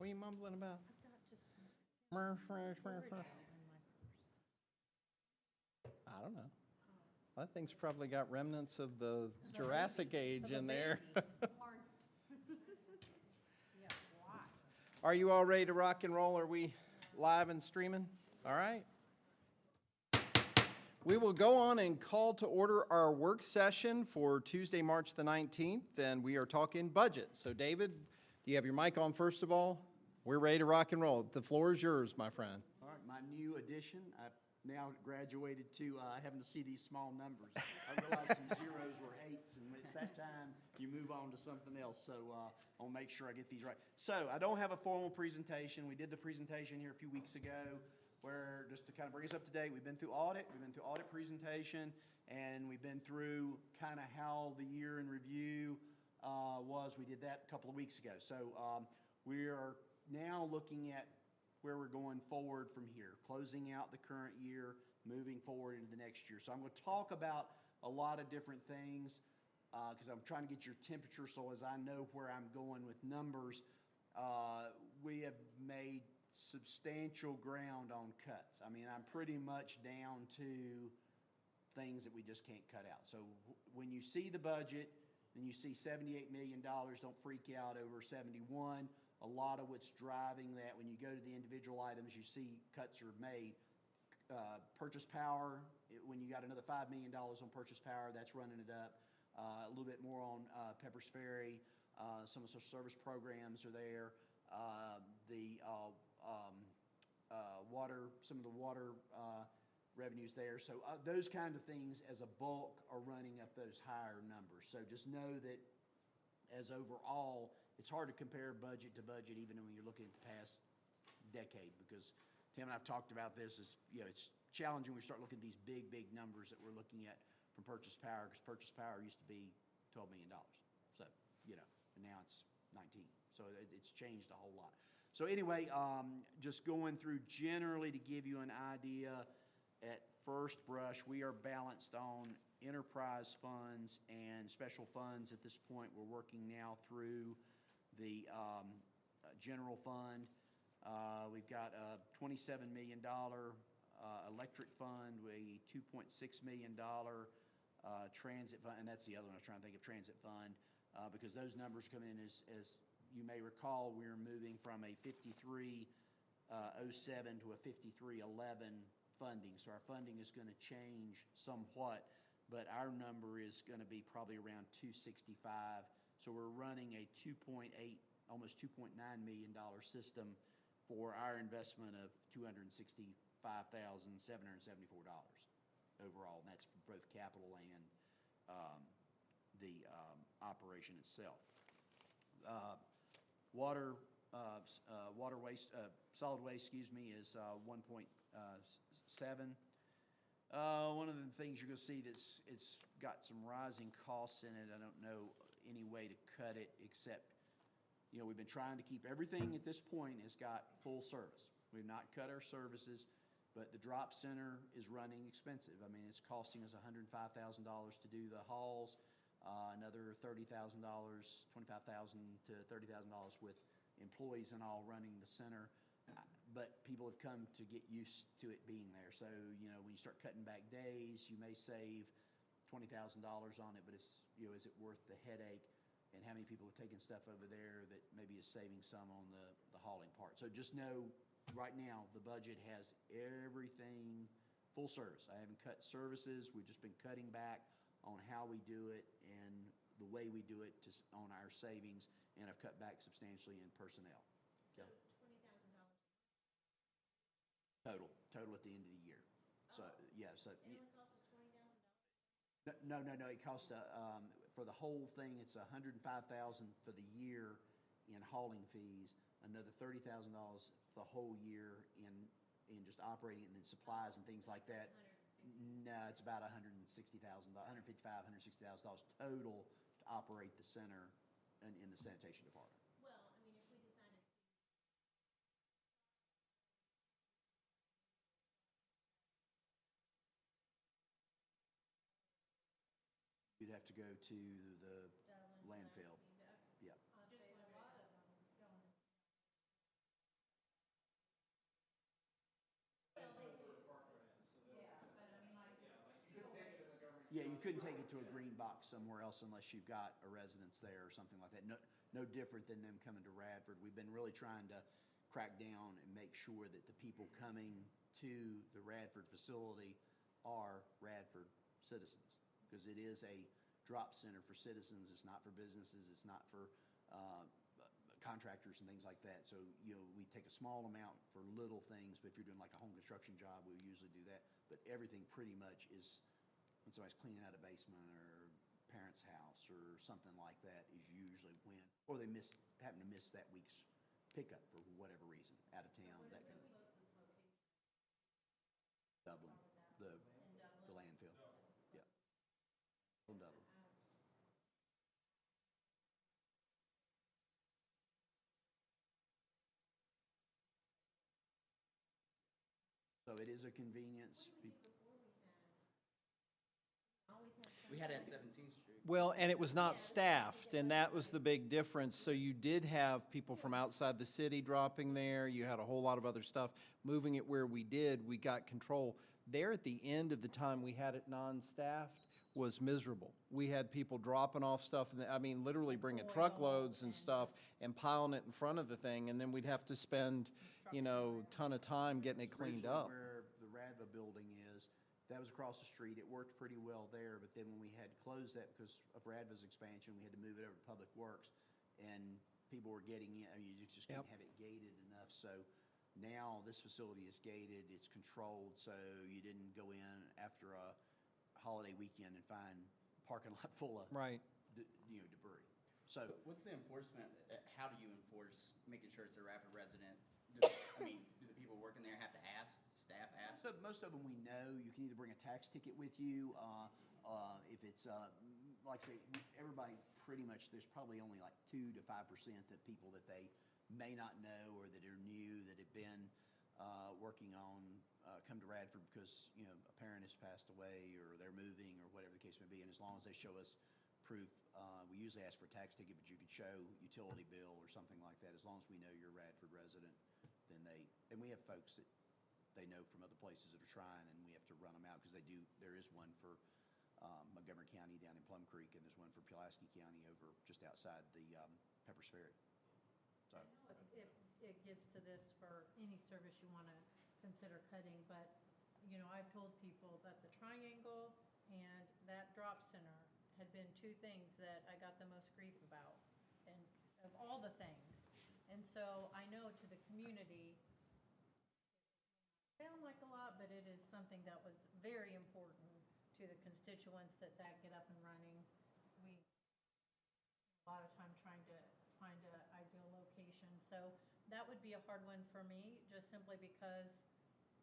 What are you mumbling about? I don't know. That thing's probably got remnants of the Jurassic Age in there. Are you all ready to rock and roll? Are we live and streaming? All right. We will go on and call to order our work session for Tuesday, March the 19th, and we are talking budget. So David, do you have your mic on first of all? We're ready to rock and roll. The floor is yours, my friend. All right, my new addition, I've now graduated to having to see these small numbers. I realized some zeros were eights, and it's that time you move on to something else. So I'll make sure I get these right. So I don't have a formal presentation. We did the presentation here a few weeks ago where, just to kind of bring us up to date, we've been through audit, presentation, and we've been through kind of how the year in review was. We did that a couple of weeks ago. So we are now looking at where we're going forward from here, closing out the current year, moving forward into the next year. So I'm going to talk about a lot of different things because I'm trying to get your temperature so as I know where I'm going with numbers. We have made substantial ground on cuts. I mean, I'm pretty much down to things that we just can't cut out. So when you see the budget and you see $78 million, don't freak out over 71. A lot of what's driving that, when you go to the individual items, you see cuts are made. Purchase power, when you got another $5 million on purchase power, that's running it up. A little bit more on Peppers Ferry. Some of the social service programs are there. The water, some of the water revenues there. So those kind of things as a bulk are running up those higher numbers. So just know that as overall, it's hard to compare budget to budget even when you're looking at the past decade, because Tim and I've talked about this. It's challenging when we start looking at these big numbers that we're looking at from purchase power, because purchase power used to be $12 million. So, and now it's 19. So it's changed a whole lot. So anyway, just going through generally to give you an idea, at first brush, we are balanced on enterprise funds and special funds at this point. We're working now through the general fund. We've got a $27 million electric fund, a $2.6 million transit fund, and that's the other one I was trying to think of, transit fund, because those numbers come in as you may recall, we're moving from a 5307 to a 5311 funding. So our funding is going to change somewhat, but our number is going to be probably around 265. So we're running a $2.8, almost $2.9 million system for our investment of $265,774 overall. And that's for both capital and the operation itself. Water waste, solid waste, is 1.7. One of the things you're going to see that's it's got some rising costs in it. I don't know any way to cut it except, we've been trying to keep everything at this point has got full service. We've not cut our services, but the drop center is running expensive. I mean, it's costing us $105,000 to do the hauls, another $30,000, $25,000 to $30,000 with employees and all running the center. But people have come to get used to it being there. So, when you start cutting back days, you may save $20,000 on it, but it's, is it worth the headache? And how many people have taken stuff over there that maybe is saving some on the hauling part? So just know right now the budget has everything full service. I haven't cut services. We've just been cutting back on how we do it and the way we do it on our savings, and I've cut back substantially in personnel. So $20,000 Total at the end of the year. So yeah, so it only costs us $20,000. no. It costs for the whole thing. It's $105,000 for the year in hauling fees. Another $30,000 for the whole year in just operating it, and then supplies and things like that. No, it's about $155,000, $160,000 total to operate the center in the sanitation department. Well, I mean, if we decided to. You'd have to go to the landfill. Yeah. Just a lot of them going. couldn't take it to a green box somewhere else unless you've got a residence there or something like that. No different than them coming to Radford. We've been really trying to crack down and make sure that the people coming to the Radford facility are Radford citizens, because it is a drop center for citizens. It's not for businesses. It's not for contractors and things like that. So, we take a small amount for little things, but if you're doing like a home construction job, we'll usually do that. But everything pretty much is, when somebody's cleaning out a basement or parents' house or something like that, is usually when, or they happen to miss that week's pickup for whatever reason, out of town, that kind of. Dublin, the landfill. Yeah. In Dublin. So it is a convenience. We had it at 17th Street. Well, and it was not staffed, and that was the big difference. So you did have people from outside the city dropping there. You had a whole lot of other stuff. Moving it where we did, we got control. There at the end of the time we had it non-staffed was miserable. We had people dropping off stuff, and I mean, literally bringing truckloads and stuff and piling it in front of the thing, and then we'd have to spend, ton of time getting it cleaned Originally up. Where the Radva building is, that was across the street. It worked pretty well there, but then when we had closed that because of Radva's expansion, we had to move it over to Public Works, and people were getting in. I mean, you just couldn't Yep. have it gated enough. So now this facility is gated, it's controlled, so you didn't go in after a holiday weekend and find a parking lot full of Right. debris. So What's the enforcement? How do you enforce making sure it's a Radford resident? Do the people working there have to ask, staff ask? So most of them we know. You can either bring a tax ticket with you. If it's, like I say, everybody pretty much, there's probably only like 2 to 5% of people that they may not know or that are new, that have been working on, come to Radford because, a parent has passed away or they're moving or whatever the case may be. And as long as they show us proof, we usually ask for a tax ticket, but you could show utility bill or something like that. As long as we know you're a Radford resident, then and we have folks that they know from other places that are trying, and we have to run them out because there is one for Montgomery County down in Plum Creek, and there's one for Pulaski County over just outside the Peppers Ferry. So, It gets to this for any service you want to consider cutting, but, I've told people that the Triangle and that drop center had been two things that I got the most grief about, and of all the things. And so I know to the community, sound like a lot, but it is something that was very important to the constituents that get up and running. We, a lot of time trying to find an ideal location. So that would be a hard one for me, just simply because,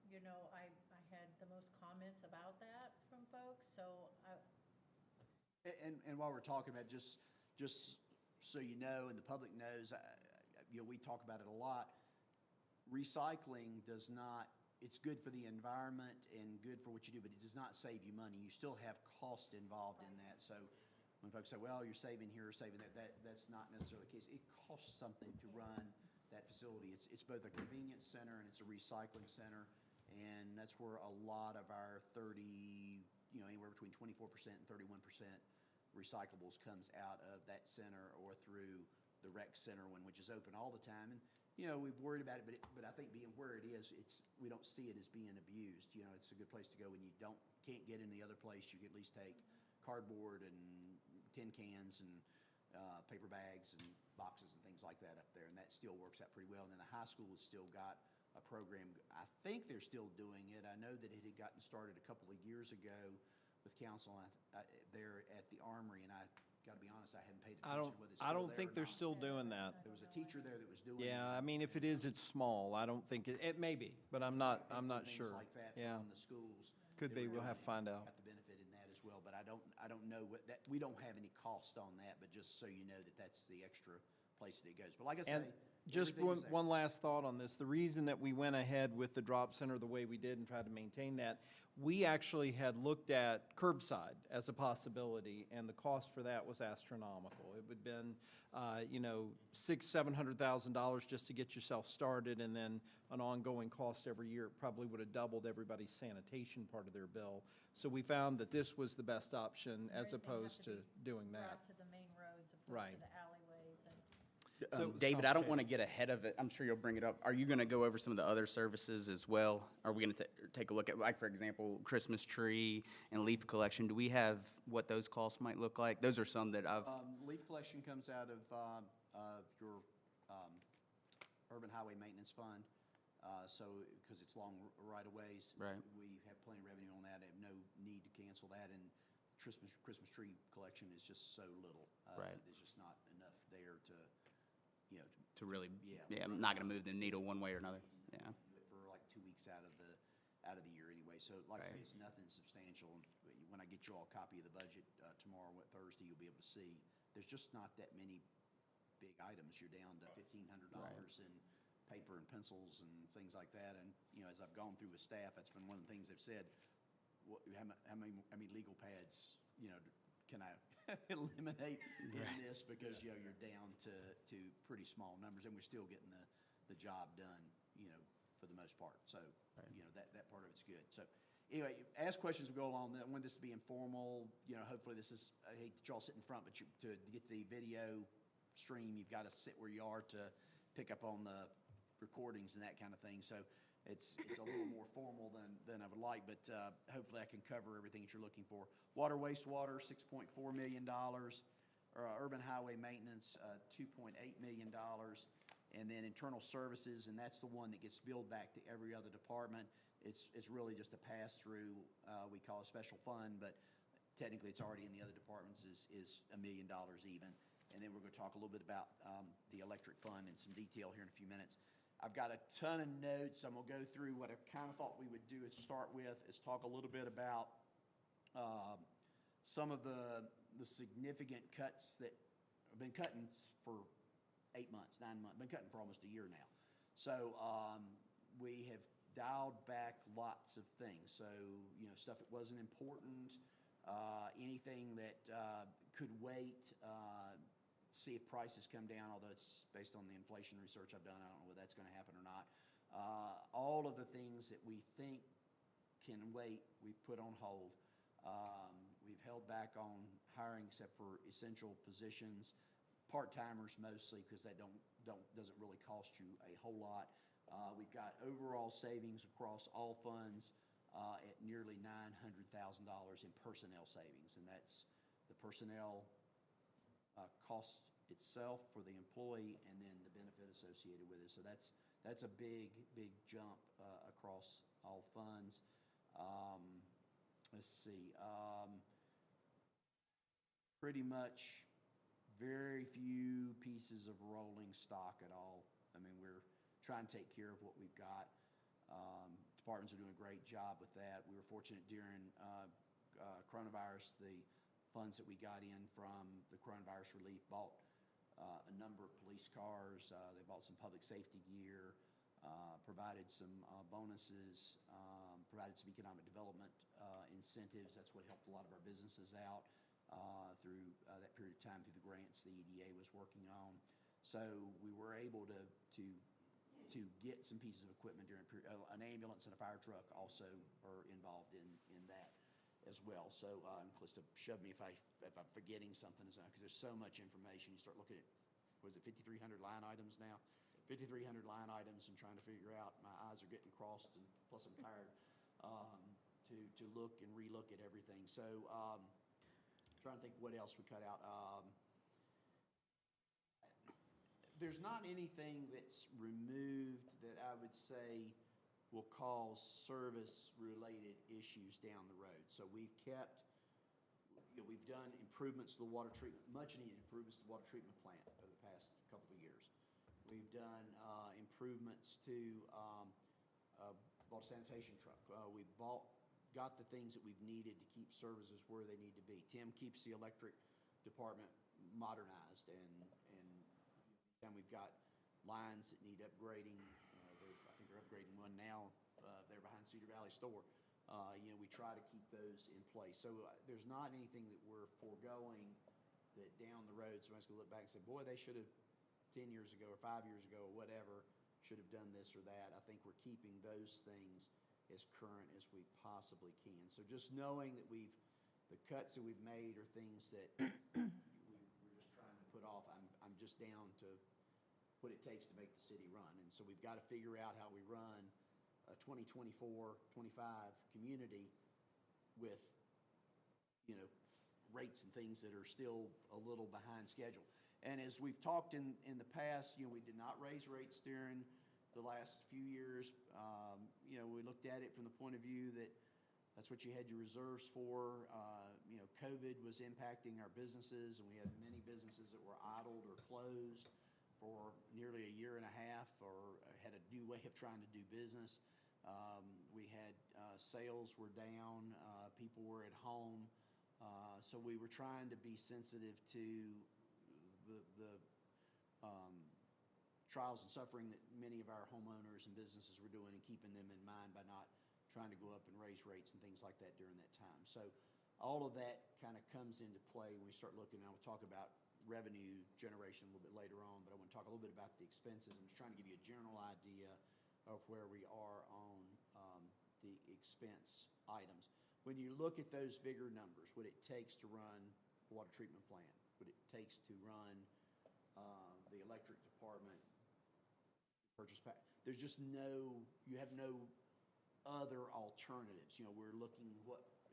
I had the most comments about that from folks, so and while we're talking about, just so you know, and the public knows, we talk about it a lot. Recycling does not. It's good for the environment and good for what you do, but it does not save you money. You still have cost involved in that. So when folks say, well, you're saving here or saving that's not necessarily the case. It costs something to run that facility. It's both a convenience center and it's a recycling center. And that's where a lot of our anywhere between 24% and 31% recyclables comes out of that center or through the rec center one, which is open all the time. And we've worried about it, but I think being where it is, we don't see it as being abused. It's a good place to go when you can't get in the other place. You can at least take cardboard and tin cans and paper bags and boxes and things like that up there, and that still works out pretty well. And then the high school has still got a program. I think they're still doing it. I know that it had gotten started a couple of years ago with council there at the Armory, and I got to be honest, I haven't paid attention whether it's still I don't there think or they're not. still doing that. There was a teacher there that was doing it. Yeah, I mean, if it is, it's small. I don't think, it may be, but I'm not Things sure. like that Yeah, from the schools. could that be. were We'll have to find out. Got the benefit in that as well, but I don't know what that, we don't have any cost on that, but just so you know that's the extra place that it goes. But like I say, And just everything is there. one last thought on this. The reason that we went ahead with the drop center the way we did and tried to maintain that, we actually had looked at curbside as a possibility, and the cost for that was astronomical. It would have been, $600,000-$700,000 just to get yourself started, and then an ongoing cost every year. It probably would have doubled everybody's sanitation part of their bill. So we found that this was the best option as Everything has opposed to be doing that. Brought to the main roads opposed Right. to the alleyways and. So it was David, I don't complicated. want to get ahead of it. I'm sure you'll bring it up. Are you going to go over some of the other services as well? Are we going to take a look at, like, for example, Christmas tree and leaf collection? Do we have what those costs might look like? Those are some that I've, Leaf collection comes out of your urban highway maintenance fund. So, because it's long right-of-ways. Right. We have plenty of revenue on that. I have no need to cancel that. And Christmas tree collection is just so little. Right. There's just not enough there to, to really, Yeah. I'm not going to move the needle one way or another. Yeah. do it for like 2 weeks out of the year anyway. So like I say, Right. it's nothing substantial. When I get you all a copy of the budget tomorrow, Thursday, you'll be able to see, there's just not that many big items. You're down to $1,500 in paper and pencils and things like that. And, as I've gone through with staff, that's been one of the things they've said, how many legal pads, can I eliminate in this? Because, you're down to pretty small numbers, and we're still getting the job done, for the most part. So, that part of it's good. So, anyway, ask questions as we go along. I want this to be informal. Hopefully this is, I hate that y'all sit in front, but to get the video stream, you've got to sit where you are to pick up on the recordings and that kind of thing. So it's a little more formal than I would like, but hopefully I can cover everything that you're looking for. Water, wastewater, $6.4 million. Urban highway maintenance, $2.8 million. And then internal services, and that's the one that gets billed back to every other department. It's really just a pass-through, we call a special fund, but technically it's already in the other departments, is $1 million even. And then we're going to talk a little bit about the electric fund in some detail here in a few minutes. I've got a ton of notes. I'm going to go through what I kind of thought we would do is start with, is talk a little bit about some of the significant cuts that have been cutting for 8 months, 9 months, been cutting for almost a year now. So we have dialed back lots of things. So, stuff that wasn't important, anything that could wait, see if prices come down, although it's based on the inflation research I've done. I don't know whether that's going to happen or not. All of the things that we think can wait, we've put on hold. We've held back on hiring except for essential positions, part-timers mostly, because that doesn't really cost you a whole lot. We've got overall savings across all funds at nearly $900,000 in personnel savings, and that's the personnel cost itself for the employee and then the benefit associated with it. So that's a big jump across all funds. Let's see. Pretty much very few pieces of rolling stock at all. I mean, we're trying to take care of what we've got. Departments are doing a great job with that. We were fortunate during coronavirus, the funds that we got in from the coronavirus relief bought a number of police cars. They bought some public safety gear, provided some bonuses, provided some economic development incentives. That's what helped a lot of our businesses out through that period of time, through the grants the EDA was working on. So we were able to get some pieces of equipment during a period. An ambulance and a fire truck also are involved in that as well. So, Calista, shove me if I'm forgetting something, because there's so much information. You start looking at, was it 5,300 line items now? 5,300 line items and trying to figure out, my eyes are getting crossed, and plus I'm tired, to look and relook at everything. So, trying to think what else we cut out. There's not anything that's removed that I would say will cause service-related issues down the road. So we've kept, we've done improvements to the water treatment, much-needed improvements to the water treatment plant over the past couple of years. We've done improvements to bought a sanitation truck. We've got the things that we've needed to keep services where they need to be. Tim keeps the electric department modernized and And we've got lines that need upgrading. I think they're upgrading one now, there behind Cedar Valley Store. You know, we try to keep those in place. So there's not anything that we're foregoing that down the road, somebody's gonna look back and say, boy, they should have 10 years ago or 5 years ago or whatever, should have done this or that. I think we're keeping those things as current as we possibly can. So just knowing that the cuts that we've made are things that we're just trying to put off. I'm just down to what it takes to make the city run. And so we've got to figure out how we run a 2024, 25 community with, you know, rates and things that are still a little behind schedule. And as we've talked in the past, you know, we did not raise rates during the last few years. You know, we looked at it from the point of view that that's what you had your reserves for. You know, COVID was impacting our businesses, and we had many businesses that were idled or closed for nearly a year and a half, or had a new way of trying to do business. We had sales were down, people were at home. So we were trying to be sensitive to the trials and suffering that many of our homeowners and businesses were doing, and keeping them in mind by not trying to go up and raise rates and things like that during that time. So all of that kind of comes into play when we start looking. I'll talk about revenue generation a little bit later on, but I want to talk a little bit about the expenses. I'm just trying to give you a general idea of where we are on the expense items. When you look at those bigger numbers, what it takes to run the water treatment plant, what it takes to run the electric department, purchase pack, there's just you have no other alternatives. You know, we're looking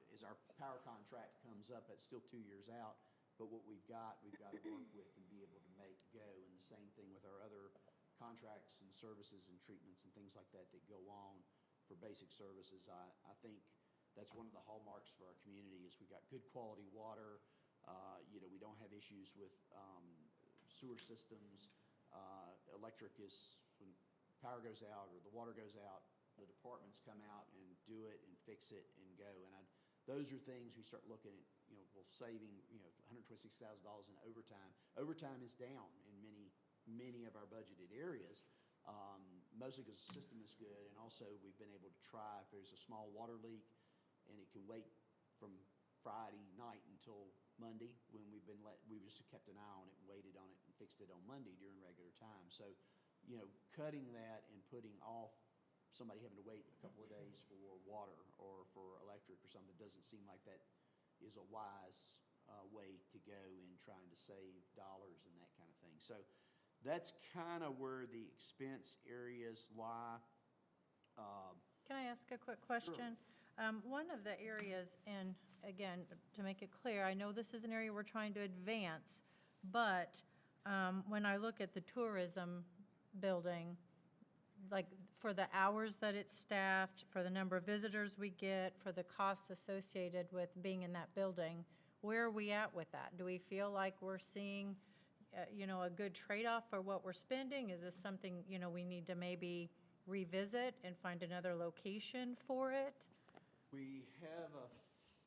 as our power contract comes up, that's still 2 years out, but what we've got to work with and be able to make go. And the same thing with our other contracts and services and treatments and things like that go on for basic services. I think that's one of the hallmarks for our community is we got good quality water. You know, we don't have issues with sewer systems. Electric is, when power goes out or the water goes out, the departments come out and do it and fix it and go. And those are things we start looking at, you know, well, saving, you know, $126,000 in overtime. Overtime is down in many of our budgeted areas, mostly because the system is good. And also we've been able to try, if there's a small water leak and it can wait from Friday night until Monday, when we just kept an eye on it and waited on it and fixed it on Monday during regular time. So, you know, cutting that and putting off somebody having to wait a couple of days for water or for electric or something doesn't seem like that is a wise way to go in trying to save dollars and that kind of thing. So that's kind of where the expense areas lie. Can I ask a quick question? One of the areas, and again, to make it clear, I know this is an area we're trying to advance, but when I look at the tourism building, like for the hours that it's staffed, for the number of visitors we get, for the cost associated with being in that building, where are we at with that? Do we feel like we're seeing, you know, a good trade-off for what we're spending? Is this something, you know, we need to maybe revisit and find another location for it? We have a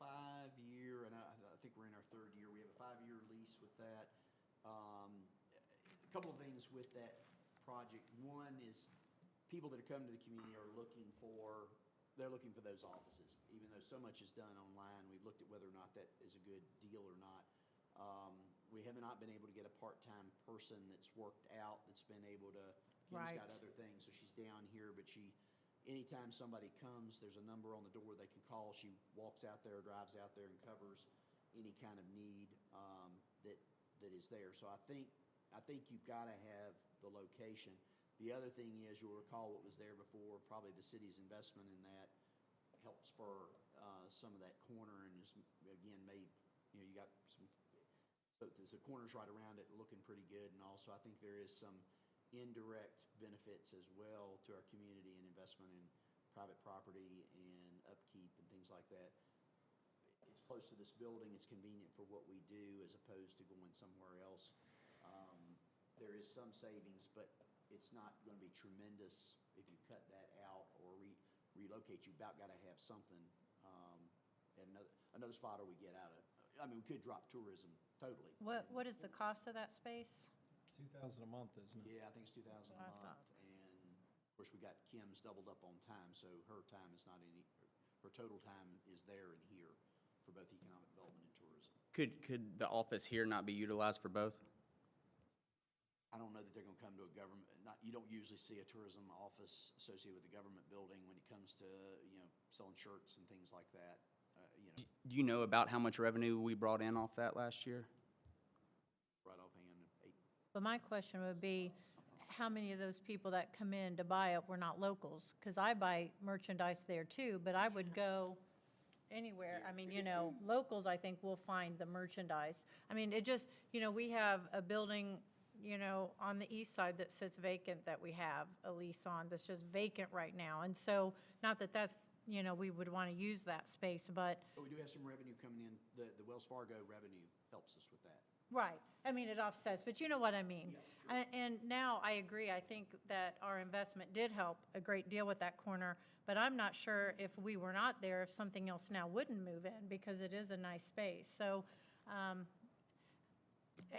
5-year, and I think we're in our 3rd year. We have a 5-year lease with that. A couple of things with that project. One is people that are coming to the community are looking for those offices. Even though so much is done online, we've looked at whether or not that is a good deal or not. We have not been able to get a part-time person that's worked out, that's been able to, Kim's got Right. other things, so she's down here, but anytime somebody comes, there's a number on the door they can call. She walks out there, drives out there, and covers any kind of need that is there. So I think you've got to have the location. The other thing is, you'll recall what was there before, probably the city's investment in that helped spur some of that corner, and is, again, made, you know, you got some, so the corners right around it looking pretty good. And also, I think there is some indirect benefits as well to our community and investment in private property and upkeep and things like that. It's close to this building, it's convenient for what we do as opposed to going somewhere else. There is some savings, but it's not going to be tremendous if you cut that out or relocate. You've about got to have something, and another spotter we get out of. I mean, we could drop tourism totally. What is the cost of that space? 2,000 a month, isn't it? Yeah, I think it's 2,000 a I month. thought. And of course, we got Kim's doubled up on time, so her time is not any, her total time is there and here for both economic development and tourism. Could the office here not be utilized for both? I don't know that they're gonna come to a government, you don't usually see a tourism office associated with a government building when it comes to, selling shirts and things like that, Do you know about how much revenue we brought in off that last year? right offhand, But my question would be, how many of those people that come in to buy it were not locals? Because I buy merchandise there too, but I would go anywhere. I mean, locals, I think, will find the merchandise. I mean, it just, we have a building, on the east side that sits vacant that we have a lease on, that's just vacant right now. And so, not that that's, we would want to use that space, but, but we do have some revenue coming in, the Wells Fargo revenue helps us with that. right. I mean, it offsets, but you know what I mean. And now I agree, I think that our investment did help a great deal with that corner, but I'm not sure if we were not there, if something else now wouldn't move in, because it is a nice space. So,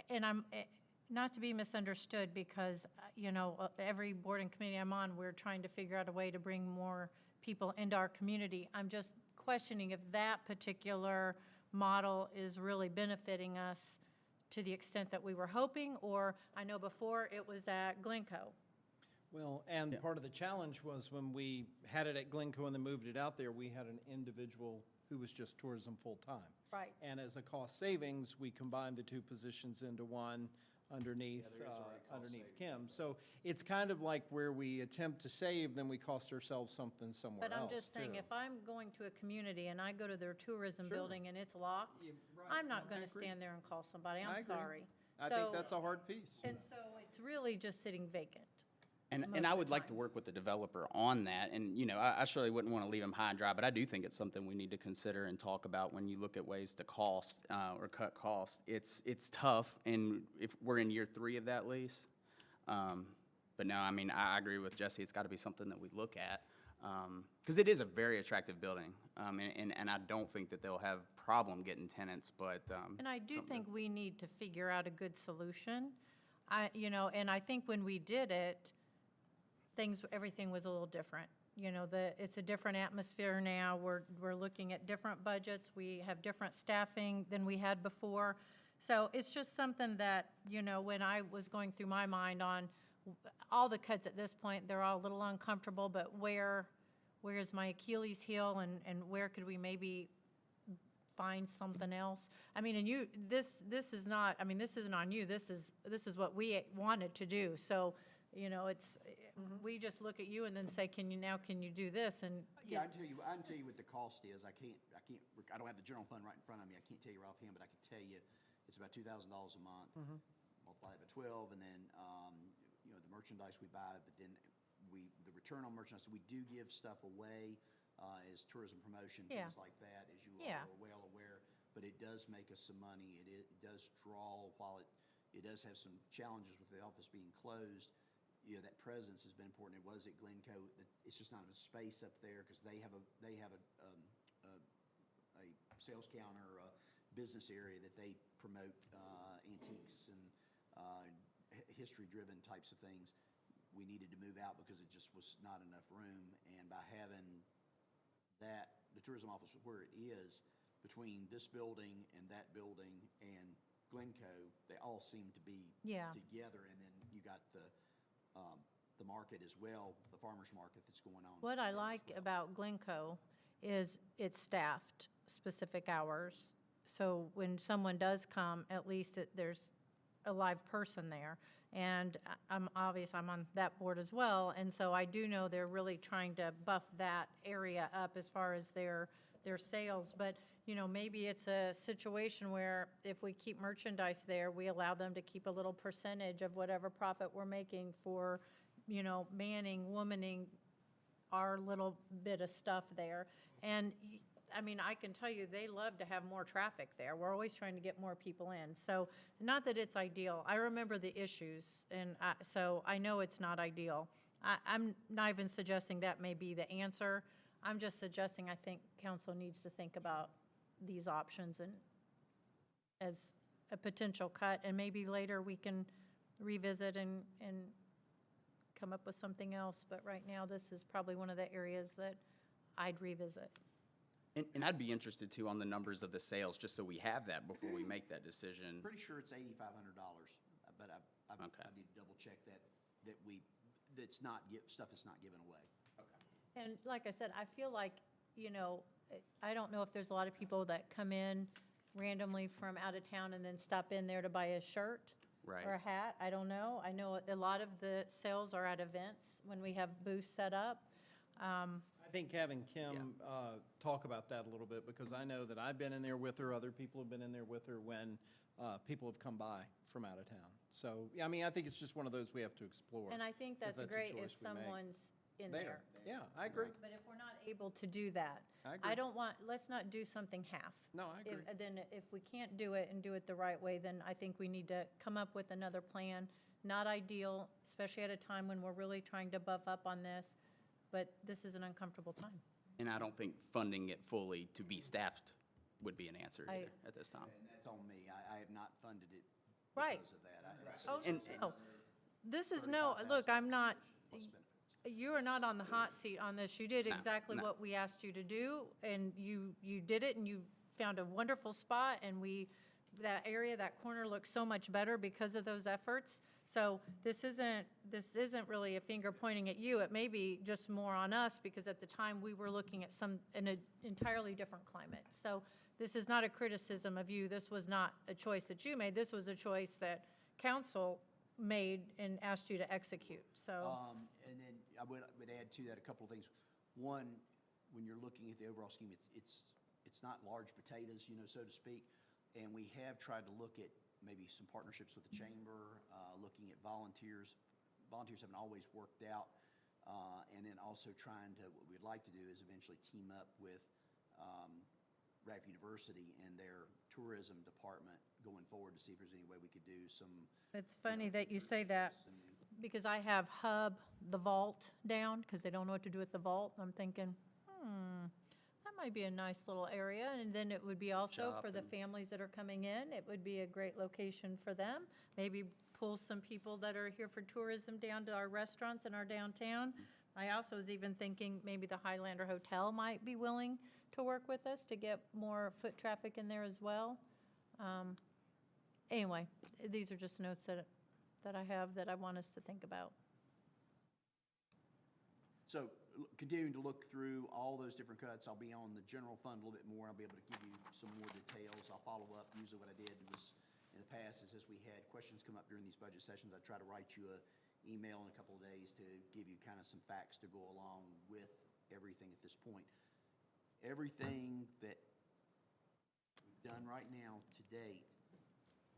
and I'm, not to be misunderstood, because, every board and committee I'm on, we're trying to figure out a way to bring more people into our community. I'm just questioning if that particular model is really benefiting us to the extent that we were hoping, or I know before it was at Glencoe. Well, and part of the challenge was when we had it at Glencoe and then moved it out there, we had an individual who was just tourism full-time. Right. And as a cost savings, we combined the two positions into one underneath, there is already cost underneath savings. Kim. So it's kind of like where we attempt to save, then we cost ourselves something somewhere else, But I'm just saying, too. if I'm going to a community and I go to their tourism Sure. building and it's locked, Yeah, right. I'm not No, going I to agree. stand there and call somebody. I I'm agree. sorry. I think So- that's a hard piece. And so it's really just sitting vacant. And most I of would the like to time. work with the developer on that, and, I surely wouldn't want to leave them high and dry, but I do think it's something we need to consider and talk about when you look at ways to cost, or cut costs. It's tough, and if we're in year 3 of that lease. But no, I mean, I agree with Jesse, it's got to be something that we look at, because it is a very attractive building, and I don't think that they'll have problem getting tenants, but. And I do something- think we need to figure out a good solution. And I think when we did it, everything was a little different. It's a different atmosphere now. We're looking at different budgets. We have different staffing than we had before. So it's just something that, when I was going through my mind on all the cuts at this point, they're all a little uncomfortable, but where's my Achilles heel, and where could we maybe find something else? I mean, and this is not, this isn't on you, this is what we wanted to do. So, it's, we just look at you and then say, can you do this? And Yeah, I can tell you what the cost is. I don't have the general fund right in front of me. I can't tell you right offhand, but I can tell you it's about $2,000 a month. Multiply that by 12, and then, the merchandise we buy, but then the return on merchandise, we do give stuff away, as tourism promotion, Yeah. things like that, as you Yeah. are well aware. But it does make us some money. It does draw, while it does have some challenges with the office being closed. That presence has been important. It was at Glencoe. It's just not a space up there because they have a sales counter, business area that they promote antiques and history-driven types of things. We needed to move out because it just was not enough room. And by having that, the tourism office where it is, between this building and that building and Glencoe, they all seem to be Yeah. together. And then you got the market as well, the farmer's market that's going on. what I there as like well. about Glencoe is it's staffed specific hours. So when someone does come, at least there's a live person there. And I'm on that board as well, and so I do know they're really trying to buff that area up as far as their sales. But, maybe it's a situation where if we keep merchandise there, we allow them to keep a little percentage of whatever profit we're making for, manning, womaning our little bit of stuff there. And, I can tell you, they love to have more traffic there. We're always trying to get more people in. So, not that it's ideal. I remember the issues, and so I know it's not ideal. I'm not even suggesting that may be the answer. I'm just suggesting I think council needs to think about these options and as a potential cut, and maybe later we can revisit and come up with something else, but right now, this is probably one of the areas that I'd revisit. And I'd be interested too on the numbers of the sales, just so we have that before we make that decision. Pretty sure it's $8,500, but I Okay. need to double check that's not, stuff that's not given away. And like I said, I feel like, I don't know if there's a lot of people that come in randomly from out of town and then stop in there to buy a shirt Right. or a hat. I don't know. I know a lot of the sales are at events when we have booths set up. I think having Kim talk about that a little bit, because I know that I've been in there with her, other people have been in there with her when people have come by from out of town. So, yeah, I mean, I think it's just one of those we have to explore. And I think that's a great choice if we make. someone's in there. Yeah, I agree. But if we're not able to do that, I agree. I don't want, let's not do something half. No, I agree. Then if we can't do it and do it the right way, then I think we need to come up with another plan. Not ideal, especially at a time when we're really trying to buff up on this, but this is an uncomfortable time. And I don't think funding it fully to be staffed would be an answer I- either at this time. And that's on me. I have not funded it Right. because of that. Oh, And- no. This is no, look, I'm not, Plus benefits. you are not on the hot seat on this. You did No, exactly no. what we asked you to do, and you did it, and you found a wonderful spot, and that area, that corner looks so much better because of those efforts. So this isn't really a finger pointing at you. It may be just more on us, because at the time, we were looking at an entirely different climate. So this is not a criticism of you. This was not a choice that you made. This was a choice that council made and asked you to execute, so. And then I would add to that a couple of things. One, when you're looking at the overall scheme, it's not large potatoes, so to speak. And we have tried to look at maybe some partnerships with the chamber, looking at volunteers. Volunteers haven't always worked out. And then also what we'd like to do is eventually team up with Radford University and their tourism department going forward to see if there's any way we could do some. It's funny that you say that, because I have Hub, the vault down, because they don't know what to do with the vault. I'm thinking, that might be a nice little area, and then it would be also for the families that are coming in. It would be a great location for them. Maybe pull some people that are here for tourism down to our restaurants in our downtown. I also was even thinking maybe the Highlander Hotel might be willing to work with us to get more foot traffic in there as well. Anyway, these are just notes that I have that I want us to think about. So continuing to look through all those different cuts, I'll be on the general fund a little bit more. I'll be able to give you some more details. I'll follow up. Usually what I did was, in the past, is as we had questions come up during these budget sessions, I'd try to write you an email in a couple of days to give you kind of some facts to go along with everything at this point. Everything that we've done right now to date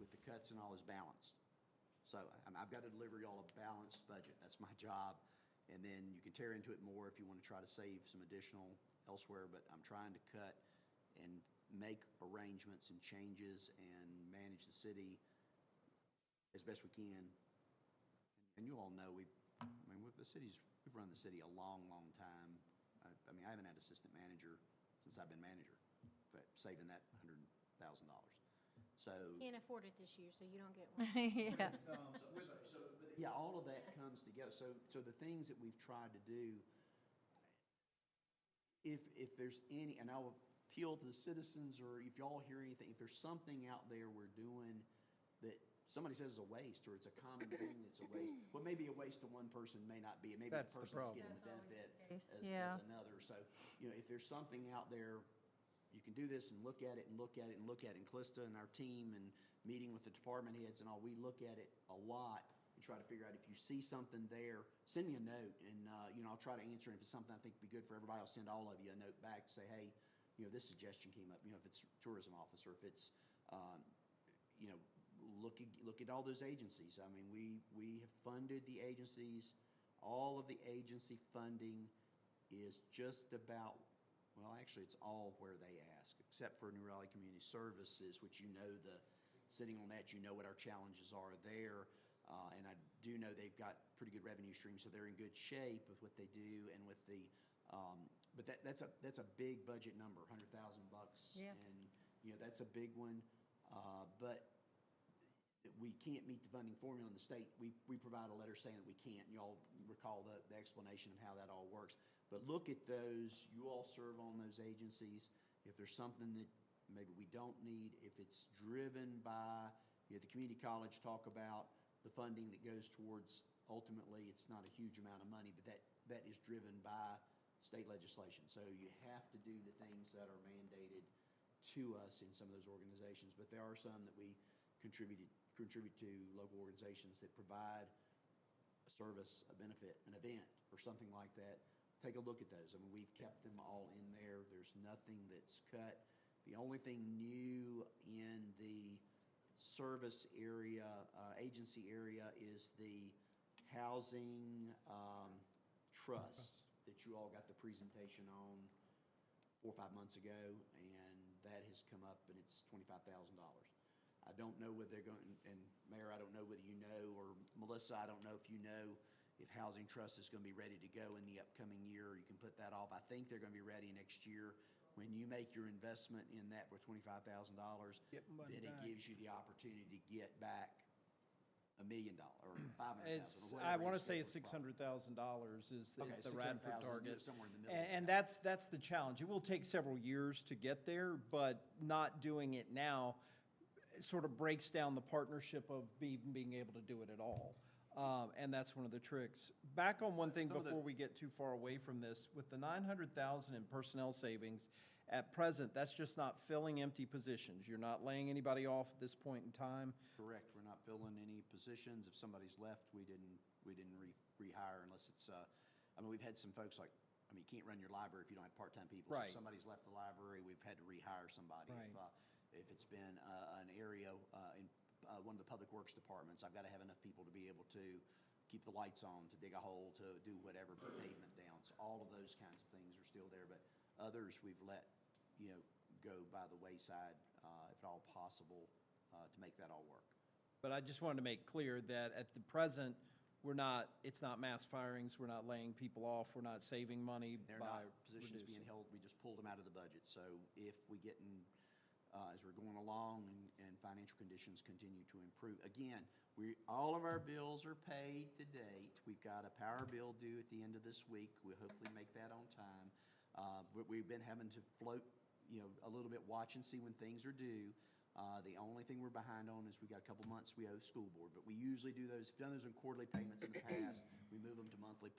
with the cuts and all is balanced. So I've got to deliver y'all a balanced budget. That's my job. And then you can tear into it more if you want to try to save some additional elsewhere, but I'm trying to cut and make arrangements and changes and manage the city as best we can. And you all know we've run the city a long, long time. I mean, I haven't had assistant manager since I've been manager, but saving that $100,000. So. Can't afford it this year, so you don't get one. Yeah. Yeah, all of that comes together. So the things that we've tried to do, if there's any, and I'll appeal to the citizens, or if y'all hear anything, if there's something out there we're doing that somebody says is a waste, or it's a common thing that's a waste, what may be a waste to one person may not be. It may be the That's the person that's problem. getting the benefit case, as yeah. another. So, if there's something out there, you can do this and look at it and look at it and look at it. And Calista and our team and meeting with the department heads and all, we look at it a lot and try to figure out if you see something there, send me a note and, I'll try to answer. And if it's something I think would be good for everybody, I'll send all of you a note back to say, hey, this suggestion came up, if it's tourism office or if it's, look at all those agencies. I mean, we have funded the agencies. All of the agency funding is just about, well, actually, it's all where they ask, except for New Raleigh Community Services, which sitting on that, what our challenges are there. And I do know they've got pretty good revenue streams, so they're in good shape with what they do and with the, but that's a big budget number, $100,000. Yeah. And, that's a big one. But we can't meet the funding formula in the state, we provide a letter saying that we can't. And y'all recall the explanation of how that all works. But look at those, you all serve on those agencies. If there's something that maybe we don't need, if it's driven by, the community college talk about the funding that goes towards, ultimately, it's not a huge amount of money, but that is driven by state legislation. So you have to do the things that are mandated to us in some of those organizations. But there are some that we contribute to, local organizations that provide a service, a benefit, an event, or something like that. Take a look at those. I mean, we've kept them all in there. There's nothing that's cut. The only thing new in the service area, agency area, is the housing trust that you all got the presentation on 4 or 5 months ago, and that has come up, and it's $25,000. I don't know whether they're going, and Mayor, I don't know whether you know, or Melissa, I don't know if you know if Housing Trust is going to be ready to go in the upcoming year. You can put that off. I think they're going to be ready next year. When you make your investment in that for $25,000, Get money then it back. gives you the opportunity to get back $1 million or $500,000. It's, I want to say it's $600,000 is Okay, the 600,000, Radford do it target. somewhere in the middle of And that. that's the challenge. It will take several years to get there, but not doing it now sort of breaks down the partnership of being able to do it at all. And that's one of the tricks. Back on one thing some of the- before we get too far away from this, with the 900,000 in personnel savings, at present, that's just not filling empty positions. You're not laying anybody off at this point in time. Correct, we're not filling any positions. If somebody's left, we didn't rehire unless it's, I mean, we've had some folks like, I mean, you can't run your library if you don't have part-time people. Right. So if somebody's left the library, we've had to rehire somebody. Right. If it's been an area in one of the public works departments, I've got to have enough people to be able to keep the lights on, to dig a hole, to do whatever, put pavement down. So all of those kinds of things are still there, but others we've let, go by the wayside, if at all possible, to make that all work. But I just wanted to make clear that at the present, it's not mass firings, we're not laying people off, we're not saving money They're by not positions being reducing. held, we just pulled them out of the budget. So if we get in, as we're going along and financial conditions continue to improve, again, all of our bills are paid to date. We've got a power bill due at the end of this week. We'll hopefully make that on time. But we've been having to float, a little bit, watch and see when things are due. The only thing we're behind on is we got a couple months we owe the school board, but we usually do those, done those in quarterly payments in the past. We moved them to monthly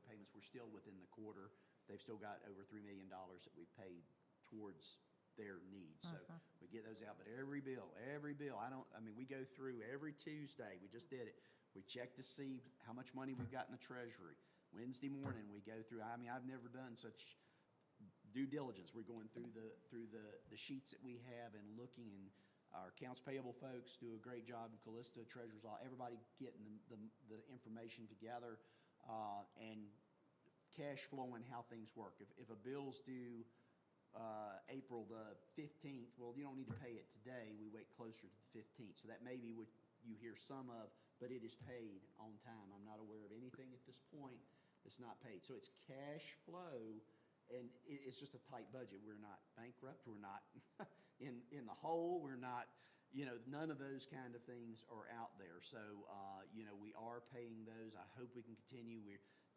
payments. We're still within the quarter. They've still got over $3 million that we paid towards their needs. So we get those out, but every bill, we go through every Tuesday. We just did it. We check to see how much money we've got in the treasury. Wednesday morning, we go through, I've never done such due diligence. We're going through the sheets that we have and looking, and our accounts payable folks do a great job, Callista, treasurers, everybody getting the information together, and cash flow and how things work. If a bill's due April the 15th, well, you don't need to pay it today. We wait closer to the 15th. So that may be what you hear some of, but it is paid on time. I'm not aware of anything at this point that's not paid. So it's cash flow, and it's just a tight budget. We're not bankrupt. We're not in the hole. We're not, none of those kind of things are out there. So, we are paying those. I hope we can continue.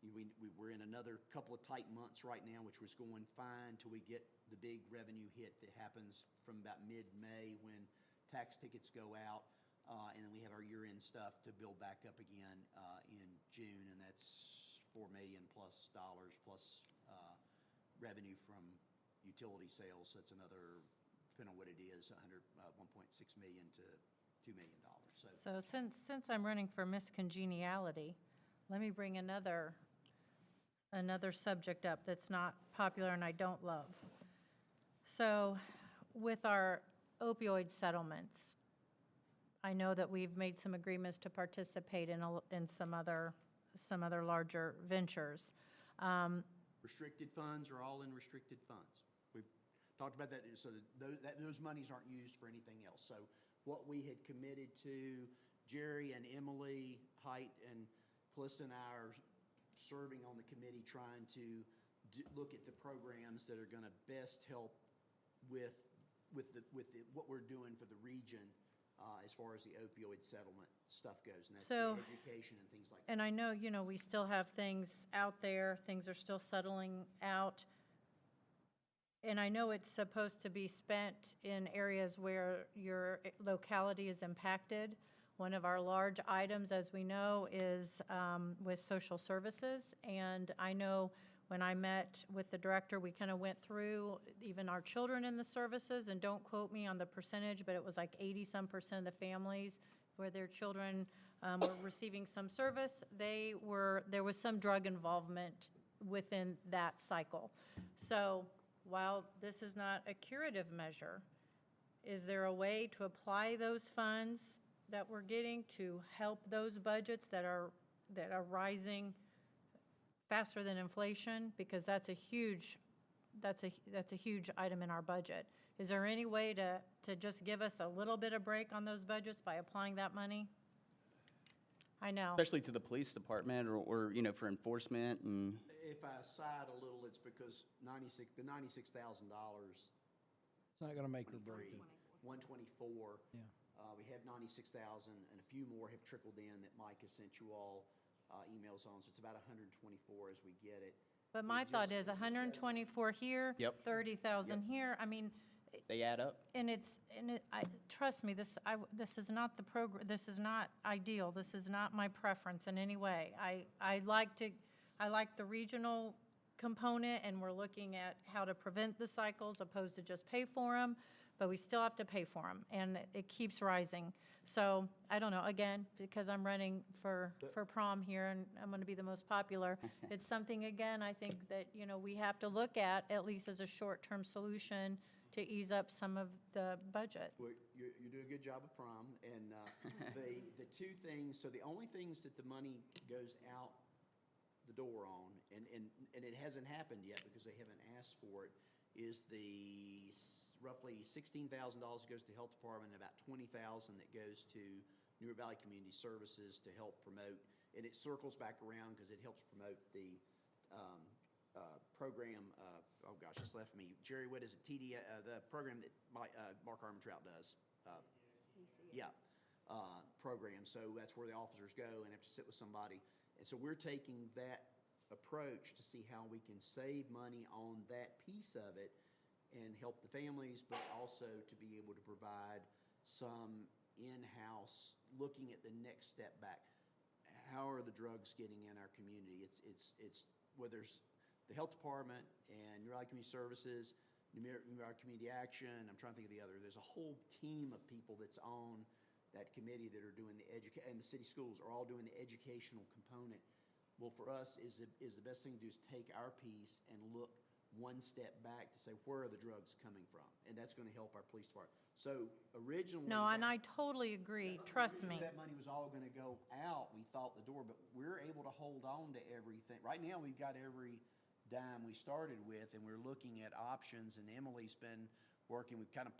We're in another couple of tight months right now, which was going fine till we get the big revenue hit that happens from about mid-May when tax tickets go out. And then we have our year-end stuff to build back up again in June, and that's $4 million plus revenue from utility sales. That's another, depending on what it is, $1.6 million to $2 million. So since I'm running for Miss Congeniality, let me bring another subject up that's not popular and I don't love. So with our opioid settlements, I know that we've made some agreements to participate in some other larger ventures. Restricted funds are all in restricted funds. We've talked about that, so those monies aren't used for anything else. So what we had committed to, Jerry and Emily Height and Callista and I are serving on the committee trying to look at the programs that are going to best help with what we're doing for the region as far as the opioid settlement stuff goes, and that's So- the education and things like that. And I know, we still have things out there, things are still settling out. And I know it's supposed to be spent in areas where your locality is impacted. One of our large items, as we know, is with social services. And I know when I met with the director, we kind of went through even our children in the services, and don't quote me on the percentage, but it was like 80-some% of the families where their children were receiving some service, there was some drug involvement within that cycle. So while this is not a curative measure, is there a way to apply those funds that we're getting to help those budgets that are rising faster than inflation? Because that's a huge item in our budget. Is there any way to just give us a little bit of break on those budgets by applying that money? I know. Especially to the police department or for enforcement and, If I sighed a little, it's because the $96,000. It's not going to make or break it. 124. Yeah. We have 96,000, and a few more have trickled in that Mike has sent you all emails on, so it's about 124 as we get it. But my It thought just- is 124 here. Yep. 30,000 here. I mean, they add up. trust me, this is not the program, this is not ideal. This is not my preference in any way. I like the regional component, and we're looking at how to prevent the cycles opposed to just pay for them, but we still have to pay for them, and it keeps rising. So, I don't know, again, because I'm running for prom here, and I'm going to be the most popular, it's something, again, I think that, we have to look at least as a short-term solution to ease up some of the budget. Well, you do a good job of prom, and the two things, so the only things that the money goes out the door on, and it hasn't happened yet because they haven't asked for it, is the roughly $16,000 goes to the health department, and about $20,000 that goes to Newer Valley Community Services to help promote, and it circles back around because it helps promote the program, oh gosh, it's left me. Jerry, what is it, the program that Mark Armentrout does? Yeah, program. So that's where the officers go and have to sit with somebody. And so we're taking that approach to see how we can save money on that piece of it and help the families, but also to be able to provide some in-house, looking at the next step back. How are the drugs getting in our community? It's whether there's the health department and New Valley Community Services, New Valley Community Action, I'm trying to think of the other. There's a whole team of people that's on that committee that are doing and the city schools are all doing the educational component. Well, for us, is the best thing to do is take our piece and look one step back to say, where are the drugs coming from? And that's going to help our police department. So originally. No, and I totally agree, trust me. Originally, that money was all going to go out, we thought, the door, but we're able to hold on to everything. Right now, we've got every dime we started with, and we're looking at options, and Emily's been working. We've kind of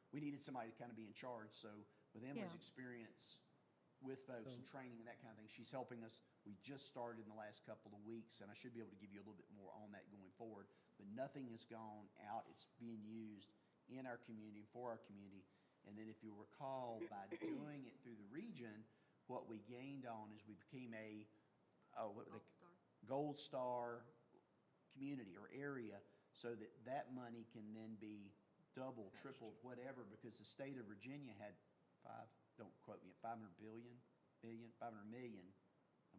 we needed somebody to kind of be in charge, so with Emily's Yeah. experience with folks and training and that kind of thing, she's helping us. We just started in the last couple of weeks, and I should be able to give you a little bit more on that going forward, but nothing has gone out. It's being used in our community, for our community. And then if you recall, by doing it through the region, what we gained on is we became Gold Star community or area, so that money can then be doubled, tripled, whatever, because the state of Virginia had don't quote me, at 500 million, or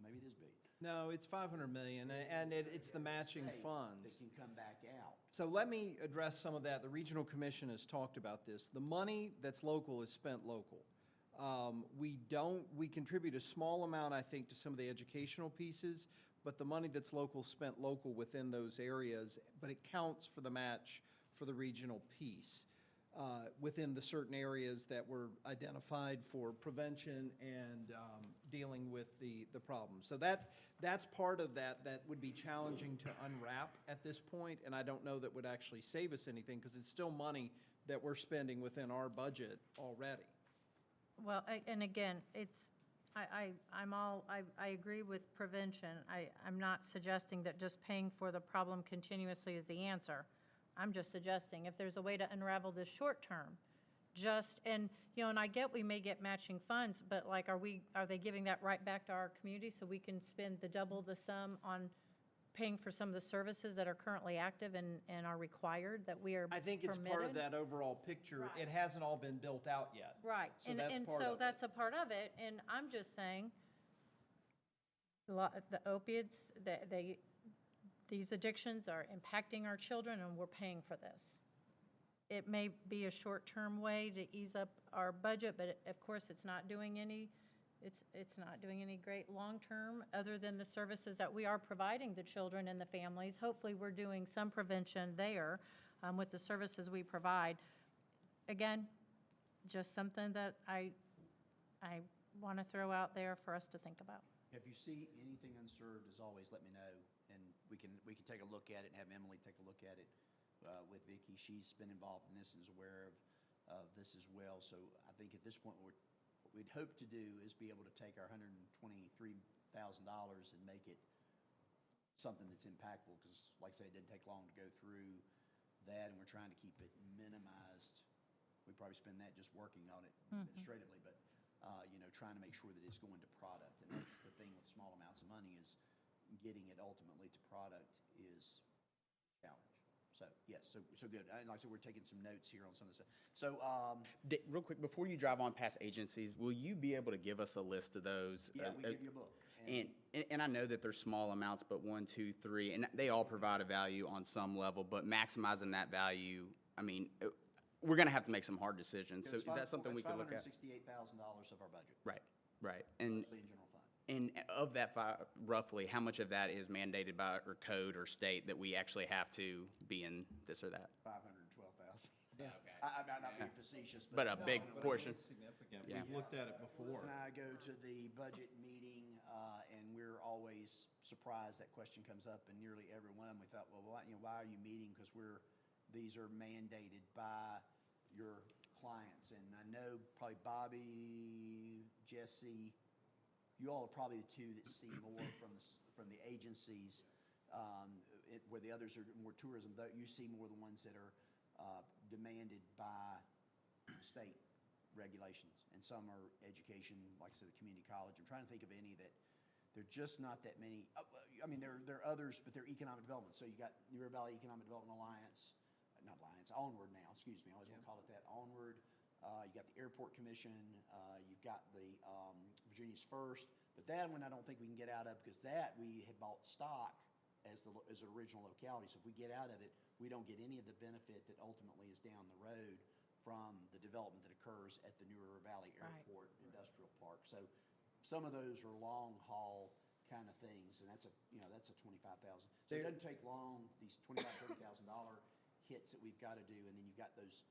maybe it is billion. No, it's 500 million, and it's the matching State funds. that can come back out. So let me address some of that. The Regional Commission has talked about this. The money that's local is spent local. We contribute a small amount, I think, to some of the educational pieces, but the money that's local is spent local within those areas, but it counts for the match for the regional piece within the certain areas that were identified for prevention and dealing with the problem. So that's part of that would be challenging to unwrap at this point, and I don't know that would actually save us anything, because it's still money that we're spending within our budget already. Well, and again, I agree with prevention. I'm not suggesting that just paying for the problem continuously is the answer. I'm just suggesting if there's a way to unravel this short term, just, and, and I get we may get matching funds, but like, are they giving that right back to our community so we can spend double the sum on paying for some of the services that are currently active and are required, that we are I think it's part of permitted? that overall picture. Right. It hasn't all been built out yet. Right, So that's and part so of it. that's a part of it, and I'm just saying, the opiates, these addictions are impacting our children, and we're paying for this. It may be a short-term way to ease up our budget, but of course, it's not doing any great long-term, other than the services that we are providing the children and the families. Hopefully, we're doing some prevention there with the services we provide. Again, just something that I want to throw out there for us to think about. If you see anything unserved, as always, let me know, and we can take a look at it and have Emily take a look at it with Vicki. She's been involved in this and is aware of this as well. So I think at this point, what we'd hope to do is be able to take our $123,000 and make it something that's impactful, because like I say, it didn't take long to go through that, and we're trying to keep it minimized. We probably spend that just working on it administratively, but trying to make sure that it's going to product. And that's the thing with small amounts of money, is getting it ultimately to product is a challenge. So, yes, so good. And like I said, we're taking some notes here on some of this stuff. So, Real quick, before you drive on past agencies, will you be able to give us a list of those? yeah, we give you a book. And I know that they're small amounts, but 1, 2, 3, and they all provide a value on some level, but maximizing that value, I mean, we're going to have to make some hard decisions. So is that something we could look at? It's $568,000 of our budget, Right. And mostly in general fund. And of that roughly, how much of that is mandated by or code or state that we actually have to be in this or that? 512,000. Yeah. I'm not being facetious, But a big But it portion. is significant. Yeah. We've looked at it before. When I go to the budget meeting, and we're always surprised that question comes up, and nearly every one of them, we thought, well, why are you meeting? Because these are mandated by your clients. And I know probably Bobby, Jesse, you all are probably the two that see more from the agencies, where the others are more tourism. You see more the ones that are demanded by state regulations, and some are education, like I said, the community college. I'm trying to think of any that, they're just not that many. I mean, there are others, but they're economic development. So you got New River Valley Economic Development Alliance, not Alliance, Onward now, excuse me, I always want to call it that, Onward. You got the Airport Commission, you've got the Virginia's First, but that one I don't think we can get out of, because that we had bought stock as an original locality. So if we get out of it, we don't get any of the benefit that ultimately is down the road from the development that occurs at the New River Valley Airport Industrial Park. So some of those are long haul kind of things, and that's a $25,000. So it doesn't take long, these $25,000, $30,000 hits that we've got to do, and then you've got those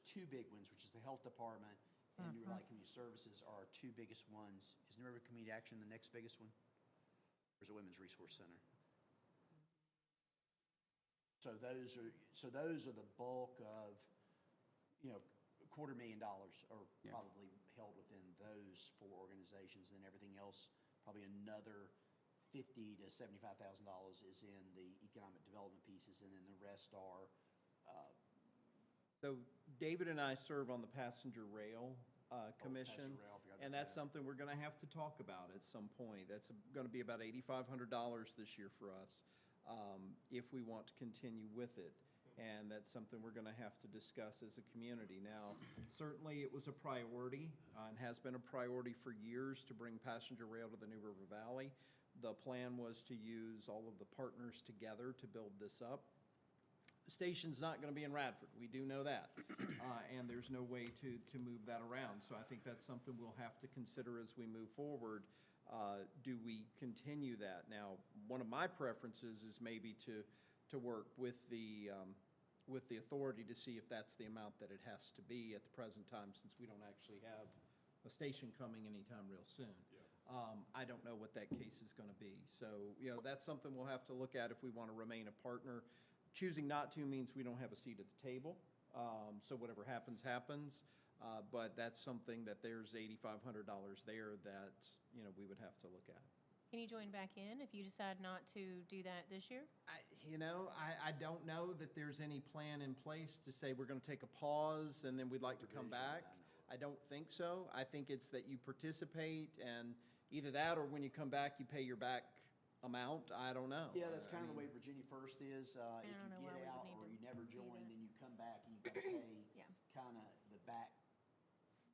two big ones, which is the health department and New River Valley Community Services are our two biggest ones. Is New River Community Action the next biggest one? Or is it Women's Resource Center? So those are the bulk of, $250,000 are probably held within those four organizations, and everything else, probably another $50,000 to $75,000 is in the economic development pieces, and then the rest are. So David and I serve on the Passenger Rail Commission, Passenger Rail, I forgot and about that's something we're going to have to talk about at some point. That's going to be about $8,500 this year for us, if we want to continue with it. And that's something we're going to have to discuss as a community. Now, certainly it was a priority and has been a priority for years to bring passenger rail to the New River Valley. The plan was to use all of the partners together to build this up. The station's not going to be in Radford. We do know that. And there's no way to move that around. So I think that's something we'll have to consider as we move forward. Do we continue that? Now, one of my preferences is maybe to work with the authority to see if that's the amount that it has to be at the present time, since we don't actually have a station coming anytime real soon. I don't know what that case is going to be. So, that's something we'll have to look at if we want to remain a partner. Choosing not to means we don't have a seat at the table. So whatever happens, happens. But that's something that there's $8,500 there that, we would have to look at. Can you join back in if you decide not to do that this year? I don't know that there's any plan in place to say we're going to take a pause and then we'd like to come back. I don't think so. I think it's that you participate and either that or when you come back, you pay your back amount. I don't know. Yeah, that's I kind of the mean, way Virginia First is. If don't know you why we get would out need or to you never do join, that. then you come back and you gotta pay Yeah. kind of the back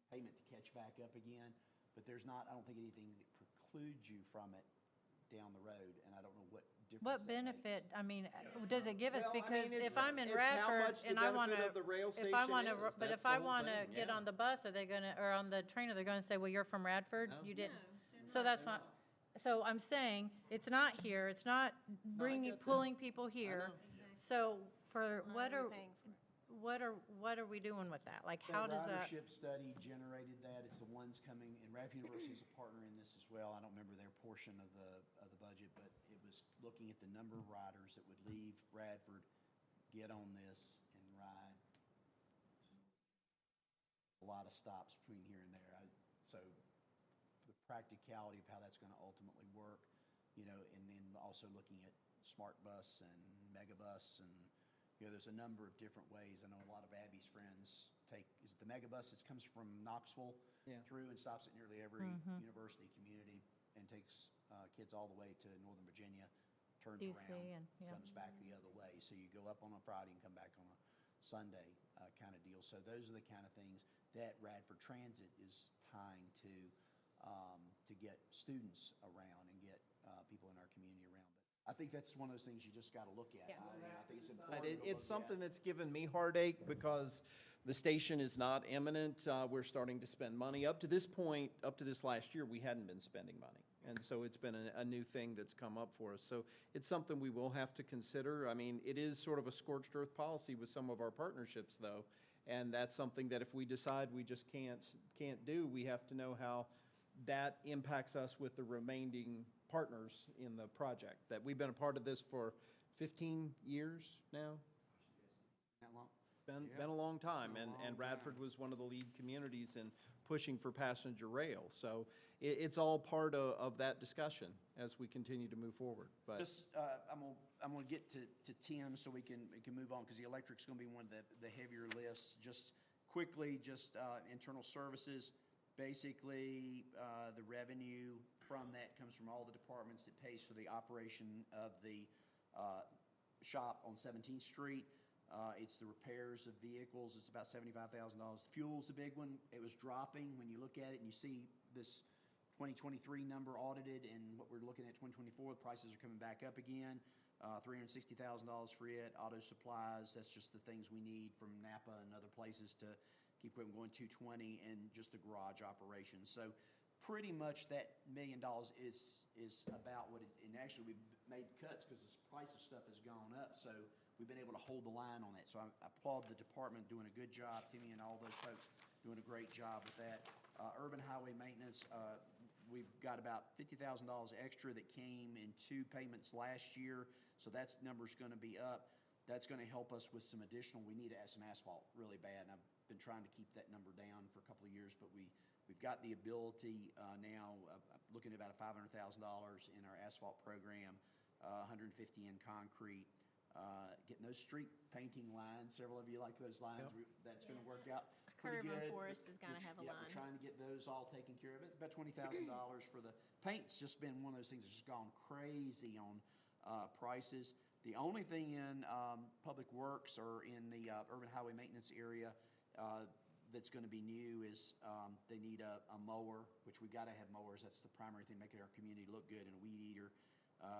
payment to catch back up again. But there's not, I don't think anything that precludes you from it down the road, and I don't know what difference What that makes. benefit, I mean, does it give us? Well, I Because mean, if it's- I'm in it's how Radford much the and I want benefit to, of the rail if I station want to, is. but That's if the I whole want to thing, get yeah. on the bus, are they going to, or on the train, are they going to say, well, you're from Radford? No. You didn't. No, So that's not, so I'm saying, it's not here, it's not bringing, get that. pulling people here. So for, Why what are are, we paying for it? what are we doing with that? Like, The how does that? ridership study generated that. It's the ones coming, and Radford University is a partner in this as well. I don't remember their portion of the budget, but it was looking at the number of riders that would leave Radford, get on this, and ride. A lot of stops between here and there. So the practicality of how that's going to ultimately work, and then also looking at Smart Bus and Megabus, and there's a number of different ways. I know a lot of Abby's friends is it the Megabus that comes from Knoxville Yeah. through and stops at nearly every university community and takes kids all the way to Northern Virginia, turns DC around, and, yeah. comes back the other way. So you go up on a Friday and come back on a Sunday kind of deal. So those are the kind of things that Radford Transit is tying to get students around and get people in our community around. But I think that's one of those things you just got to look at. Yeah. I think it's But important to it's look at. something that's given me heartache because the station is not imminent. We're starting to spend money. Up to this point, up to this last year, we hadn't been spending money. And so it's been a new thing that's come up for us. So it's something we will have to consider. I mean, it is sort of a scorched earth policy with some of our partnerships, though. And that's something that if we decide we just can't do, we have to know how that impacts us with the remaining partners in the project. That we've been a part of this for 15 years now. That long? Been a long time, Been a and long Radford time. was one of the lead communities in pushing for passenger rail. So it's all part of that discussion as we continue to move forward. But Just, I'm gonna get to Tim so we can move on, because the electric's gonna be one of the heavier lifts. Just quickly, internal services, basically, the revenue from that comes from all the departments that pays for the operation of the shop on 17th Street. It's the repairs of vehicles, it's about $75,000. Fuel's a big one. It was dropping. When you look at it and you see this 2023 number audited and what we're looking at 2024, the prices are coming back up again. $360,000 for it. Auto supplies, that's just the things we need from Napa and other places to keep equipment going. 220, and just the garage operations. So pretty much that $1 million is about what it, and actually we've made cuts because the price of stuff has gone up. So we've been able to hold the line on that. So I applaud the department doing a good job. Timmy and all those folks doing a great job with that. Urban highway maintenance, we've got about $50,000 extra that came in 2 payments last year. So that number's going to be up. That's going to help us with some additional, we need to add some asphalt really bad. And I've been trying to keep that number down for a couple of years, but we've got the ability now, looking at about $500,000 in our asphalt program, 150 in concrete. Getting those street painting lines, several of you like those lines, that's going to work out pretty Curve good. on Forest is gonna have a Yeah, line. we're trying to get those all taken care of. About $20,000 for the paint's just been one of those things that's just gone crazy on prices. The only thing in Public Works or in the urban highway maintenance area that's going to be new is they need a mower, which we've got to have mowers. That's the primary thing, making our community look good, and a weed eater.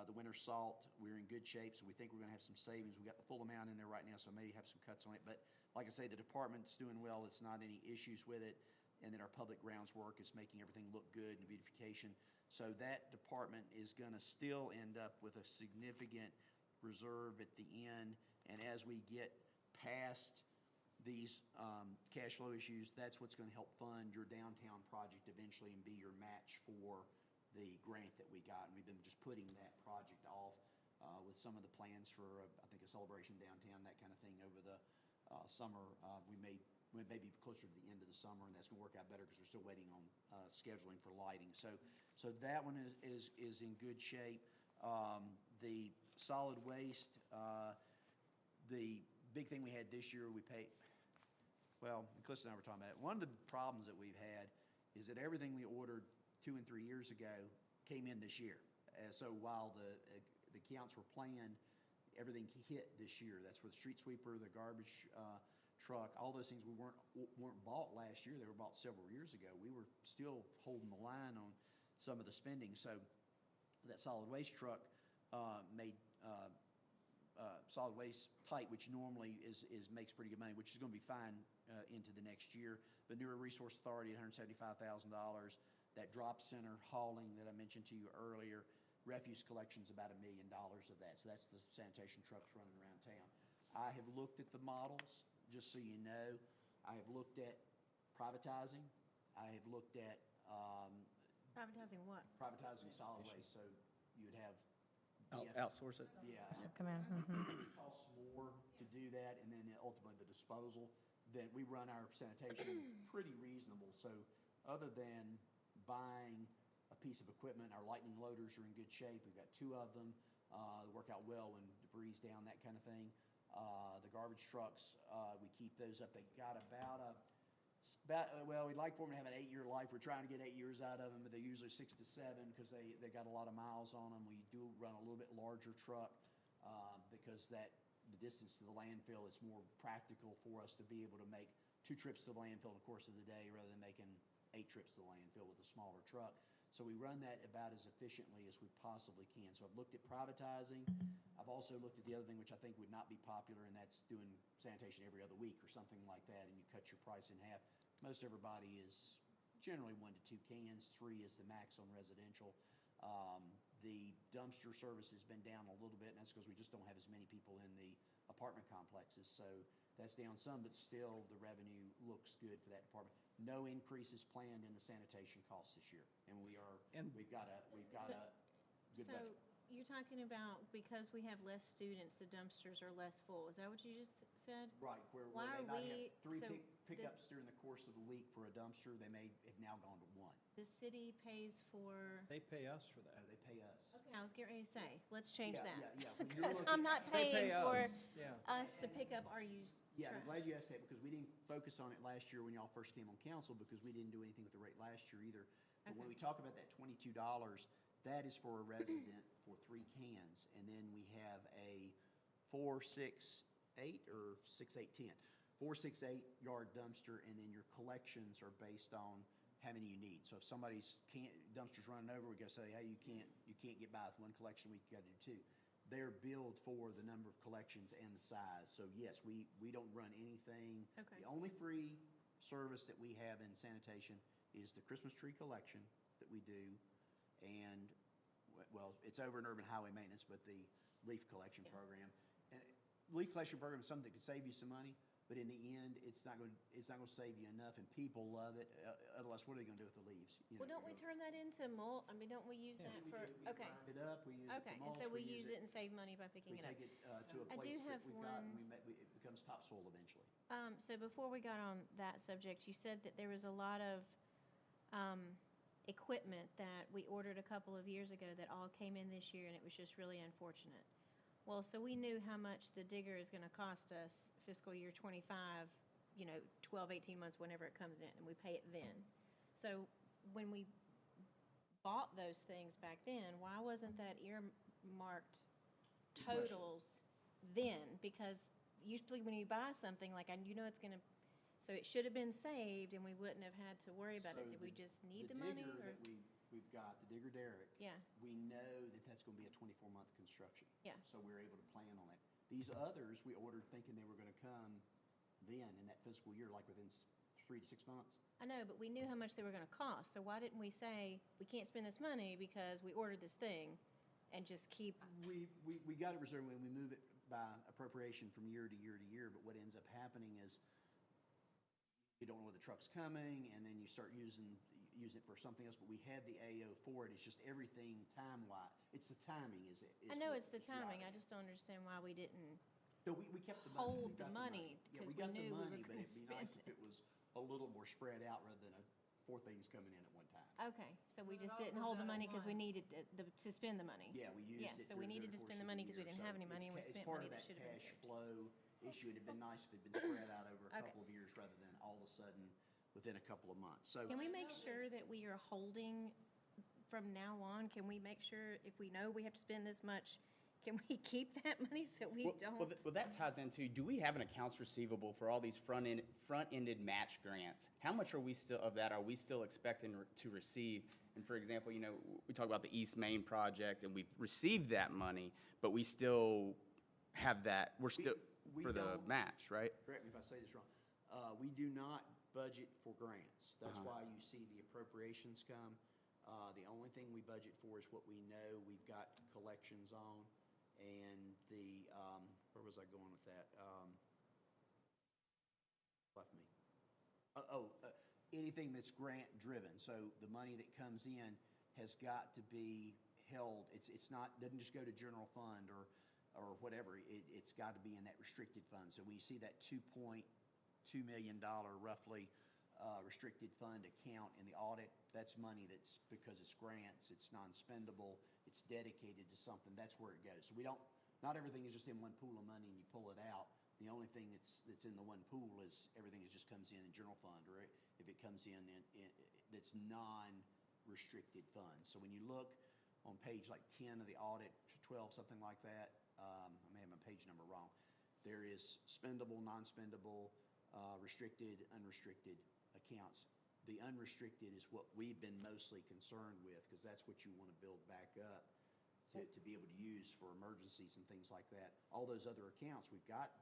The winter salt, we're in good shape, so we think we're going to have some savings. We've got the full amount in there right now, so maybe have some cuts on it. But like I say, the department's doing well. It's not any issues with it. And then our public grounds work is making everything look good and beautification. So that department is going to still end up with a significant reserve at the end. And as we get past these cash flow issues, that's what's going to help fund your downtown project eventually and be your match for the grant that we got. And we've been just putting that project off with some of the plans for, I think, a celebration downtown, that kind of thing over the summer. We may maybe closer to the end of the summer, and that's gonna work out better because we're still waiting on scheduling for lighting. So that one is in good shape. The solid waste, the big thing we had this year, well, Cliff and I were talking about it. One of the problems that we've had is that everything we ordered 2 and 3 years ago came in this year. So while the counts were planned, everything hit this year. That's where the street sweeper, the garbage truck, all those things weren't bought last year. They were bought several years ago. We were still holding the line on some of the spending. So that solid waste truck made solid waste type, which normally makes pretty good money, which is going to be fine into the next year. The Newer Resource Authority, $175,000. That drop center hauling that I mentioned to you earlier, refuse collection's about $1 million of that. So that's the sanitation trucks running around town. I have looked at the models, just so you know. I have looked at privatizing. I have looked at Privatizing what? privatizing solid waste. So you would have Outsource it? yeah. Come in. It costs more to do that, and then ultimately the disposal. Then we run our sanitation pretty reasonable. So other than buying a piece of equipment, our lightning loaders are in good shape. We've got 2 of them. They work out well when debris is down, that kind of thing. The garbage trucks, we keep those up. They got well, we'd like for them to have an 8-year life. We're trying to get 8 years out of them, but they're usually 6 to 7 because they got a lot of miles on them. We do run a little bit larger truck because the distance to the landfill, it's more practical for us to be able to make 2 trips to the landfill in the course of the day rather than making 8 trips to the landfill with a smaller truck. So we run that about as efficiently as we possibly can. So I've looked at privatizing. I've also looked at the other thing, which I think would not be popular, and that's doing sanitation every other week or something like that, and you cut your price in half. Most everybody is generally 1 to 2 cans. 3 is the max on residential. The dumpster service has been down a little bit, and that's because we just don't have as many people in the apartment complexes. So that's down some, but still the revenue looks good for that department. No increases planned in the sanitation costs this year, and we've got a good So budget. you're talking about because we have less students, the dumpsters are less full. Is that what you just said? Right, where Why they are might we- have 3 so pickups during the course of the week for a dumpster, they may have now gone to 1. The city pays for, They pay us for that. Oh, they pay us. okay, I was getting ready to say, let's change Yeah, that. yeah, yeah. When you're Because looking- I'm not They pay paying for us, yeah. us to pick up our used Yeah, and I'm trash. glad you asked that because we didn't focus on it last year when y'all first came on council because we didn't do anything with the rate last year either. But when Okay. we talk about that $22, that is for a resident for 3 cans. And then we have a 4, 6, 8 or 6, 8, 10. 4, 6, 8 yard dumpster, and then your collections are based on how many you need. So if somebody's dumpster's running over, we gotta say, hey, you can't get by with 1 collection, we gotta do 2. They're billed for the number of collections and the size. So yes, we don't run anything. Okay. The only free service that we have in sanitation is the Christmas tree collection that we do, and, well, it's over in urban highway maintenance, but the leaf collection Yeah. program. And leaf collection program is something that could save you some money, but in the end, it's not going to save you enough, and people love it. Otherwise, what are they going to do with the leaves? You Well, know, don't we turn that into mulch? I mean, don't we use that we for, do. We okay. grind it up, we use it Okay, for and mulch. so we use it and save money by We picking it up. take it to a I do place that have we've got, and one- it becomes topsoil eventually. So before we got on that subject, you said that there was a lot of equipment that we ordered a couple of years ago that all came in this year, and it was just really unfortunate. Well, so we knew how much the digger is going to cost us fiscal year '25, 12, 18 months, whenever it comes in, and we pay it then. So when we bought those things back then, why wasn't that earmarked Good question. totals then? Because usually when you buy something, like, it's going to, so it should have been saved, and we wouldn't have had to worry about it. So Did we just need the money? digger or- that we've got, the digger derrick. Yeah. We know that that's going to be a 24-month construction. Yeah. So we're able to plan on that. These others, we ordered thinking they were going to come then in that fiscal year, like within 3 to 6 months. I know, but we knew how much they were going to cost, so why didn't we say, we can't spend this money because we ordered this thing, and just keep, We got it reserved when we move it by appropriation from year to year to year, but what ends up happening is you don't know where the truck's coming, and then you start using it for something else, but we had the AO for it. It's just everything time-wise. It's the timing is it. I know it's the timing, I just don't understand why we didn't No, we kept the money. hold We the got money, Yeah, because we got the knew we were money, but gonna it'd be nice spend if it was a little more spread out rather than four things coming in at one time. Okay, so we But it just all didn't goes hold the out at money because we once. needed to spend the money. Yeah, we used Yeah, it. so we needed to spend the money because we didn't have any money and we spent money that should have been It's saved. part of that cash flow issue. It'd been nice if it'd been spread out over a Okay. couple of years rather than all of a sudden within a couple of months. So, Can we make sure that we are holding from now on? Can we make sure if we know we have to spend this much, can we keep that money so we don't? Well, that ties into, do we have an accounts receivable for all these front-ended match grants? How much of that are we still expecting to receive? And for example, we talk about the East Main project, and we've received that money, but we still have that, we for the don't- match, right? correct me if I say this wrong, we do not budget for grants. That's Uh-huh. why you see the appropriations come. The only thing we budget for is what we know we've got collections on, and where was I going with that? Left me. Anything that's grant-driven, so the money that comes in has got to be held, doesn't just go to general fund or whatever, it's got to be in that restricted fund. So we see that $2.2 million roughly restricted fund account in the audit, that's money that's, because it's grants, it's non-spendable, it's dedicated to something, that's where it goes. So not everything is just in one pool of money and you pull it out. The only thing that's in the one pool is everything that just comes in general fund, or if it comes in that's non-restricted funds. So when you look on page like 10 of the audit, 12, something like that, I may have my page number wrong, there is spendable, non-spendable, restricted, unrestricted accounts. The unrestricted is what we've been mostly concerned with, because that's what you want to build back up to be able to use for emergencies and things like that. All those other accounts, we've got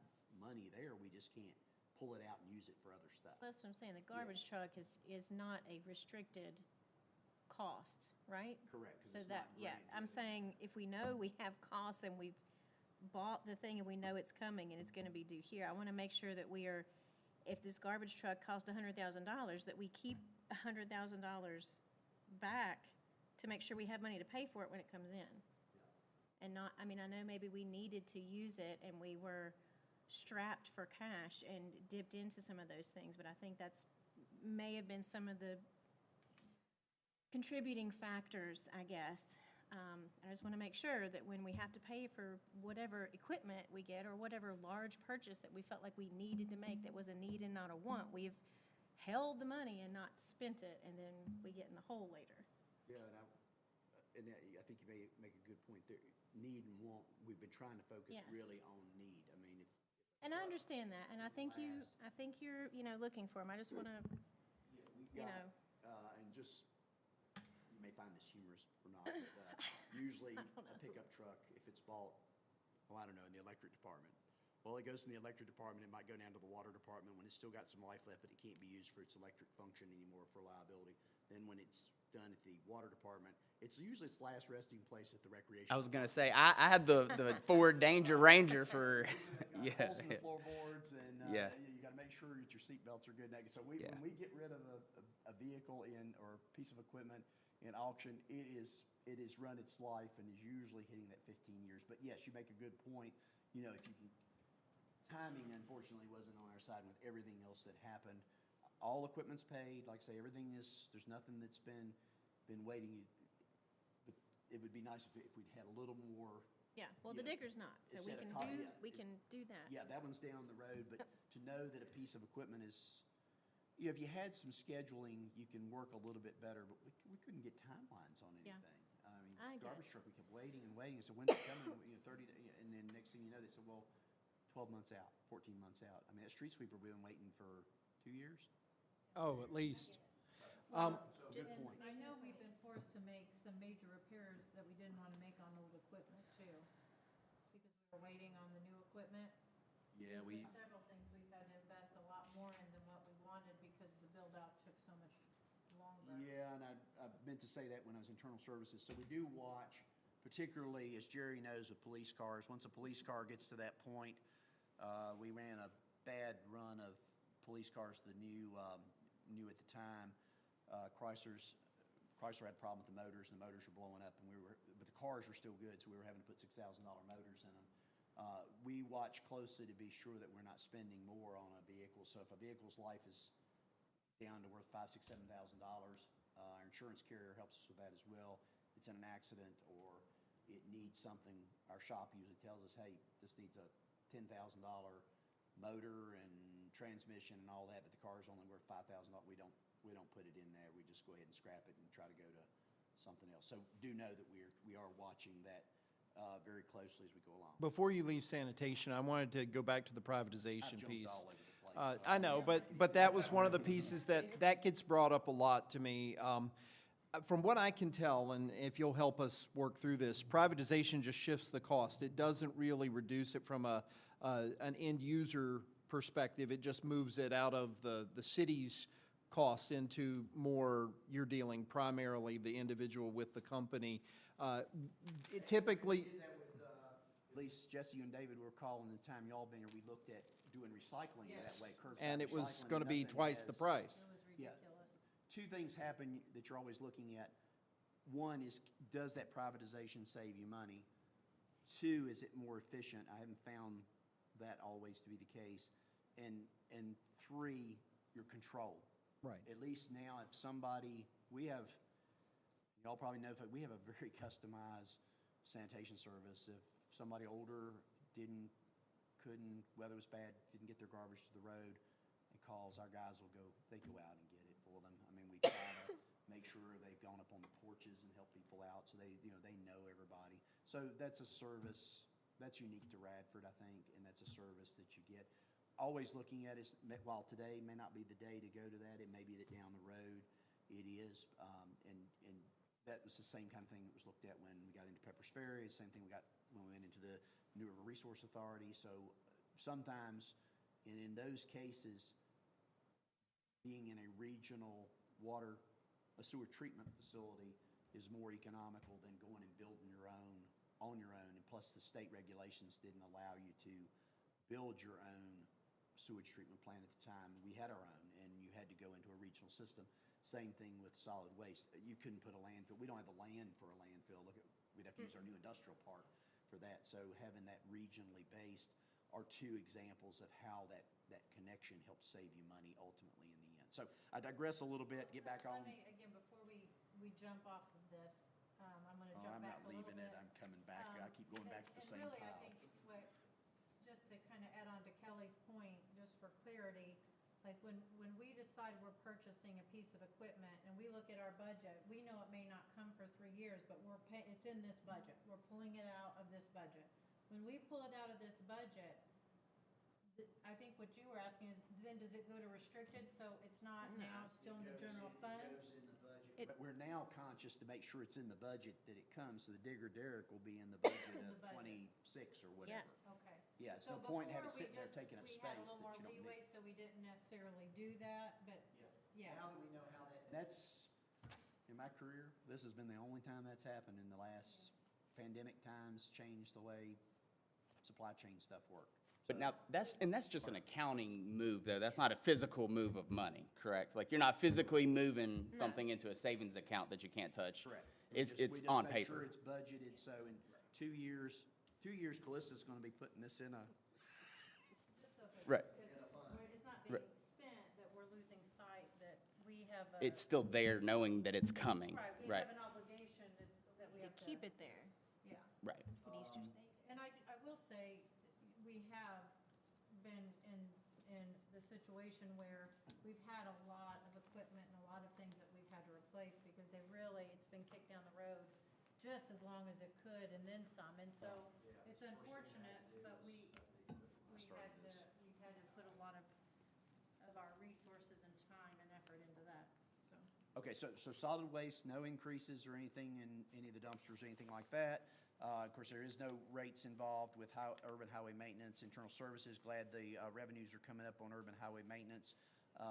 money there, we just can't pull it out and use it for other stuff. That's what I'm saying, the garbage truck is not a restricted cost, right? Correct, because So it's that, not yeah, grant I'm driven. saying if we know we have costs and we've bought the thing and we know it's coming and it's gonna be due here, I wanna make sure that we are, if this garbage truck cost $100,000, that we keep $100,000 back to make sure we have money to pay for it when it comes in. And not, I mean, I know maybe we needed to use it and we were strapped for cash and dipped into some of those things, but I think may have been some of the contributing factors, I guess. I just want to make sure that when we have to pay for whatever equipment we get or whatever large purchase that we felt like we needed to make that was a need and not a want, we've held the money and not spent it, and then we get in the hole later. Yeah, and I think you may make a good point there. Need and want, we've been trying to focus Yes. really on need. I mean, if And I understand that, and I think you're, looking for them. I just want to, we've you got, know. and just, you may find this humorous or not, but usually a pickup truck, if it's bought, I don't know, in the electric department. Well, it goes from the electric department, it might go down to the water department when it's still got some life left, but it can't be used for its electric function anymore for liability. Then when it's done at the water department, it's usually its last resting place at the recreation. I was gonna say, I had the Ford Danger Ranger for, yeah. Holes in the floorboards, and Yeah. you got to make sure that your seat belts are good. So when we get rid of a vehicle or a piece of equipment in auction, it has run its life and is usually hitting that 15 years. But yes, you make a good point. If you can, timing unfortunately wasn't on our side with everything else that happened. All equipment's paid. Like I say, there's nothing that's been waiting. But it would be nice if we'd had a little more. Yeah, well, the Yeah. digger's not, so It's we at a can co- do, yeah, we can do that. Yeah, that one's down the road, but to know that a piece of equipment is, if you had some scheduling, you can work a little bit better, but we couldn't get timelines on Yeah. anything. I mean, I get garbage it. truck, we kept waiting and waiting, so when's it coming, 30, and then next thing you know, they said, well, 12 months out, 14 months out. I mean, that street sweeper, we've been waiting for 2 years. Oh, at least. So good Just- point. I know we've been forced to make some major repairs that we didn't want to make on old equipment too, because we were waiting on the new equipment. Yeah, There's been several things we've had to invest a lot more in than what we wanted because the build-out took so much longer. Yeah, and I meant to say that when I was internal services. So we do watch, particularly as Jerry knows with police cars, once a police car gets to that point, we ran a bad run of police cars, the new at the time. Chrysler had a problem with the motors, and the motors were blowing up, but the cars were still good, so we were having to put $6,000 motors in them. We watch closely to be sure that we're not spending more on a vehicle. So if a vehicle's life is down to worth $5,000, $6,000, $7,000, our insurance carrier helps us with that as well. It's in an accident or it needs something, our shop usually tells us, hey, this needs a $10,000 motor and transmission and all that, but the car's only worth $5,000. We don't put it in there. We just go ahead and scrap it and try to go to something else. So do know that we are watching that very closely as we go along. Before you leave sanitation, I wanted to go back to the I've privatization jumped piece. all over the place. I know, but that was one of the pieces that gets brought up a lot to me. From what I can tell, and if you'll help us work through this, privatization just shifts the cost. It doesn't really reduce it from an end user perspective. It just moves it out of the city's cost into more, you're dealing primarily the individual with the company. Typically, We did that with, at least Jesse, you and David were calling the time y'all been here, we looked at doing recycling that way, curbside and it was recycling, going to be nothing twice the has- price. It was Yeah. ridiculous. Two things happen that you're always looking at. One is, does that privatization save you money? Two, is it more efficient? I haven't found that always to be the case. And three, your control. Right. At least now, if somebody, y'all probably know, we have a very customized sanitation service. If somebody older couldn't, weather was bad, didn't get their garbage to the road, and calls, our guys will go out and get it for them. I mean, we try to make sure they've gone up on the porches and helped people out, so they know everybody. So that's a service that's unique to Radford, I think, and that's a service that you get. Always looking at it, while today may not be the day to go to that, it may be that down the road it is. And that was the same kind of thing that was looked at when we got into Pepper's Ferry. The same thing we got when we went into the New River Resource Authority. So sometimes, and in those cases, being in a regional a sewer treatment facility is more economical than going and building your own on your own. And plus, the state regulations didn't allow you to build your own sewage treatment plant at the time. We had our own, and you had to go into a regional system. Same thing with solid waste. You couldn't put a landfill. We don't have the land for a landfill. We'd have to use our new industrial park for that. So having that regionally based are two examples of how that connection helps save you money ultimately in the end. So I digress a little bit, get back on. Let me, again, before we jump off of this, I'm going to Oh, jump I'm back not a little leaving bit. it, I'm coming back. I keep going back to the same And really, I pile. think just to kind of add on to Kelly's point, just for clarity, like when we decide we're purchasing a piece of equipment and we look at our budget, we know it may not come for 3 years, but it's in this budget. We're pulling it out of this budget. When we pull it out of this budget, I think what you were asking is, then does it go to restricted, so it's not now still in the general fund? It goes in the budget, but we're now conscious to make sure it's in the budget that it comes, so the Digger Derrick will be in the budget of budget. 26 or whatever. Yes. Okay. Yeah, it's So no point in having it before sitting there taking up we had a space little more that you don't leeway, need. so we didn't necessarily do that, but, yeah. Now that we know how that's, in my career, this has been the only time that's happened in the last pandemic times, changed the way supply chain stuff worked. But now, that's just an accounting move, though. That's not a physical move of money, correct? Like, you're not physically moving something into a savings account that you can't touch. Correct. It's We just on make sure paper. it's budgeted, so in 2 years, Callista's gonna be putting this in a, Just so that- Right. because it's not Right. being spent, that we're losing sight, that we have a. It's still there, knowing that it's coming. Right, we Right, have an obligation that we To have to. keep it there Yeah. right. at Easter State. And I will say, we have been in the situation where we've had a lot of equipment and a lot of things that we've had to replace because it's been kicked down the road just as long as it could and then some. And so it's unfortunate, but we had to put a lot of our resources and time and effort into that, so. okay, so solid waste, no increases or anything in any of the dumpsters or anything like that. Of course, there is no rates involved with urban highway maintenance, internal services. Glad the revenues are coming up on urban highway maintenance.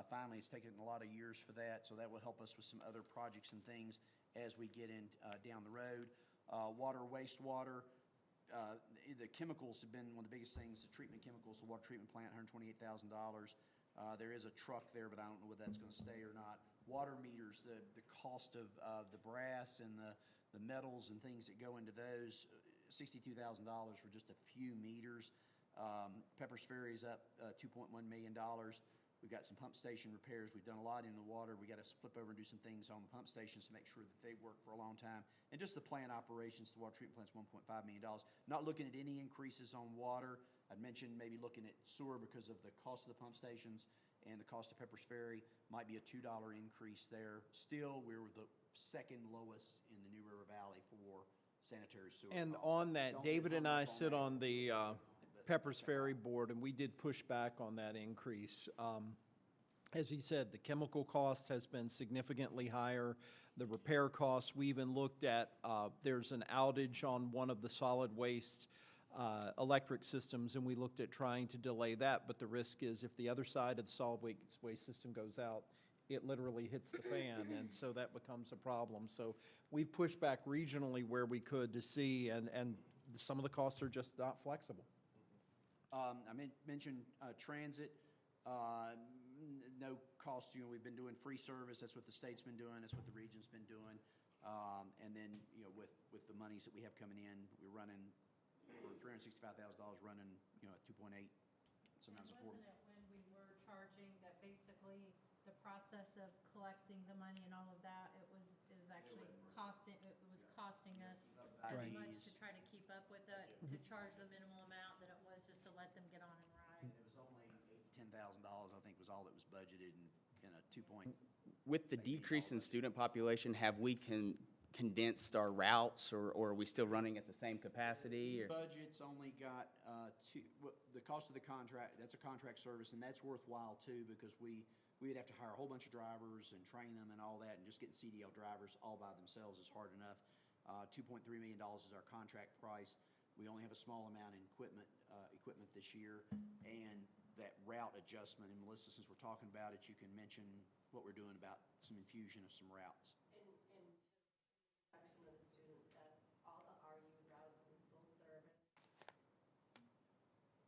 Finally, it's taken a lot of years for that, so that will help us with some other projects and things as we get in down the road. Water, wastewater, the chemicals have been one of the biggest things. The treatment chemicals, the water treatment plant, $128,000. There is a truck there, but I don't know whether that's going to stay or not. Water meters, the cost of the brass and the metals and things that go into those $62,000 for just a few meters. Pepper's Ferry is up $2.1 million. We've got some pump station repairs. We've done a lot in the water. We got to flip over and do some things on the pump stations to make sure that they work for a long time. And just the plant operations, the water treatment plant's $1.5 million. Not looking at any increases on water. I'd mentioned maybe looking at sewer because of the cost of the pump stations and the cost of Pepper's Ferry. Might be a $2 increase there. Still, we're the second lowest in the New River Valley for sanitary sewer. And costs. on that, Don't David get and hung I up on sit that. on the Pepper's Ferry Board, and we did push back on that increase. As he said, the chemical cost has been significantly higher. The repair costs, we even looked at, there's an outage on one of the solid waste electric systems, and we looked at trying to delay that, but the risk is if the other side of the solid waste system goes out, it literally hits the fan, and so that becomes a problem. So we've pushed back regionally where we could to see, and some of the costs are just not flexible. I mentioned transit, no cost, we've been doing free service, that's what the state's been doing, that's what the region's been doing. And then, with the monies that we have coming in, we're running, for $365,000, running, at 2.8, sometimes a 4. Wasn't it when we were charging that basically the process of collecting the money and all of that, it was actually costing us as Right. much to try to keep up with it, to charge the minimal amount that it was just to let them get on and ride. It was only $10,000, I think, was all that was budgeted, and a 2 point. With the decrease in student population, have we condensed our routes, or are we still running at the same capacity? Or? Budget's only got the cost of the contract, that's a contract service, and that's worthwhile too, because we'd have to hire a whole bunch of drivers and train them and all that, and just getting CDL drivers all by themselves is hard enough. $2.3 million is our contract price. We only have a small amount in equipment this year, and that route adjustment, and Melissa, since we're talking about it, you can mention what we're doing about some infusion of some routes. Section of the students that all the RU routes in full service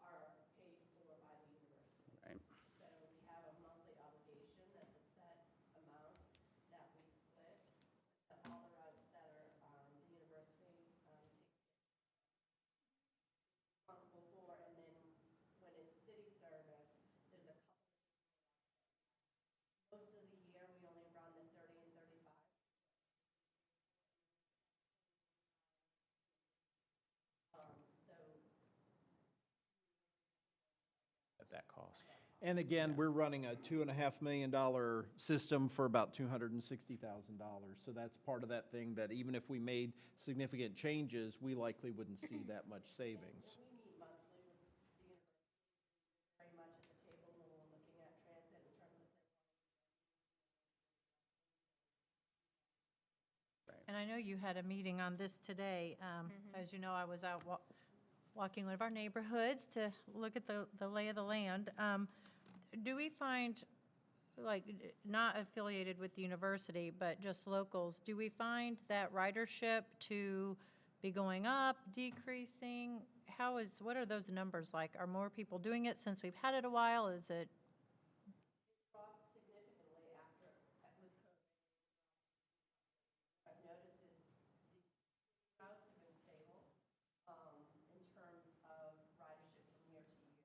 are paid for by the university. Right. So we have a monthly obligation that's a set amount that we split. But all the routes that are, the university takes responsible for, and then when it's city service, there's a couple. Most of the year, we only run the 30 and 35. So At that cost. And again, we're running a $2.5 million system for about $260,000. So that's part of that thing that even if we made significant changes, we likely wouldn't see that much savings. we meet monthly with the university, very much at the table when we're looking at transit in terms of And I know you had a meeting on this today. As you know, I was out walking one of our neighborhoods to look at the lay of the land. Do we find, like, not affiliated with the university, but just locals, do we find that ridership to be going up, decreasing? What are those numbers like? Are more people doing it since we've had it a while? Is it? dropped significantly after, with COVID. I've noticed is the routes have been stable, in terms of ridership from year to year.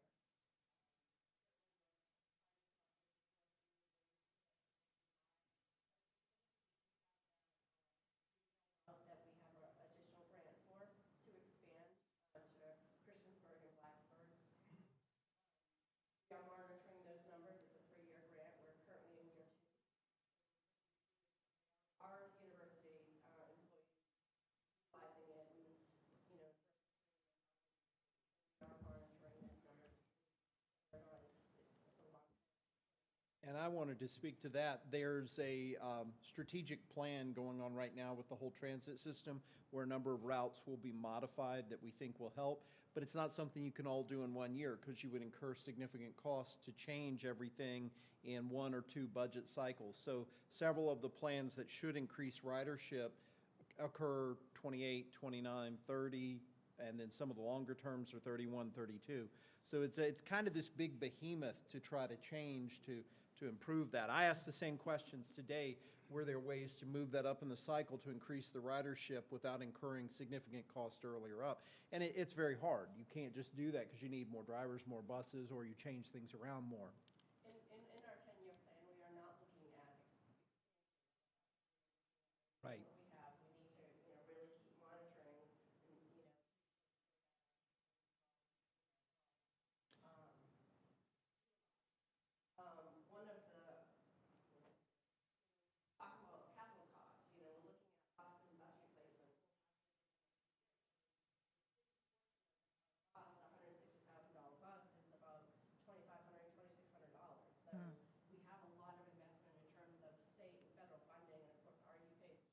That we have an additional grant for, to expand to Christiansburg and Blacksburg. We are monitoring those numbers. It's a 3-year grant. We're currently in year 2. Our university employees utilizing it, and, we are monitoring those numbers. It's a lot. And I wanted to speak to that. There's a strategic plan going on right now with the whole transit system where a number of routes will be modified that we think will help. But it's not something you can all do in 1 year because you would incur significant costs to change everything in 1 or 2 budget cycles. So several of the plans that should increase ridership occur 28, 29, 30, and then some of the longer terms are 31, 32. So it's kind of this big behemoth to try to change to improve that. I asked the same questions today were there ways to move that up in the cycle to increase the ridership without incurring significant cost earlier up? And it's very hard. You can't just do that because you need more drivers, more buses, or you change things around more. In our 10-year plan, we are not looking at Right. what we have. We need to, really keep monitoring and, one of the, talking about capital costs, we're looking at costs and bus replacements. Cost $160,000 bus is about $2,500, $2,600. So we have a lot of investment in terms of state and federal funding, and of course, RU pays.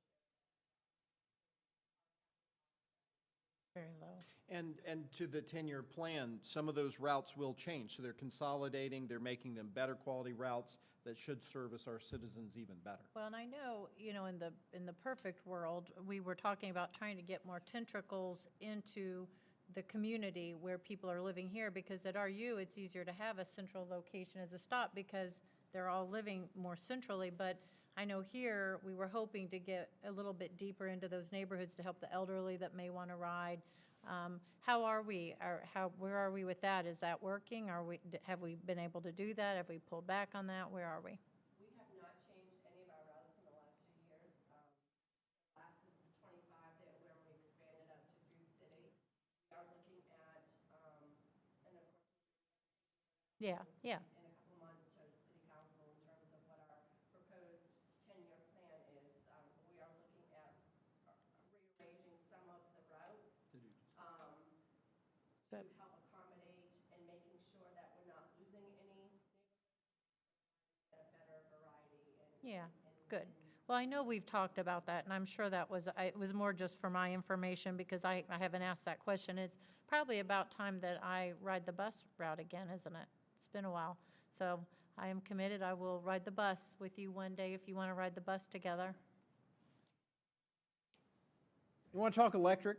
Very low. And to the 10-year plan, some of those routes will change. So they're consolidating, they're making them better quality routes that should service our citizens even better. Well, and I know, in the perfect world, we were talking about trying to get more tentacles into the community where people are living here, because at RU, it's easier to have a central location as a stop because they're all living more centrally. But I know here, we were hoping to get a little bit deeper into those neighborhoods to help the elderly that may want to ride. How are we? Where are we with that? Is that working? Have we been able to do that? Have we pulled back on that? Where are we? We have not changed any of our routes in the last few years. Last is the 25 where we expanded up to Food City. We are looking at, and of course, Yeah, yeah. in a couple months to City Council in terms of what our proposed 10-year plan is. We are looking at rearranging some of the routes to Good. help accommodate and making sure that we're not losing any neighborhoods, a better variety and. Yeah, good. Well, I know we've talked about that, and I'm sure that was, it was more just for my information, because I haven't asked that question. It's probably about time that I ride the bus route again, isn't it? It's been a while. So I am committed. I will ride the bus with you one day if you want to ride the bus together. You want to talk electric?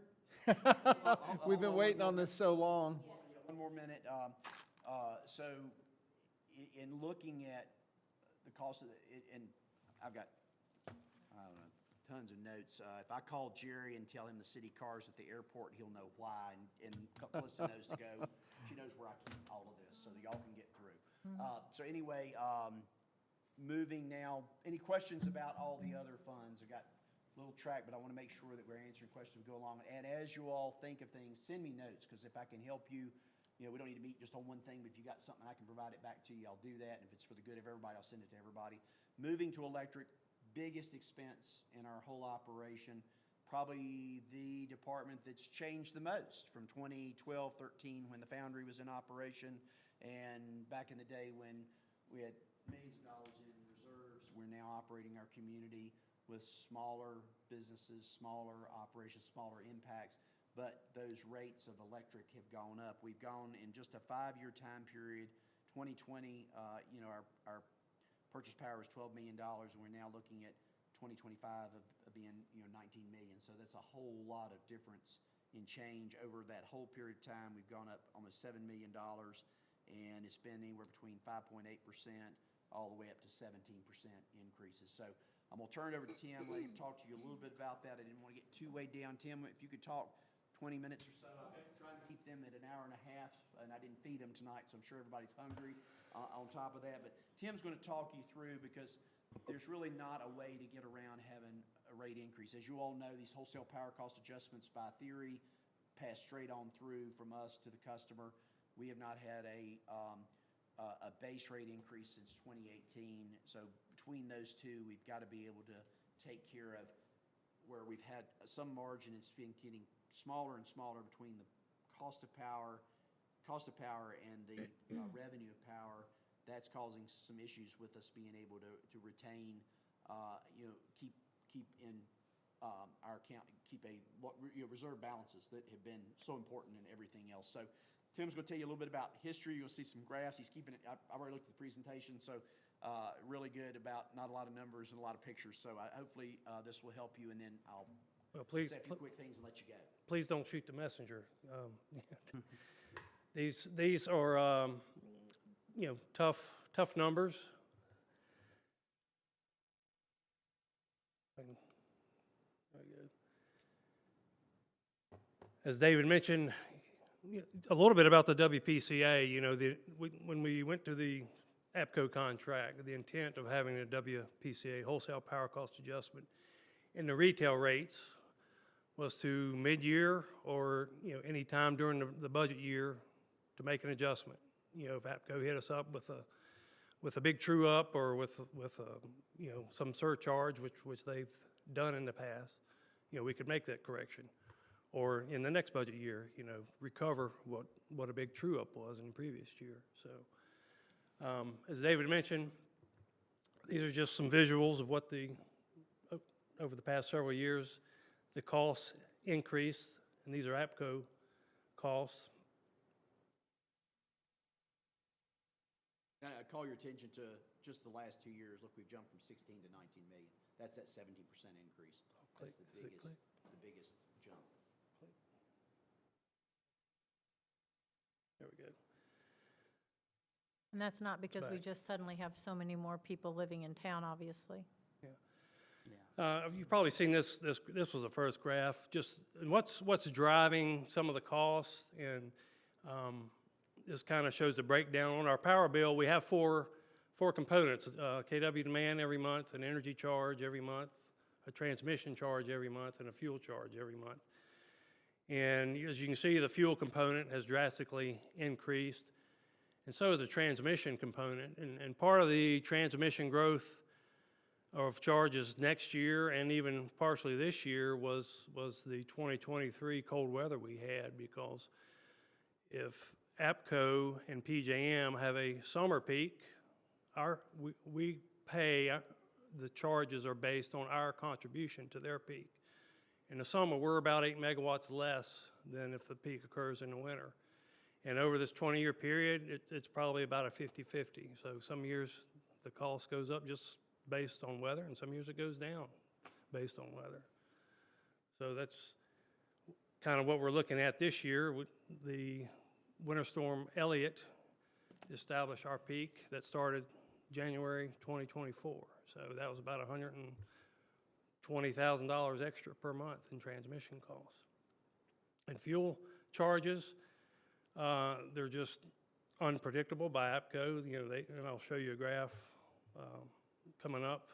We've been waiting on this so long. One more minute. So in looking at the cost of and I've got, I don't know, tons of notes. If I call Jerry and tell him the city cars at the airport, he'll know why. And Calista knows to go. She knows where I keep all of this, so that y'all can get through. So anyway, moving now, any questions about all the other funds? I got a little track, but I want to make sure that we're answering questions as we go along. And as you all think of things, send me notes, because if I can help you, we don't need to meet just on one thing, but if you got something, I can provide it back to you, I'll do that. And if it's for the good of everybody, I'll send it to everybody. Moving to electric, biggest expense in our whole operation, probably the department that's changed the most from 2012, 13, when the foundry was in operation, and back in the day when we had millions of dollars in reserves. We're now operating our community with smaller businesses, smaller operations, smaller impacts, but those rates of electric have gone up. We've gone in just a 5-year time period, 2020, our purchase power is $12 million, and we're now looking at 2025 of being, 19 million. So that's a whole lot of difference in change over that whole period of time. We've gone up almost $7 million, and it's been anywhere between 5.8% all the way up to 17% increases. So I'm gonna turn it over to Tim, let him talk to you a little bit about that. I didn't want to get too weighed down. Tim, if you could talk 20 minutes or so. I'm trying to keep them at an hour and a half, and I didn't feed them tonight, so I'm sure everybody's hungry on top of that. But Tim's gonna talk you through, because there's really not a way to get around having a rate increase. As you all know, these wholesale power cost adjustments by theory pass straight on through from us to the customer. We have not had a base rate increase since 2018. So between those two, we've got to be able to take care of where we've had some margin. It's been getting smaller and smaller between the cost of power and the revenue of power. That's causing some issues with us being able to retain, keep in our account, keep reserve balances that have been so important in everything else. So Tim's going to tell you a little bit about history. You'll see some graphs. He's keeping it. I've already looked at the presentation, so really good about not a lot of numbers and a lot of pictures. So hopefully this will help you, and then I'll Please, say a few quick things and let you go. please don't shoot the messenger. These are, tough numbers. As David mentioned, a little bit about the WPCA, when we went to the APCO contract, the intent of having a WPCA, wholesale power cost adjustment, in the retail rates was to mid-year or, any time during the budget year to make an adjustment. If APCO hit us up with a big true-up or with some surcharge, which they've done in the past, we could make that correction. Or in the next budget year, recover what a big true-up was in the previous year. So, as David mentioned, these are just some visuals of what over the past several years, the costs increased, and these are APCO costs. Now, I call your attention to just the last 2 years. Look, we've jumped from 16 to 19 million. That's that 70% increase. That's the biggest jump. There we go. And that's not because we back. just suddenly have so many more people living in town, obviously. You've probably seen this was the first graph, just what's driving some of the costs, and this kind of shows the breakdown. On our power bill, we have four components, KW demand every month, an energy charge every month, a transmission charge every month, and a fuel charge every month. And as you can see, the fuel component has drastically increased, and so has the transmission component. And part of the transmission growth of charges next year and even partially this year was the 2023 cold weather we had, because if APCO and PJM have a summer peak, we pay, the charges are based on our contribution to their peak. In the summer, we're about 8 megawatts less than if the peak occurs in the winter. And over this 20-year period, it's probably about a 50-50. So some years the cost goes up just based on weather, and some years it goes down based on weather. So that's kind of what we're looking at this year. The Winter Storm Elliott established our peak that started January 2024. So that was about $120,000 extra per month in transmission costs. And fuel charges, they're just unpredictable by APCO. And I'll show you a graph coming up.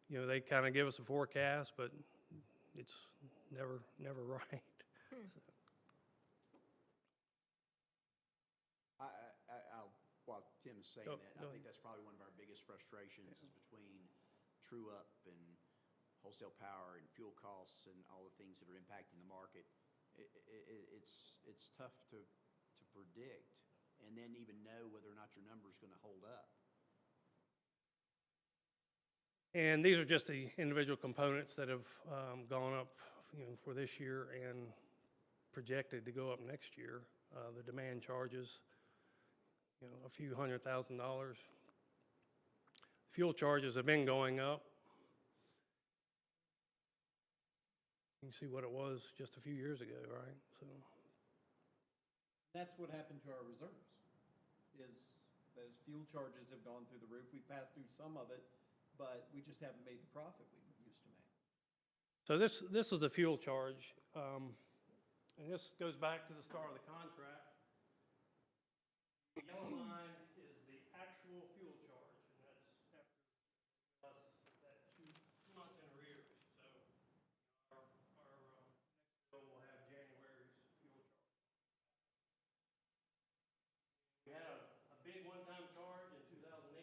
They kind of give us a forecast, but it's never right. While Tim is saying Go that, I think ahead. that's probably one of our biggest frustrations is between true up and wholesale power and fuel costs and all the things that are impacting the market. It's tough to predict and then even know whether or not your number is going to hold up. And these are just the individual components that have gone up, for this year and projected to go up next year. The demand charges, a few $100,000. Fuel charges have been going up. You can see what it was just a few years ago, right? So That's what happened to our reserves, is those fuel charges have gone through the roof. We passed through some of it, but we just haven't made the profit we used to make. So this is the fuel charge, and this goes back to the start of the contract. The yellow line is the actual fuel charge, and that's after us that 2 months in arrears. So our next bill will have January's fuel charge. We had a big one-time charge in 2018.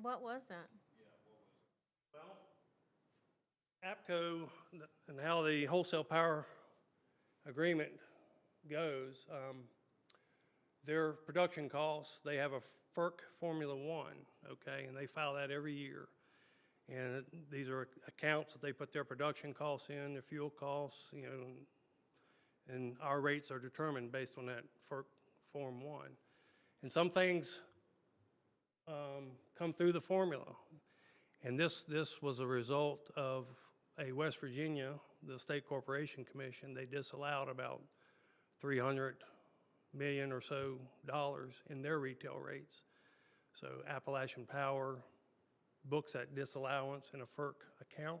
What was that? Well, APCO and how the wholesale power agreement goes, their production costs, they have a FERC Formula 1, okay, and they file that every year. And these are accounts that they put their production costs in, their fuel costs, and our rates are determined based on that FERC Form 1. And some things come through the formula. And this was a result of a West Virginia, the State Corporation Commission, they disallowed about $300 million or so in their retail rates. So Appalachian Power books that disallowance in a FERC account.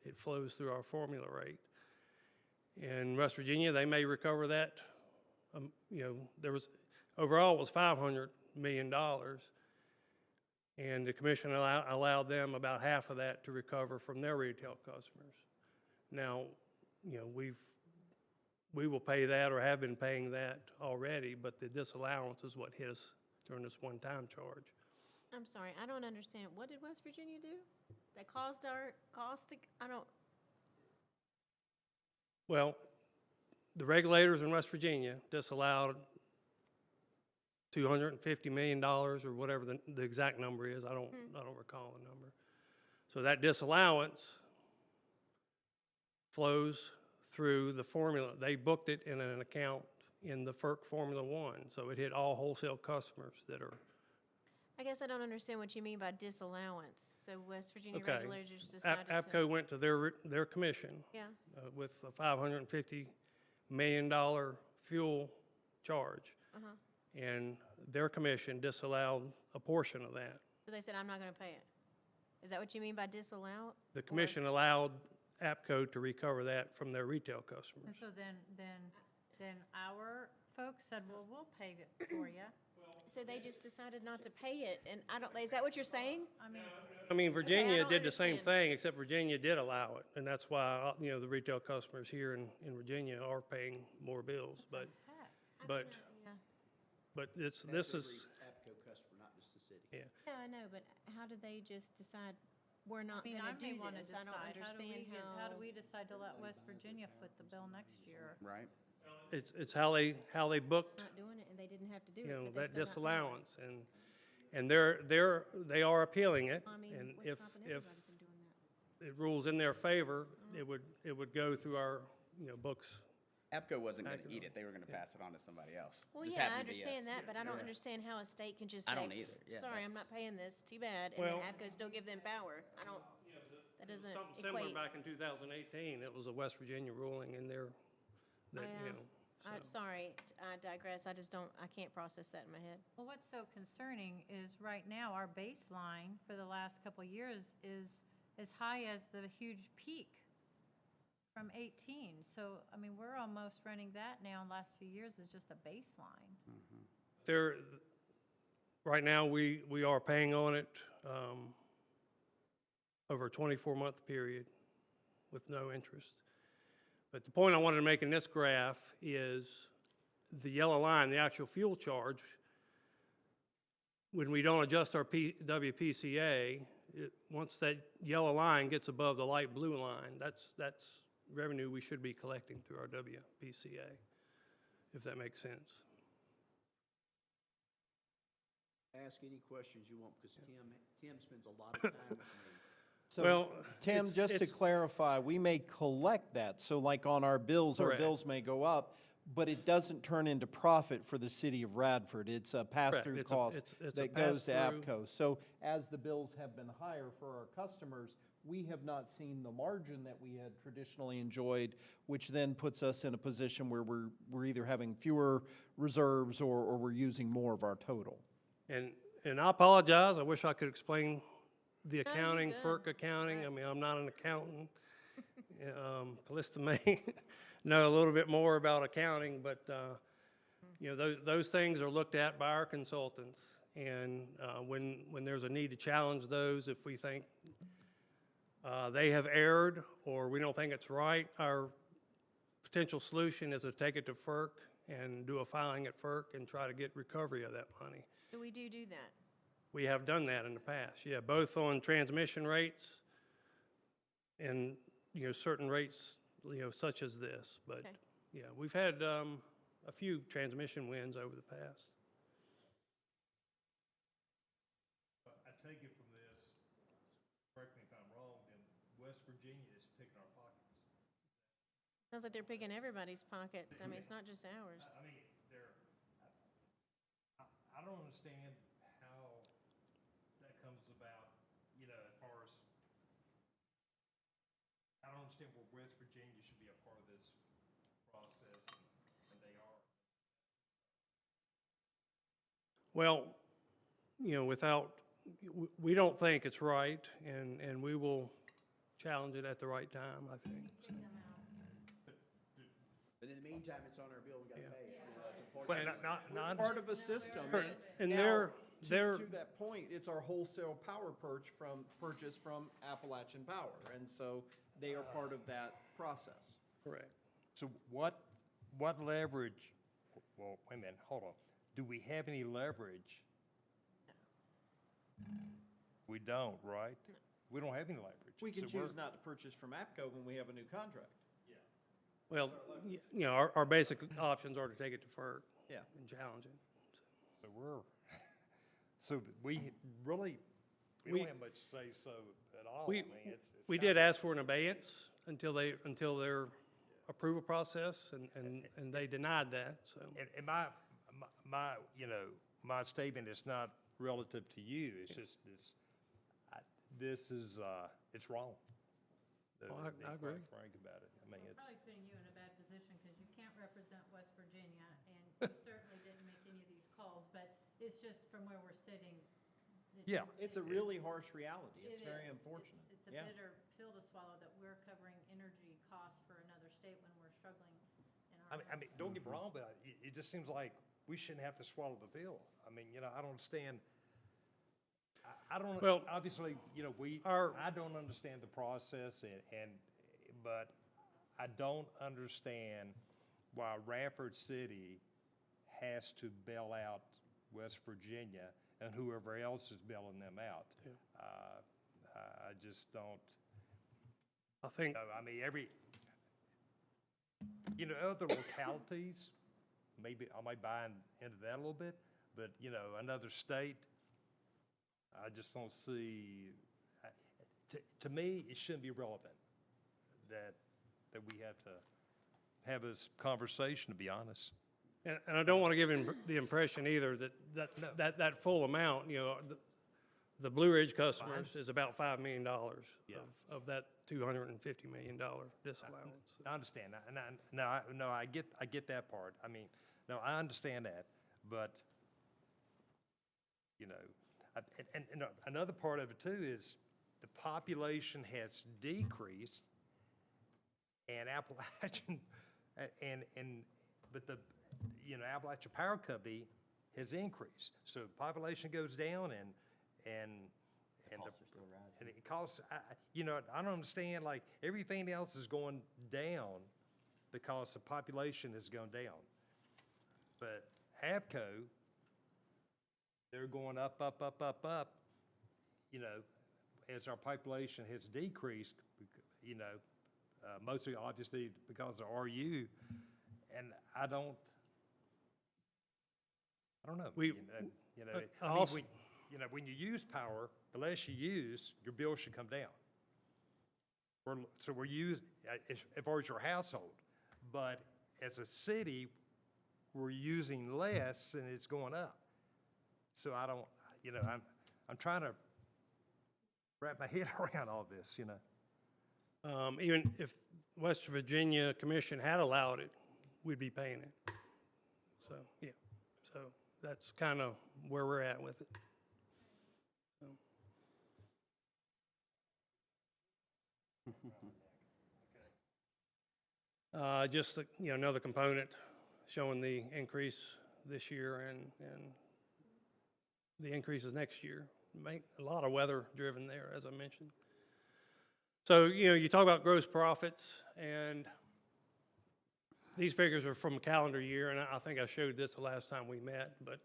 It flows through our formula rate. In West Virginia, they may recover that. There was, overall it was $500 million. And the commission allowed them about half of that to recover from their retail customers. Now, we will pay that or have been paying that already, but the disallowance is what hit us during this one-time charge. I'm sorry, I don't understand. What did West Virginia do? That caused our cost to, I don't, Well, the regulators in West Virginia disallowed $250 million or whatever the exact number is. I don't recall the number. So that disallowance flows through the formula. They booked it in an account in the FERC Formula One, so it hit all wholesale customers that are. I guess I don't understand what you mean by disallowance. So West Virginia Okay. regulators just decided to. APCO went to their commission Yeah, with a $550 million fuel charge. And their commission disallowed a portion of that. so they said, I'm not gonna pay it. Is that what you mean by disallow? The commission allowed APCO to recover that from their retail customers. And so then our folks said, well, we'll pay it for you. So they just decided not to pay it, and I don't, is that what you're saying? I mean, Virginia don't did the same understand. thing, except Virginia did allow it. And that's why, the retail customers here in Virginia are paying more bills. But, heck. but, Yeah, but this That's is, every APCO customer, not just the city. yeah. yeah, I know, but how did they just decide we're I not mean, gonna I do may want to this? I don't decide, understand how do we decide to let West Virginia foot the bill next year? Right? It's how they booked, not doing it, and they didn't have to do it, but they that still got paid. disallowance. And they are appealing it. I mean, And what's if stopping everybody from doing that? it rules in their favor, it would go through our, books. APCO wasn't going to eat it. They were going to pass it on to somebody else. Well, Just yeah, I happened to be us. understand that, but I don't understand how a state can just say, I don't either. Yeah, sorry, I'm that's- not paying this, too bad, and then Well- APCO still give them power. I don't, that doesn't Something similar equate. back in 2018, it was a West Virginia ruling in there that, Yeah. I'm so. sorry, I digress, I just don't, I can't process that in my head. Well, what's so concerning is right now, our baseline for the last couple of years is as high as the huge peak from 18. So, I mean, we're almost running that now in the last few years as just a baseline. There, right now, we are paying on it over a 24-month period with no interest. But the point I wanted to make in this graph is the yellow line, the actual fuel charge, when we don't adjust our WPCA, once that yellow line gets above the light blue line, that's revenue we should be collecting through our WPCA, if that makes sense. Ask any questions you want, because Tim spends a lot of time with me. So, Well, Tim, it's- just to it's- clarify, we may collect that, so like on our bills may go up, but it doesn't turn into profit for the city of Radford. It's a pass-through It's a- cost it's a that goes to pass-through. APCO. So as the bills have been higher for our customers, we have not seen the margin that we had traditionally enjoyed, which then puts us in a position where we're either having fewer reserves or we're using more of our total. And I apologize, I wish I could explain the you're accounting, good. FERC accounting. I mean, I'm not an accountant. Callista may know a little bit more about accounting, but, those things are looked at by our consultants. And when there's a need to challenge those, if we think they have erred or we don't think it's right, our potential solution is to take it to FERC and do a filing at FERC and try to get recovery of that money. So we do that. We have done that in the past, yeah, both on transmission rates and, certain rates, such as this. But, Okay. yeah, we've had a few transmission wins over the past. I take it from this, correct me if I'm wrong, then West Virginia is picking our pockets. Sounds like they're picking everybody's pockets. I mean, it's not just ours. I mean, I don't understand how that comes about, as far as, I don't understand where West Virginia should be a part of this process, and they are. Well, without we don't think it's right, and we will challenge it at the right time, I think. So. But in the meantime, it's on our bill, we gotta pay it. You know, it's But unfortunate. Part of a system. And now, they're- to that point, it's our wholesale power purchase from Appalachian Power. And so they are part of that process. correct. So what leverage, well, wait a minute, hold on. Do we have any leverage? We don't, right? We don't have any leverage. We can So we're- choose not to purchase from APCO when we have a new contract. Well, our basic options are to take it to FERC. Yeah. And challenge it. So so we really, we We- don't have much say-so at all. We, I mean, it's we did ask for an abeyance until their approval process, and they denied that, so. And my, you know, my statement is not relative to you, it's just, this is, it's wrong. Oh, I Being agree. quite frank about it, I mean, We're it's, probably putting you in a bad position because you can't represent West Virginia, and you certainly didn't make any of these calls, but it's just from where we're sitting. Yeah. It's a really harsh reality. It's It very is. unfortunate. It's a Yeah. bitter pill to swallow that we're covering energy costs for another state when we're struggling in our. I mean, don't get me wrong, but it just seems like we shouldn't have to swallow the pill. I mean, you know, I don't understand, I don't, Well, obviously, you know, I don't understand the process but I don't understand why Radford City has to bail out West Virginia and whoever else is bailing them out. I just don't, I think, I mean, you know, other localities, maybe I might buy into that a little bit, but, you know, another state, I just don't see, to me, it shouldn't be relevant that we have to have this conversation, to be honest. and I don't want to give the impression either that full amount, the Blue Ridge customers is about $5 million of that $250 million disallowance. I understand that, and I get that part. I mean, no, I understand that, but, you know, and another part of it too is the population has decreased, and Appalachian, but you know, Appalachian Power Company has increased. So population goes down and and it costs, you know, I don't understand, like, everything else is going down because the population has gone down. But HAPCO, they're going up, you know, as our population has decreased, you know, mostly obviously because of RU, and I don't know. We- You know, I mean, also- you know, when you use power, the less you use, your bill should come down. So we're as far as your household, but as a city, we're using less and it's going up. So I don't, you know, I'm trying to wrap my head around all this, you know. Even if West Virginia Commission had allowed it, we'd be paying it. So, yeah, so that's kind of where we're at with it. Just, another component showing the increase this year and the increases next year. A lot of weather driven there, as I mentioned. So, you talk about gross profits, and these figures are from a calendar year, and I think I showed this the last time we met, but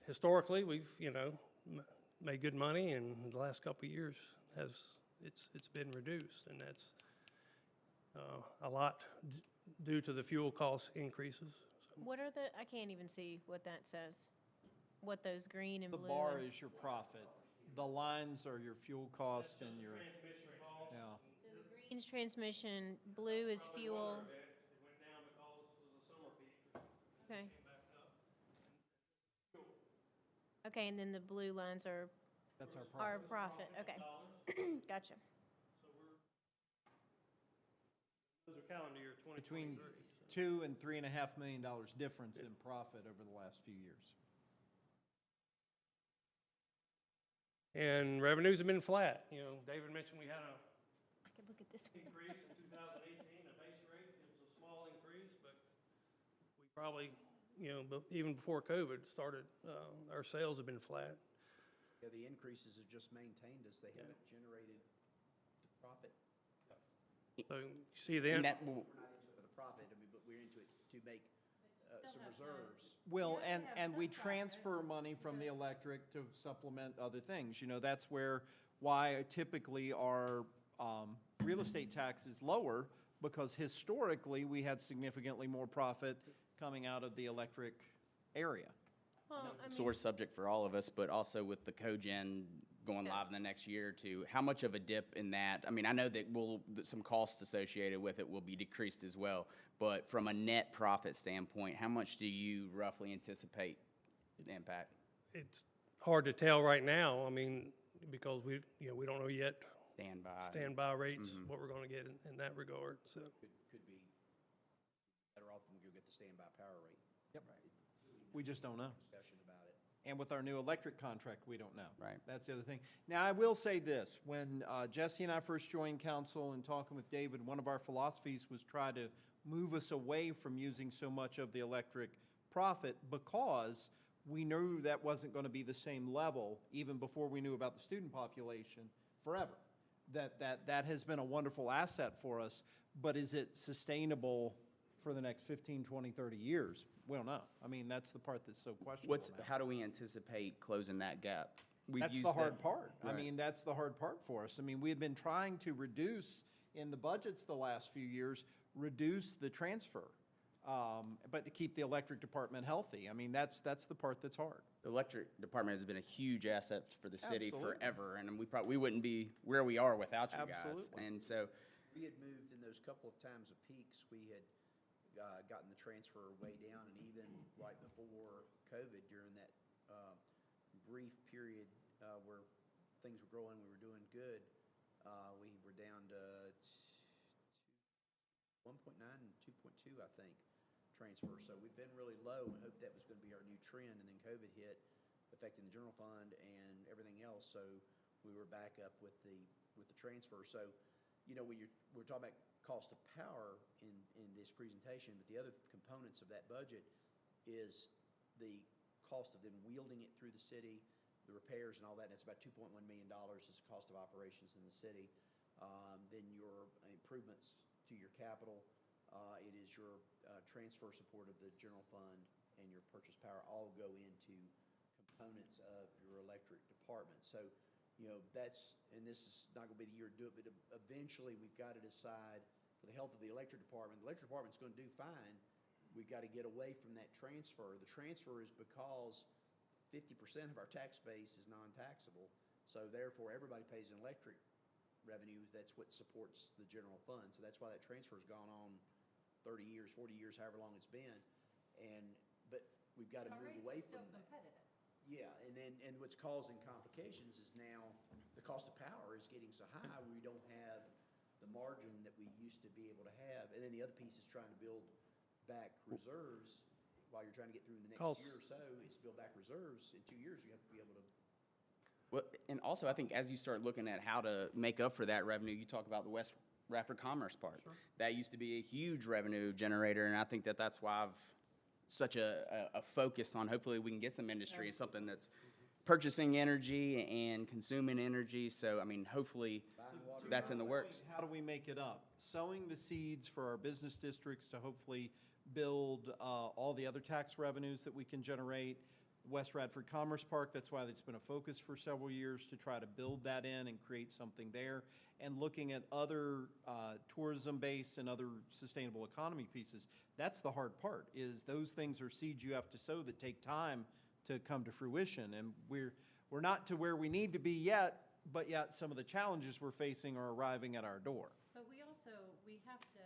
historically, we've, made good money, and the last couple of years it's been reduced, and that's a lot due to the fuel cost increases. What are I can't even see what that says, what those green and The blue. bar are. is your profit. The lines are your fuel cost and your, yeah. So the green's transmission, blue is fuel. Okay. Okay, and then the blue lines are That's our our profit. profit, okay. Gotcha. Those are calendar year Between 2023. $2 and $3.5 million difference in profit over the last few years. and revenues have been flat. You know, David mentioned we had a I could look at this one. increase in 2018, a base rate. It was a small increase, but we probably, you know, even before COVID started, our sales have been flat. Yeah, the increases have just maintained us. They haven't generated the profit. So you see the, And that will, We're not into it for the profit, I mean, but we're into it to make some have to- reserves. Well, You have to have and we some profit, transfer money from the because- electric to supplement other things. You know, that's why typically our real estate tax is lower, because historically, we had significantly more profit coming out of the electric area. Well, I mean, sore subject for all of us, but also with the cogen going live in the next year or two, how much of a dip in that? I mean, I know that that some costs associated with it will be decreased as well, but from a net profit standpoint, how much do you roughly anticipate the impact? it's hard to tell right now. I mean, because we don't know yet Standby. standby rates, what we're gonna get in that regard, so. Could be better off when we go get the standby power rate. Yep. We just don't know. Discussion about it. And with our new electric contract, we don't know. Right. That's the other thing. Now, I will say this, when Jesse and I first joined council and talking with David, one of our philosophies was try to move us away from using so much of the electric profit, because we knew that wasn't going to be the same level, even before we knew about the student population, forever. That has been a wonderful asset for us, but is it sustainable for the next 15, 20, 30 years? We don't know. I mean, that's the part that's so questionable now. How do we anticipate closing that gap? We've That's used the that- hard part. I Right. mean, that's the hard part for us. I mean, we had been trying to reduce, in the budgets the last few years, reduce the transfer, but to keep the electric department healthy. I mean, that's the part that's hard. The electric department has been a huge asset for the city Absolutely. forever, and we wouldn't be where we are without you guys. Absolutely. And so, We had moved in those couple of times of peaks, we had gotten the transfer way down, and even right before COVID, during that brief period where things were growing, we were doing good, we were down to 1.9 and 2.2, I think, transfer. So we've been really low and hoped that was going to be our new trend, and then COVID hit, affecting the general fund and everything else, so we were back up with the transfer. So, you know, we're talking about cost of power in this presentation, but the other components of that budget is the cost of them wielding it through the city, the repairs and all that, and it's about $2.1 million is the cost of operations in the city. Then your improvements to your capital, it is your transfer support of the general fund and your purchase power all go into components of your electric department. So, you know, and this is not gonna be the year to do it, but eventually we've got to decide for the health of the electric department. The electric department's gonna do fine. We've got to get away from that transfer. The transfer is because 50% of our tax base is non-taxable. So therefore, everybody pays an electric revenue. That's what supports the general fund. So that's why that transfer's gone on 30 years, 40 years, however long it's been. But we've got to Our move rates away are still from that. competitive. Yeah, and what's causing complications is now the cost of power is getting so high, we don't have the margin that we used to be able to have. And then the other piece is trying to build back reserves while you're trying to get through the next Costs. year or so, is build back reserves. In 2 years, you have to be able to. well, and also I think as you start looking at how to make up for that revenue, you talk about the West Radford Commerce Park. That used to be a huge revenue generator, and I think that's why I've such a focus on hopefully we can get some industry, something that's purchasing energy and consuming energy. So, I mean, hopefully that's in the works. How do we make it up? Sowing the seeds for our business districts to hopefully build all the other tax revenues that we can generate. West Radford Commerce Park, that's why it's been a focus for several years, to try to build that in and create something there. And looking at other tourism-based and other sustainable economy pieces. That's the hard part, is those things are seeds you have to sow that take time to come to fruition. And we're not to where we need to be yet, but yet some of the challenges we're facing are arriving at our door. But we have to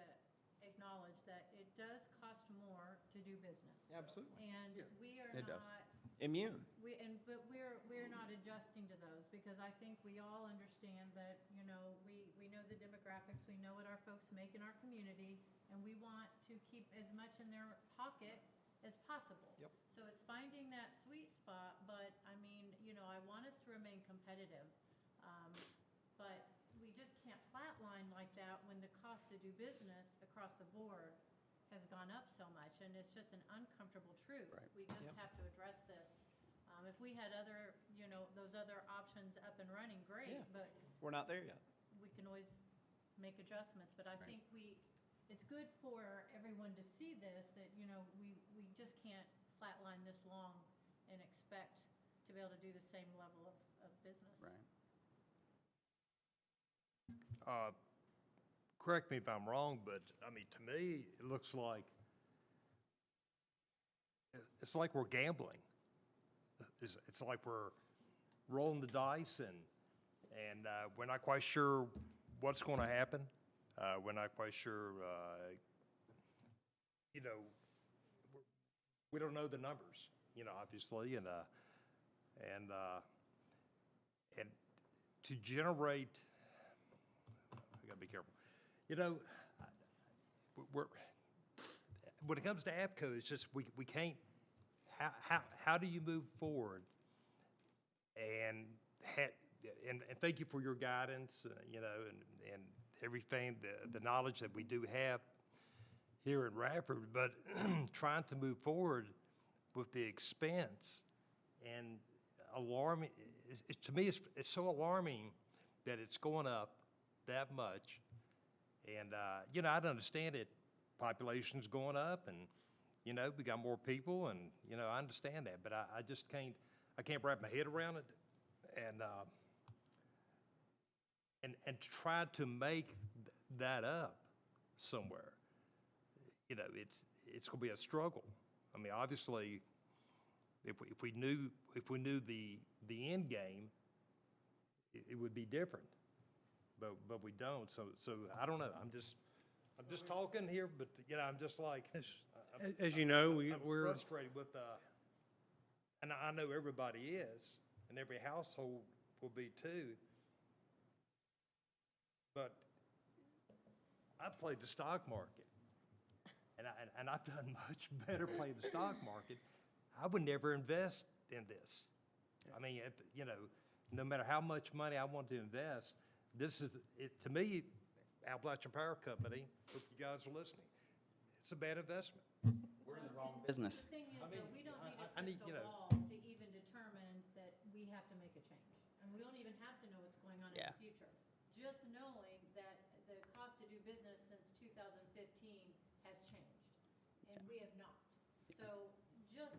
acknowledge that it does cost more to do business. Absolutely. And we are It does. not, Immune. but we're not adjusting to those, because I think we all understand that, you know, we know the demographics, we know what our folks make in our community, and we want to keep as much in their pocket as possible. Yep. So it's finding that sweet spot, but I mean, I want us to remain competitive. But we just can't flatline like that when the cost to do business across the board has gone up so much, and it's just an uncomfortable truth. Right. We just Yep. have to address this. If we had other, those other options up and running, great, Yeah. but We're not there yet. we can always make adjustments. But I think it's good for everyone to see this, that, we just can't flatline this long and expect to be able to do the same level of business. Right. Correct me if I'm wrong, but, I mean, to me, it looks like, it's like we're gambling. It's like we're rolling the dice, and we're not quite sure what's going to happen. We're not quite sure, we don't know the numbers, obviously, and to generate, I gotta be careful. When it comes to APCO, it's just, we can't, how do you move forward? And thank you for your guidance, and everything, the knowledge that we do have here in Radford, but trying to move forward with the expense and alarming, to me, it's so alarming that it's going up that much. And, I'd understand it, population's going up, and, we got more people, and, I understand that, but I just can't wrap my head around it, and try to make that up somewhere. It's gonna be a struggle. I mean, obviously, if we knew the end game, it would be different. But we don't, so I don't know, I'm just talking here, but, I'm just like, As you know, I'm we're, frustrated with, and I know everybody is, and every household will be too. But I played the stock market, and I've done much better playing the stock market. I would never invest in this. I mean, no matter how much money I want to invest, this is, to me, Appalachian Power Company, hope you guys are listening, it's a bad investment. We're in the wrong business. The thing is, though, we don't need I a need, crystal ball to even determine that we have to make a change. And we don't even have to know what's going on in Yeah. the future. Just knowing that the cost to do business since 2015 has changed, and we have not. So just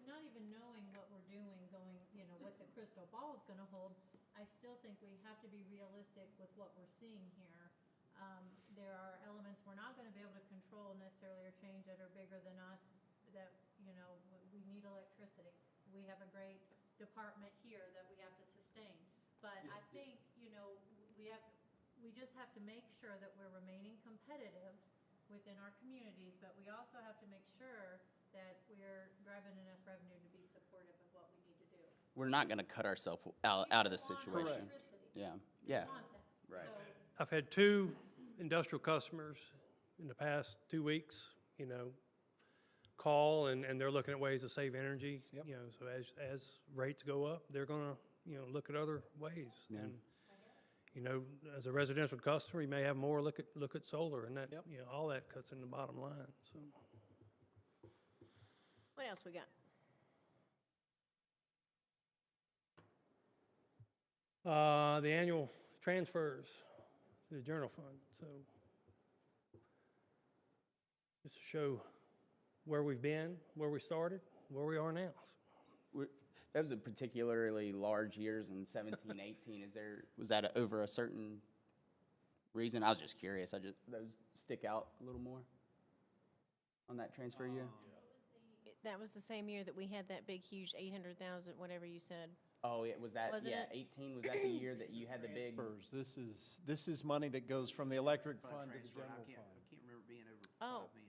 not even knowing what we're doing, going, what the crystal ball is gonna hold, I still think we have to be realistic with what we're seeing here. There are elements we're not gonna be able to control necessarily or change that are bigger than us, that, we need electricity. We have a great department here that we have to sustain. But I think, we just have to make sure that we're remaining competitive within our communities, but we also have to make sure that we're driving enough revenue to be supportive of what we need to do. We're not gonna cut ourselves out of the People want situation. electricity. Yeah, They yeah. want that. Right. So I've had 2 industrial customers in the past 2 weeks, call, and they're looking at ways to save energy. Yep. So as rates go up, they're gonna, look at other ways. Yeah. And, as a residential customer, you may have more look at solar, and that, Yep. all that cuts in the bottom line, so. What else we got? The annual transfers to the general fund, so just to show where we've been, where we started, where we are now. That was a particularly large years in 17, 18. Was that over a certain reason? I was just curious. Those stick out a little more on that transfer year? That was the same year that we had that big, huge 800,000, whatever you said. Oh, yeah, was that, Wasn't yeah, it? 18, was that the year that you had the big? Transfers. This is money that goes from the electric Fund fund to the transfer, general I fund. can't remember being over Oh. $5 million.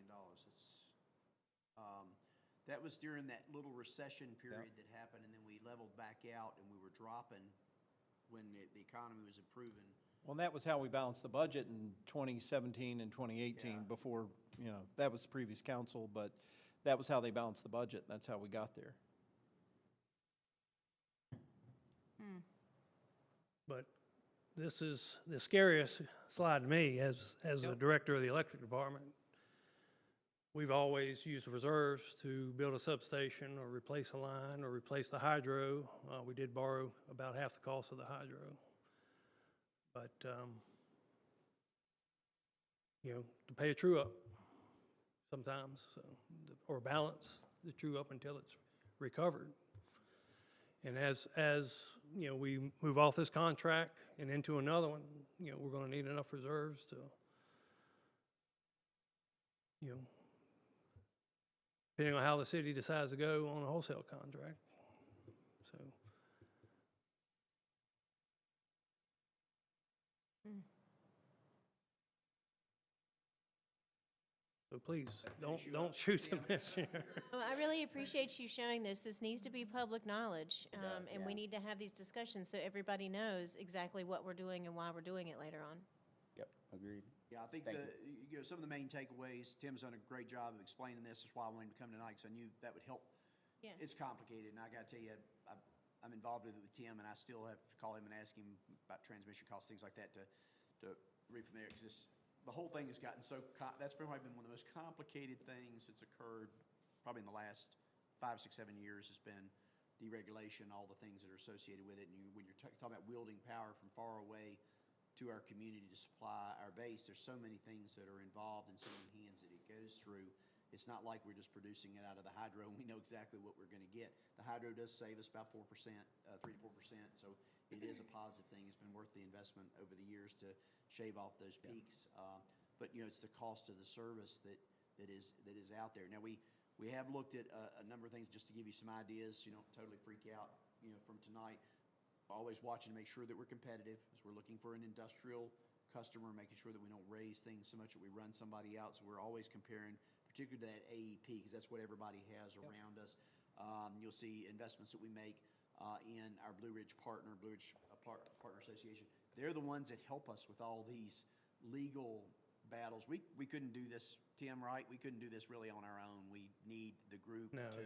That was during that little recession period that happened, and then we leveled back out, and we were dropping when the economy was improving. Well, and that was how we balanced the budget in 2017 and 2018 Yeah. before, that was the previous council, but that was how they balanced the budget. That's how we got there. But this is the scariest slide to me as the Yep. director of the electric department. We've always used reserves to build a substation or replace a line or replace the hydro. We did borrow about half the cost of the hydro. But, to pay a true up sometimes, so, or balance the true up until it's recovered. And as we move off this contract and into another one, we're gonna need enough reserves to, depending on how the city decides to go on a wholesale contract, so. So please, don't shoot the messenger. Well, I really appreciate you showing this. This needs to be public knowledge, and we need to have these discussions so everybody knows exactly what we're doing and why we're doing it later on. Yep, agreed. Yeah, I think Thank some of the main takeaways, Tim's done a great job of explaining this, is why I wanted him to come tonight, because I knew that would help. Yeah. It's complicated, and I gotta tell you, I'm involved with it with Tim, and I still have to call him and ask him about transmission costs, things like that, to read from there, because the whole thing has gotten so, that's probably been one of the most complicated things that's occurred probably in the last 5, 6, 7 years, has been deregulation, all the things that are associated with it. And when you're talking about wielding power from far away to our community to supply our base, there's so many things that are involved and so many hands that it goes through. It's not like we're just producing it out of the hydro and we know exactly what we're going to get. The hydro does save us about 4%, 3 to 4%, so it is a positive thing. It's been worth the investment over the years to shave off those peaks. But it's the cost of the service that is out there. Now we have looked at a number of things just to give you some ideas. Don't totally freak out from tonight. Always watching to make sure that we're competitive, as we're looking for an industrial customer, making sure that we don't raise things so much that we run somebody out. So we're always comparing, particularly to that AEP, because that's what everybody has around us. You'll see investments that we make in our Blue Ridge Partner Association. They're the ones that help us with all these legal battles. We couldn't do this, Tim, right? We couldn't do this really on our own. We need the group No. to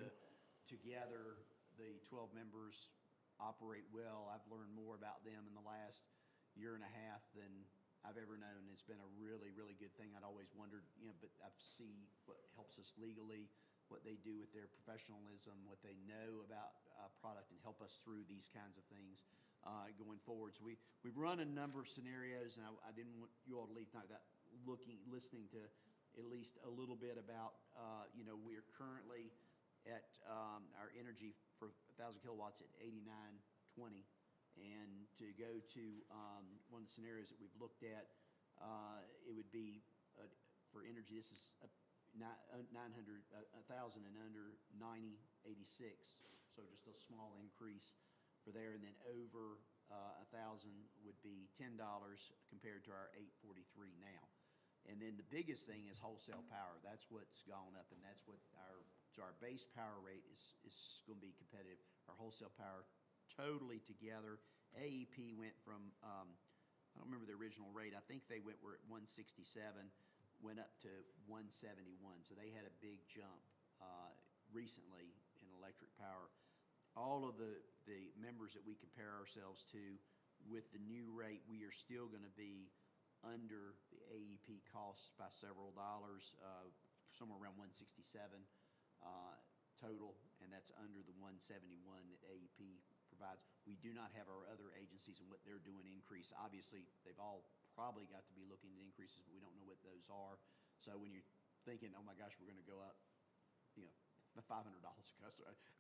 together, the 12 members operate well. I've learned more about them in the last year and a half than I've ever known. It's been a really, really good thing. I'd always wondered, but I see what helps us legally, what they do with their professionalism, what they know about product, and help us through these kinds of things going forward. So we've run a number of scenarios, and I didn't want you all to leave tonight without listening to at least a little bit about, we are currently at our energy for 1,000 kilowatts at 89.20. And to go to one of the scenarios that we've looked at, it would be for energy, this is 1,000 and under 90.86. So just a small increase for there. And then over 1,000 would be $10 compared to our $8.43 now. And then the biggest thing is wholesale power. That's what's gone up, and that's what our base power rate is going to be competitive. Our wholesale power totally together. AEP went from, I don't remember the original rate. I think they were at 167, went up to 171. So they had a big jump recently in electric power. All of the members that we compare ourselves to, with the new rate, we are still going to be under the AEP costs by several dollars, somewhere around 167 total, and that's under the 171 that AEP provides. We do not have our other agencies and what they're doing increase. Obviously, they've all probably got to be looking at increases, but we don't know what those are. So when you're thinking, oh my gosh, we're going to go up, $500 a customer.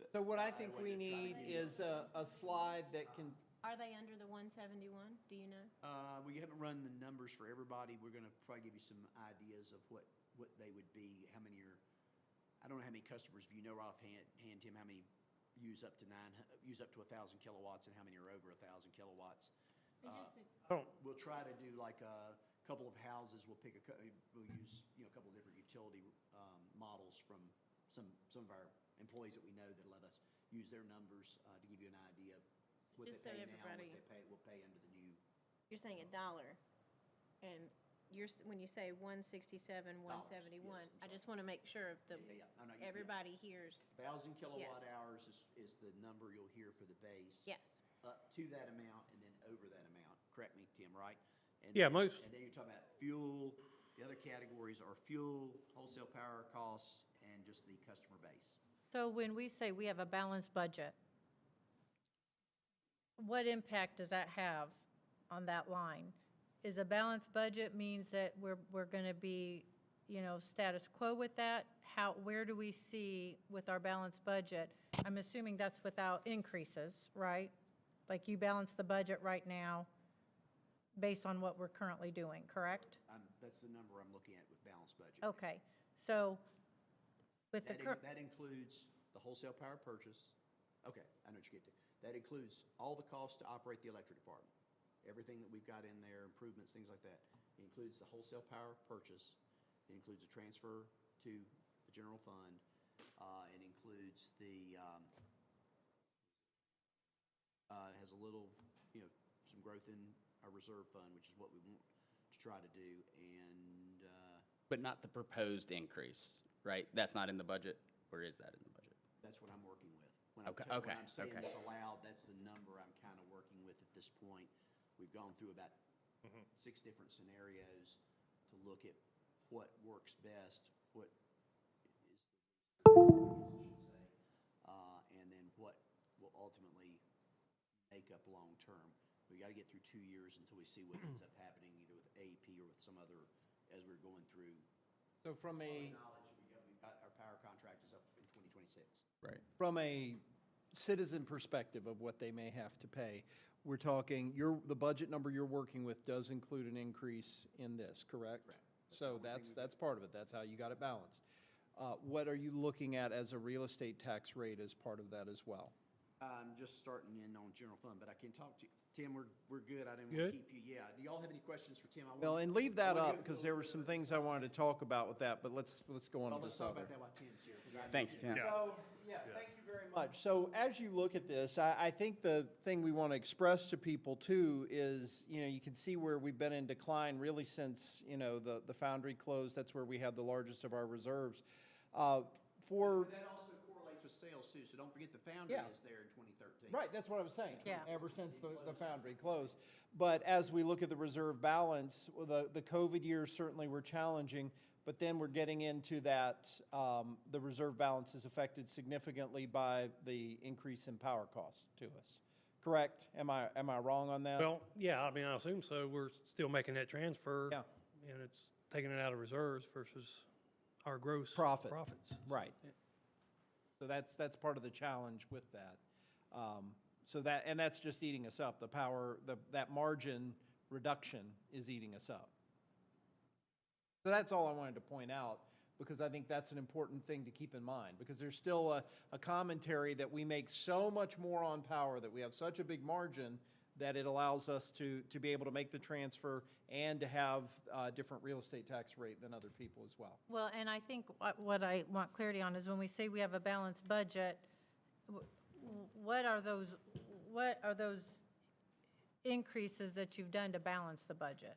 So what I think we need is a slide that can, Are they under the 171? Do you know? We haven't run the numbers for everybody. We're going to probably give you some ideas of what they would be, how many are, I don't know how many customers, if you know right offhand, Tim, how many use up to 1,000 kilowatts and how many are over 1,000 kilowatts. We'll try to do like a couple of houses. We'll use a couple of different utility models from some of our employees that we know that let us use their numbers to give you an idea of what Just they so pay now, everybody- what they will pay under the new. You're saying $1 and when you say 167, 171, yes, I'm I just want to make sure that Yeah, yeah. No, no, you- yeah. everybody hears. 1,000 kilowatt Yes. hours is the number you'll hear for the base. Yes. Up to that amount and then over that amount. Correct me, Tim, right? And Yeah, then- most- And then you're talking about fuel. The other categories are fuel, wholesale power costs, and just the customer base. So when we say we have a balanced budget, what impact does that have on that line? Is a balanced budget means that we're going to be, status quo with that? Where do we see with our balanced budget? I'm assuming that's without increases, right? Like you balance the budget right now based on what we're currently doing, correct? That's the number I'm looking at with balanced budget. Okay, so with the current. That includes the wholesale power purchase. Okay, I know what you're getting to. That includes all the costs to operate the electric department. Everything that we've got in there, improvements, things like that. It includes the wholesale power purchase. It includes a transfer to the general fund. It includes has a little, some growth in our reserve fund, which is what we want to try to do. And But not the proposed increase, right? That's not in the budget, or is that in the budget? that's what I'm working with. Okay, When okay, I'm saying okay. this aloud, that's the number I'm kind of working with at this point. We've gone through about 6 different scenarios to look at what works best, what is the, I should say, and then what will ultimately make up long-term. We got to get through 2 years until we see what ends up happening either with AEP or with some other, as we're going through. So from a, Knowledge, we've got our power contract is up in 2026. Right. from a citizen perspective of what they may have to pay, we're talking, the budget number you're working with does include an increase in this, correct? Correct. That's the So only thing that's part of it. That's how you got it balanced. What are you looking at as a real estate tax rate as part of that as well? I'm just starting in on general fund, but I can talk to you. Tim, we're good. I didn't want Good. to keep you. Yeah. Do y'all have any questions for Tim? Well, and leave that up, because there were some things I wanted to talk about with that, but let's go on to Let's this talk other. about that while Tim's here. 'cause I- Thanks, Tim. So, yeah, thank you very much. So as you look at this, I think the thing we want to express to people too is, you can see where we've been in decline really since, the foundry closed. That's where we had the largest of our reserves. For, But that also correlates with sales too, so don't forget the foundry Yeah. is there in 2013. right, that's what I was saying. Yeah. Ever since the foundry closed. But as we look at the reserve balance, the COVID years certainly were challenging, but then we're getting into that, the reserve balance is affected significantly by the increase in power costs to us. Correct? Am I wrong on that? Well, yeah, I mean, I assume so. We're still making that transfer. Yeah. And it's taking it out of reserves versus our gross Profit. profits. Right. So that's part of the challenge with that. So that's just eating us up. The power, that margin reduction is eating us up. So that's all I wanted to point out, because I think that's an important thing to keep in mind, because there's still a commentary that we make so much more on power, that we have such a big margin, that it allows us to be able to make the transfer and to have a different real estate tax rate than other people as well. Well, and I think what I want clarity on is when we say we have a balanced budget, what are those increases that you've done to balance the budget?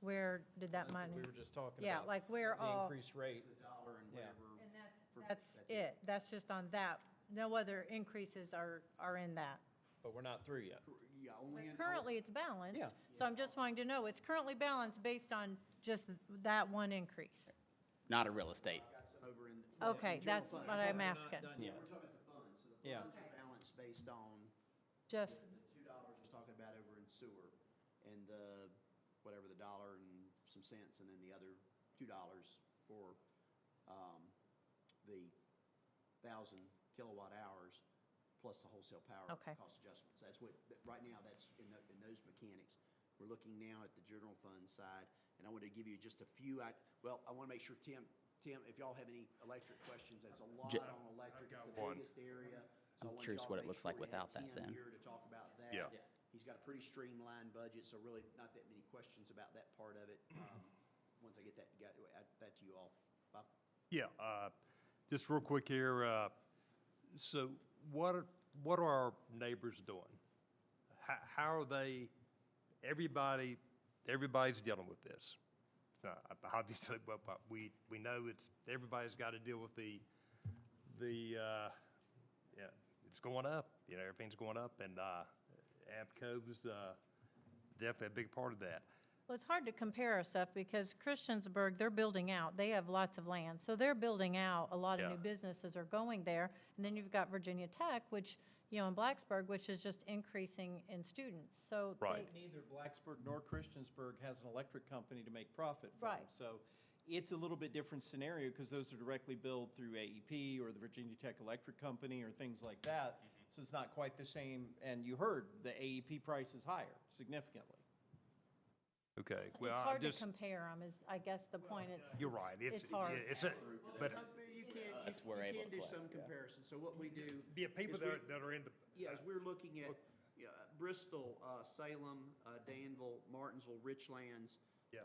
Where did that That's what money? we were just talking Yeah, about. like where The all, increased rate. The dollar and Yeah. whatever. and that's it. That's just on that. No other increases are in that. But we're not through yet. Yeah, only in. Currently, it's balanced. Yeah. So I'm just wanting to know, it's currently balanced based on just that one increase. Not a real estate. Got some over in. Okay, in general that's fund. what I'm asking. Yeah, we're talking about the funds, so the Yeah. funds are balanced based on Just, the $2 is talking about over in sewer, and the, whatever, the dollar and some cents, and then the other $2 for, the 1,000 kilowatt hours plus the wholesale power Okay. cost adjustments. That's what, right now, that's in those mechanics. We're looking now at the general fund side, and I want to give you just a few, I want to make sure, Tim, if y'all have any electric questions, there's a lot J- on electric. It's the one. biggest area. So I I'm want curious y'all what to it make looks sure like we have without that Tim then. here to talk about that. Yeah. He's got a pretty streamlined budget, so really not that many questions about that part of it. Once I get that to you all. Bob? Yeah, just real quick here, so what are our neighbors doing? How are they, everybody's dealing with this. obviously, but we know everybody's got to deal with yeah, it's going up, everything's going up, and APCO's definitely a big part of that. Well, it's hard to compare our stuff because Christiansburg, they're building out. They have lots of land. So they're building out. A lot of new Yeah. businesses are going there. And then you've got Virginia Tech, which, in Blacksburg, which is just increasing in students. So Right. Neither Blacksburg nor Christiansburg has an electric company to make profit from. Right. So it's a little bit different scenario because those are directly billed through AEP or the Virginia Tech Electric Company or things like that. So it's not quite the same. And you heard the AEP price is higher significantly. Okay, It's well, hard to compare them, is, I guess, the point. you're right, It's hard. but, You can, That's where we're you able can to do collect, some yeah. comparison. So what we do. yeah, people is we- that are in the, Yeah, as we're looking at Bristol, Salem, Danville, Martinsville, Richlands, Yeah.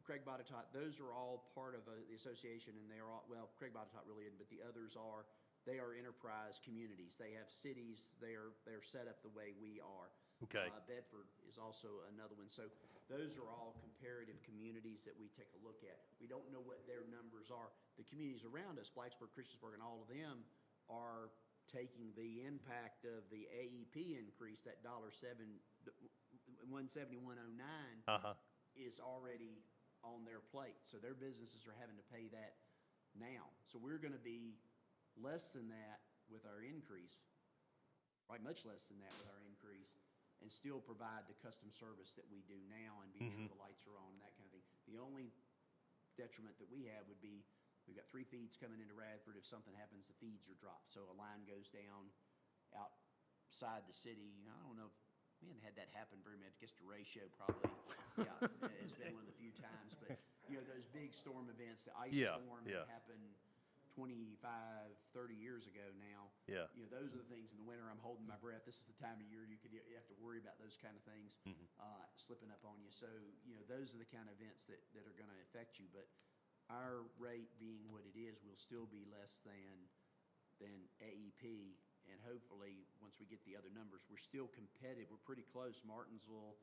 Craig Botetourt, those are all part of the association, and they are all, well, Craig Botetourt really isn't, but the others are, they are enterprise communities. They have cities, they're set up the way we are. Okay. Bedford is also another one. So those are all comparative communities that we take a look at. We don't know what their numbers are. The communities around us, Blacksburg, Christiansburg, and all of them are taking the impact of the AEP increase, that $171.09 is already on their plate. So their businesses are having to pay that now. So we're going to be less than that with our increase, right, much less than that with our increase, and still provide the custom service that we do now and be sure the lights are on and that kind of thing. The only detriment that we have would be, we've got 3 feeds coming into Radford. If something happens, the feeds are dropped. So a line goes down outside the city. I don't know if, we haven't had that happen very much. I guess the ratio probably, yeah, has been one of the few times. But, those big storm events, the ice Yeah, storm yeah. that happened 25, 30 years ago now. Yeah. Those are the things in the winter, I'm holding my breath. This is the time of year you have to worry about those kind of things slipping up on you. So, those are the kind of events that are going to affect you. But our rate being what it is will still be less than AEP. And hopefully, once we get the other numbers, we're still competitive. We're pretty close. Martinsville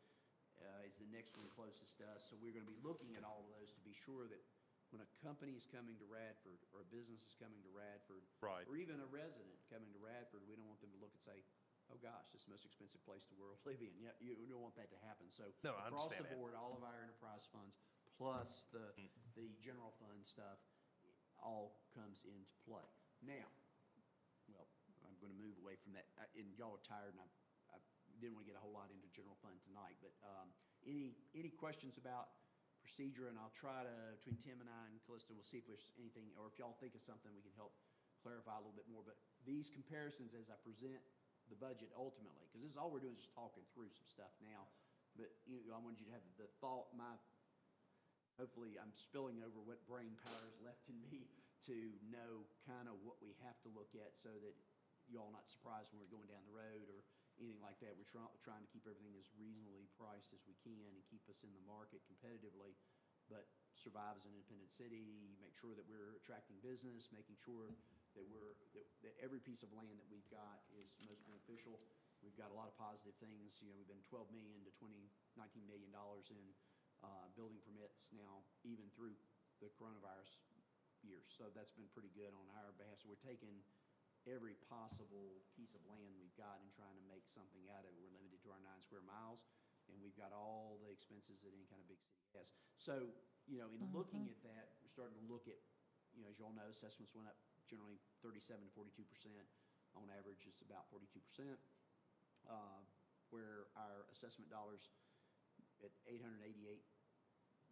is the next one closest to us. So we're going to be looking at all of those to be sure that when a company is coming to Radford, or a business is coming to Radford, Right. or even a resident coming to Radford, we don't want them to look and say, oh gosh, this is the most expensive place in the world to live in. Yeah, you don't want that to happen. So No, I across understand the that. board, all of our enterprise funds, plus the general fund stuff, all comes into play. Now, well, I'm going to move away from that, and y'all are tired, and I didn't want to get a whole lot into general fund tonight, but any questions about procedure? And I'll try to, between Tim and I and Callista, we'll see if there's anything, or if y'all think of something, we can help clarify a little bit more. But these comparisons as I present the budget ultimately, because this is all we're doing is just talking through some stuff now, but I wanted you to have the thought, hopefully I'm spilling over what brain power is left in me to know kind of what we have to look at so that you all not surprised when we're going down the road or anything like that. We're trying to keep everything as reasonably priced as we can and keep us in the market competitively, but survive as an independent city, make sure that we're attracting business, making sure that that every piece of land that we've got is most beneficial. We've got a lot of positive things. We've been $12 million to $19 million in building permits now, even through the coronavirus years. So that's been pretty good on our behalf. So we're taking every possible piece of land we've got and trying to make something out of it. We're limited to our 9 square miles, and we've got all the expenses that any kind of big city has. So, in looking at that, we're starting to look at, as you all know, assessments went up generally 37 to 42%. On average, it's about 42%, where our assessment dollars at $888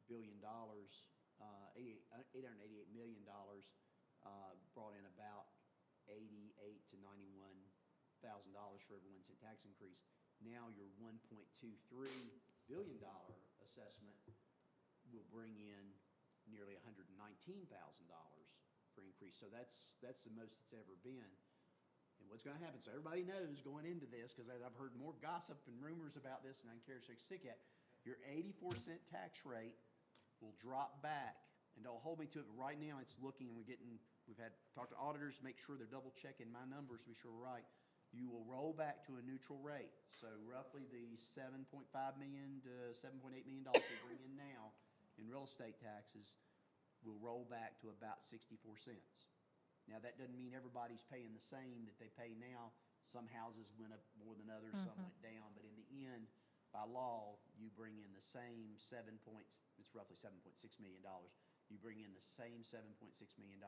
billion, $888 million, brought in about $88 to $91,000 for every 1 cent tax increase. Now your $1.23 billion assessment will bring in nearly $119,000 for increase. So that's the most it's ever been. And what's going to happen, so everybody knows going into this, because I've heard more gossip and rumors about this than I care to shake a stick at, your 84-cent tax rate will drop back. And don't hold me to it, but right now it's looking, and we've talked to auditors, make sure they're double checking my numbers to be sure we're right. You will roll back to a neutral rate. So roughly the $7.5 million to $7.8 million we bring in now in real estate taxes will roll back to about 64 cents. Now, that doesn't mean everybody's paying the same that they pay now. Some houses went up more than others, some went down, but in the end, by law, you bring in the same it's roughly $7.6 million. You bring in the same $7.6 million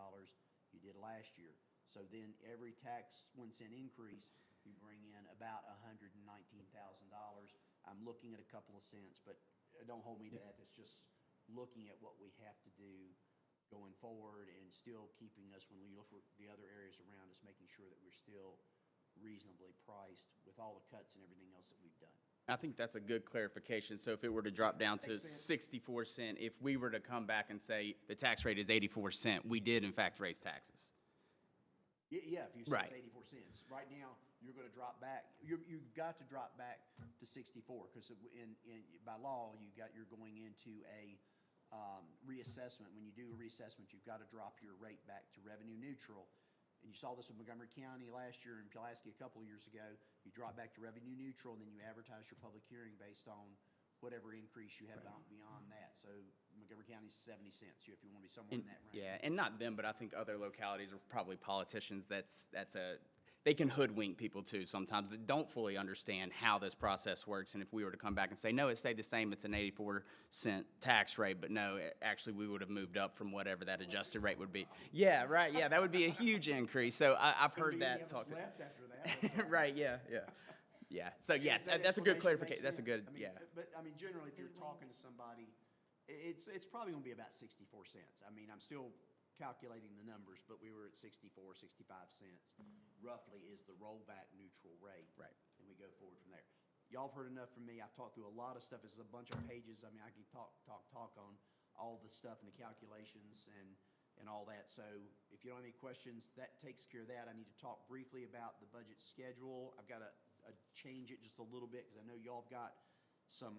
you did last year. So then every tax 1 cent increase, you bring in about $119,000. I'm looking at a couple of cents, but don't hold me to that. It's just looking at what we have to do going forward and still keeping us, when we look at the other areas around us, making sure that we're still reasonably priced with all the cuts and everything else that we've done. I think that's a good clarification. So if it were to drop down to Makes sense. 64 cent, if we were to come back and say the tax rate is 84 cent, we did in fact raise taxes. Yeah, if you say Right. it's 84 cents. Right now, you're going to drop back, you've got to drop back to 64, because by law, you're going into a reassessment. When you do a reassessment, you've got to drop your rate back to revenue neutral. And you saw this with Montgomery County last year, and Pulaski a couple of years ago. You drop back to revenue neutral, and then you advertise your public hearing based on whatever increase you have beyond that. So Montgomery County's 70 cents, if you want to be somewhere in that range. Yeah, and not them, but I think other localities are probably politicians. They can hoodwink people too sometimes that don't fully understand how this process works. And if we were to come back and say, no, it stayed the same, it's an 84-cent tax rate, but no, actually we would have moved up from whatever that adjusted rate would be. Yeah, right, yeah, that would be a huge increase. So I've heard that talked. Left after that. Right, yeah. Yeah, so yeah, Does that that's a good explanation make clarification. That's a good, sense? I mean, yeah. But, I mean, generally, if you're talking to somebody, it's probably gonna be about 64 cents. I mean, I'm still calculating the numbers, but we were at 64, 65 cents, roughly is the rollback neutral rate. Right. And we go forward from there. Y'all have heard enough from me. I've talked through a lot of stuff. This is a bunch of pages. I mean, I can talk on all the stuff and the calculations and all that. So if you don't have any questions, that takes care of that. I need to talk briefly about the budget schedule. I've got to change it just a little bit, because I know y'all have got some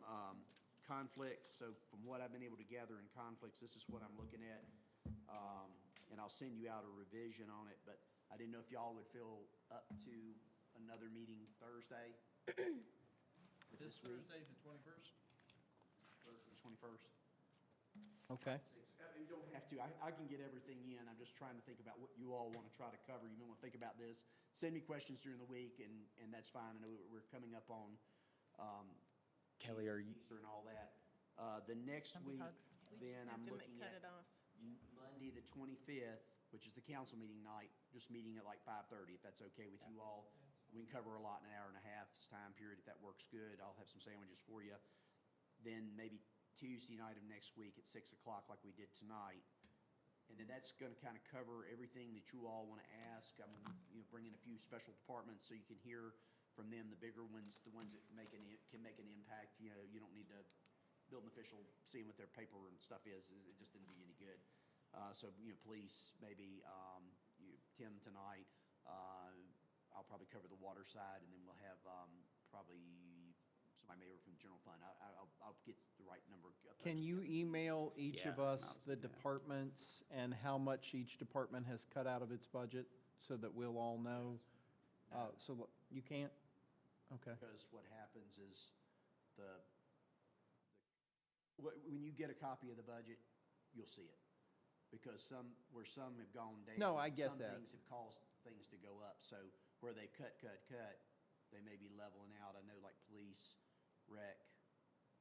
conflicts. So from what I've been able to gather in conflicts, this is what I'm looking at. And I'll send you out a revision on it, but I didn't know if y'all would feel up to another meeting Thursday this week. Thursday, the 21st? Thursday, the 21st. Okay. You don't have to. I can get everything in. I'm just trying to think about what you all want to try to cover. You may want to think about this. Send me questions during the week, and that's fine. I know we're coming up on Kelly, are you? Easter and all that. The next week, then I'm looking Cut at it off. Monday, the 25th, which is the council meeting night, just meeting at like 5:30, if that's okay with you all. We can cover a lot in an hour and a half's time period. If that works good, I'll have some sandwiches for you. Then maybe Tuesday night of next week at 6 o'clock like we did tonight. And then that's going to kind of cover everything that you all want to ask. I'm going to bring in a few special departments so you can hear from them, the bigger ones, the ones that can make an impact. You know, you don't need to build an official seeing what their paper and stuff is. It just didn't do you any good. So, police, maybe Tim tonight. I'll probably cover the water side, and then we'll have probably somebody maybe from the general fund. I'll get the right number. Can you email each of Yeah, us the departments and how much each department has cut out of its budget so that we'll all know? You can't? Okay. Because what happens is when you get a copy of the budget, you'll see it. Because some have gone down. No, I get that. Some things have caused things to go up. So where they've cut, they may be leveling out. I know like police, rec,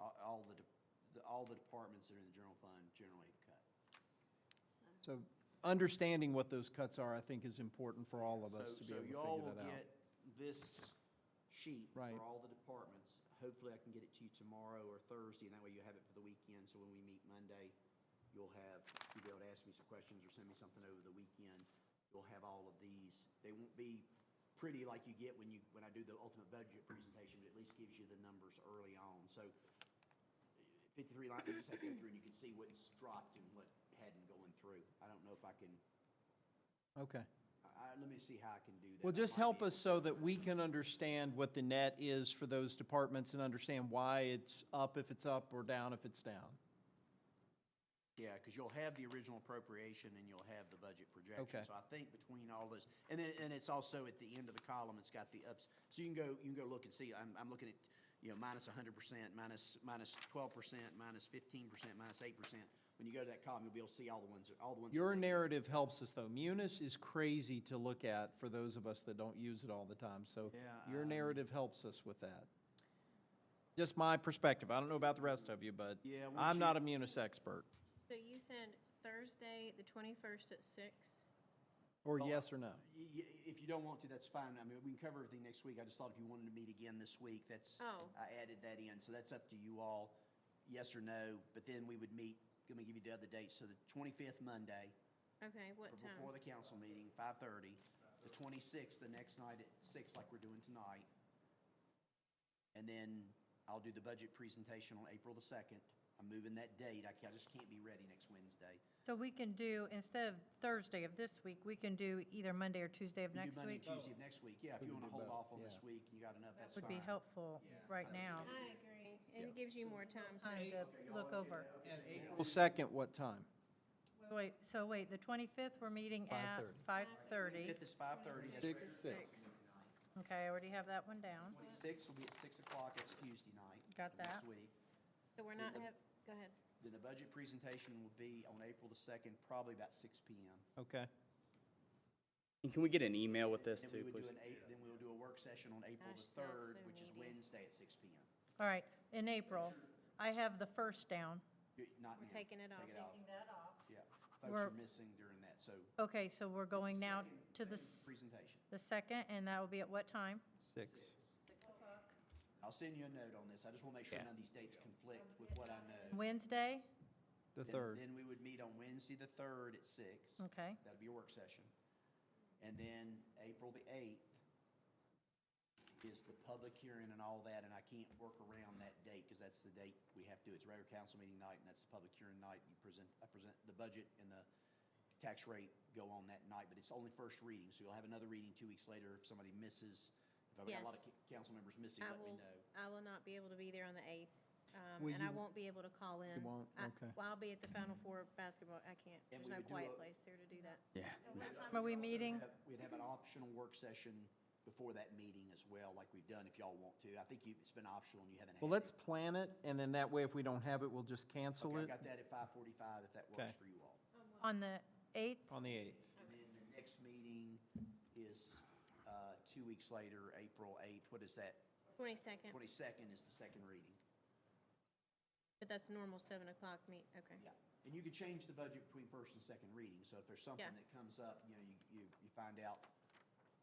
all the departments that are in the general fund generally have cut. So understanding what those cuts are, I think, is important for all of us to be So able to y'all figure will that out. get this sheet for Right. all the departments. Hopefully I can get it to you tomorrow or Thursday, and that way you have it for the weekend. So when we meet Monday, you'll be able to ask me some questions or send me something over the weekend. You'll have all of these. They won't be pretty like you get when I do the ultimate budget presentation. It at least gives you the numbers early on. So 53 lines, you just have to go through and you can see what's dropped and what hadn't going through. I don't know if I can, Okay. let me see how I can do that. Well, I just might help be us so that we can understand what the net is for those departments and understand why it's up if it's up or down if it's down. Yeah, because you'll have the original appropriation and you'll have the budget projection. Okay. So I think between all those, and it's also at the end of the column, it's got the ups. So you can go look and see. I'm looking at, minus 100%, minus 12%, minus 15%, minus 8%. When you go to that column, you'll be able to see all the ones. Your narrative helps us, though. Munis is crazy to look at for those of us that don't use it all the time, so Yeah, your narrative helps us with that. Just my perspective. I don't know about the rest of you, but Yeah, once I'm you- not a Munis expert. So you said Thursday, the 21st at 6? Or yes or no? If you don't want to, that's fine. I mean, we can cover everything next week. I just thought if you wanted to meet again this week, Oh. I added that in. So that's up to you all, yes or no. But then we would meet, let me give you the other dates. So the 25th, Monday, Okay, what time? before the council meeting, 5:30. The 26th, the next night at 6, like we're doing tonight. And then I'll do the budget presentation on April the 2nd. I'm moving that date. I just can't be ready next Wednesday. So we can do, instead of Thursday of this week, we can do either Monday or Tuesday of We do next Monday, week? Tuesday of next week. Yeah, if We you can want to do hold both, off on this yeah. week, and you got enough, that's Would fine. be helpful right now, I agree. And it gives you more time to. time to look over. April 2nd, what time? Wait, the 25th, we're meeting at 5:30. 5th is 5:30. That's Six. Tuesday. 6. Okay, I already have that one down. 26th will be at 6 o'clock. It's Tuesday night. Got of next that. week. So we're not have, go ahead. Then the budget presentation will be on April the 2nd, probably about 6 PM. Okay. And can we get an email with this Then we too, would please? do then we'll do a work session on April Gosh, the sounds 3rd, so which is needy. Wednesday at 6 PM. All right, in April, I have the first down. Not We're now. taking it off. Take it off. that off. Yeah. Folks We're- are missing during that, so. Okay, so we're going now Second- to the, second Presentation. the second, and that will be at what time? 6. I'll send you a note on this. I just want to make sure none of these dates conflict with what I know. Wednesday? The Then- 3rd. Then we would meet on Wednesday the 3rd at 6. Okay. That'll be a work session. And then April the 8th is the public hearing and all that, and I can't work around that date because that's the date we have to do. It's regular council meeting night, and that's the public hearing night. I present the budget and the tax rate go on that night, but it's only first reading, so you'll have another reading 2 weeks later if somebody misses. If I've got a lot of Yes. council members missing, I let me will, know. I will not be able to be there on the 8th. Will And I you- won't be able to call in. won't? Okay. Well, I'll be at the Final Four basketball. I can't. And There's we no would do quiet a- place there to do that. Yeah. Are we meeting? We'd have an optional work session before that meeting as well, like we've done if y'all want to. I think it's been optional and you haven't had it. Well, let's plan it, and then that way, if we don't have it, we'll just cancel Okay, I it got that at 5:45 if that Okay. works for you all. On the 8th? on the 8th. And then the next meeting is 2 weeks later, April 8th. What is that? 22nd, 22nd is the second reading. but that's normal 7 o'clock meet, okay. Yeah. And you could change the budget between first and second reading. So if there's something Yeah. that comes up, you find out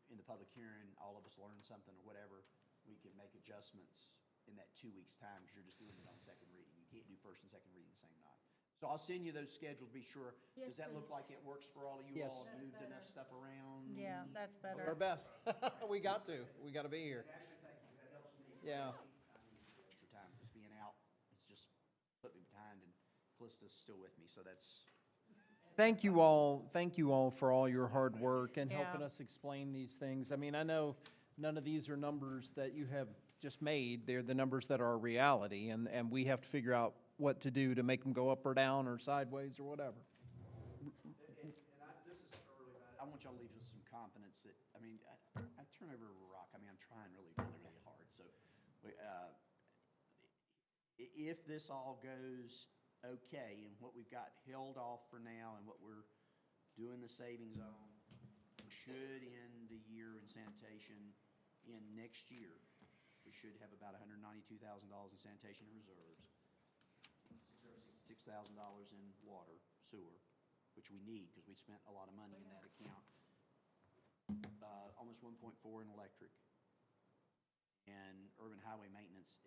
in the public hearing, all of us learn something or whatever, we can make adjustments in that 2 weeks' time because you're just doing it on second reading. You can't do first and second reading the same night. So I'll send you those schedules, be sure. Yes, Does that look please. like it works for all of you Yes. all? Have moved enough stuff around? Yeah, that's Our better. best. We got to. We got to be here. Actually, thank you. That helps me. Yeah. I need extra time because being out, it's just put me behind and Callista's still with me, so that's. Thank you all for all your hard work and helping Yeah. us explain these things. I mean, I know none of these are numbers that you have just made, they're the numbers that are a reality, and we have to figure out what to do to make them go up or down or sideways or whatever. And this is early, but I want y'all to leave with some confidence that, I mean, I turn over a rock. I mean, I'm trying really, really, really hard. So, if this all goes okay and what we've got held off for now and what we're doing the savings on, we should end the year in sanitation in next year. We should have about $192,000 in sanitation and reserves. $6,000 in water, sewer, which we need because we spent a lot of money in that account. Almost 1.4 in electric. And urban highway maintenance,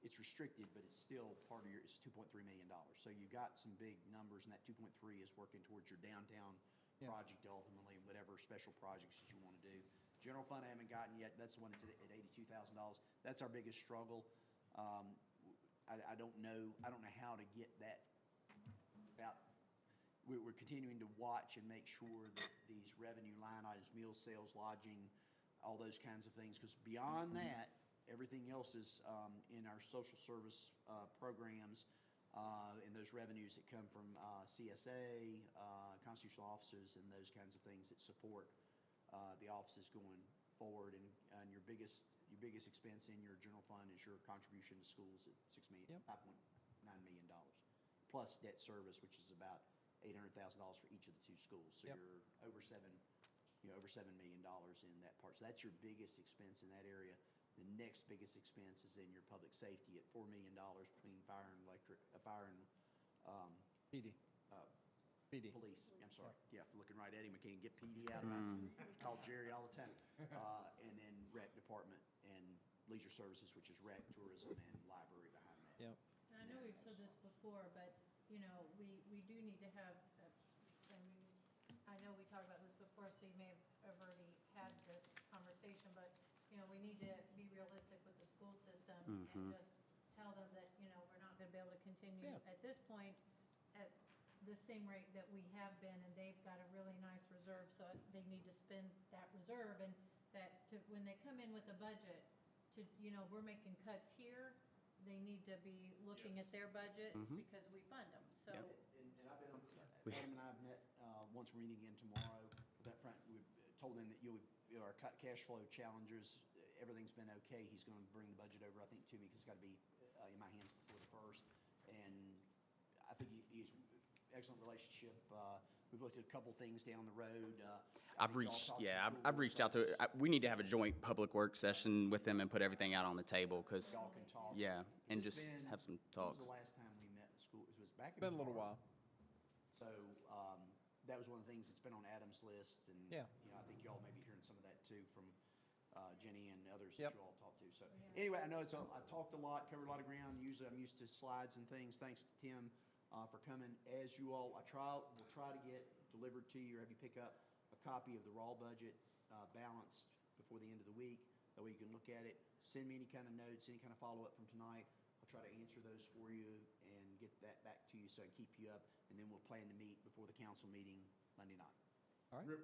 it's restricted, but it's still part of it's $2.3 million. So you've got some big numbers, and that 2.3 is working towards your downtown project ultimately, whatever special projects that you want to do. General fund I haven't gotten yet. That's the one that's at $82,000. That's our biggest struggle. I don't know how to get that without, we're continuing to watch and make sure that these revenue line items, meals, sales, lodging, all those kinds of things, because beyond that, everything else is in our social service programs and those revenues that come from CSA, constitutional offices, and those kinds of things that support the offices going forward. And your biggest your biggest expense in your general fund is your contribution to schools at $5.9 million. Plus debt service, which is about $800,000 for each of the two schools. So Yep. you're over over $7 million in that part. So that's your biggest expense in that area. The next biggest expense is in your public safety at $4 million between fire and PD. PD. police. I'm sorry. Yeah, looking right at him. I can't get PD out of my, call Jerry all the time. And then rec department and leisure services, which is rec, tourism, and library behind that. Yep. And I know we've said this before, but, you know, we do need to have, and I know we talked about this before, so you may have already had this conversation, but, you know, we need to be realistic with the school system and just tell them that, you know, we're not gonna be able to continue Yeah. at this point at the same rate that we have been, and they've got a really nice reserve, so they need to spend that reserve, and that to, when they come in with a budget, to, you know, we're making cuts here, they need to be looking at their budget because we fund them, so. And I've been, Adam and I have met, once we're meeting again tomorrow, with that front, we've told him that our cash flow challenges, everything's been okay. He's gonna bring the budget over, I think, to me, because it's gotta be, in my hands before the first. And I think he's excellent relationship. We've looked at a couple things down the road. I've reached out to, we need to have a joint public work session with them and put everything out on the table, because, Y'all can talk. yeah, and It's just been- have some When talks. was the last time we met in school? It was back in. Been a little March. while. So, that was one of the things that's been on Adam's list, and, Yeah. you know, I think y'all may be hearing some of that too from, Jenny and others Yep. that you all talked to, so. Anyway, I know I've talked a lot, covered a lot of ground, usually I'm used to slides and things, thanks to Tim, for coming. As you all, we'll try to get delivered to you, or have you pick up a copy of the raw budget, balance before the end of the week, that way you can look at it, send me any kind of notes, any kind of follow-up from tonight. I'll try to answer those for you and get that back to you, so I can keep you up, and then we'll plan to meet before the council meeting Monday night.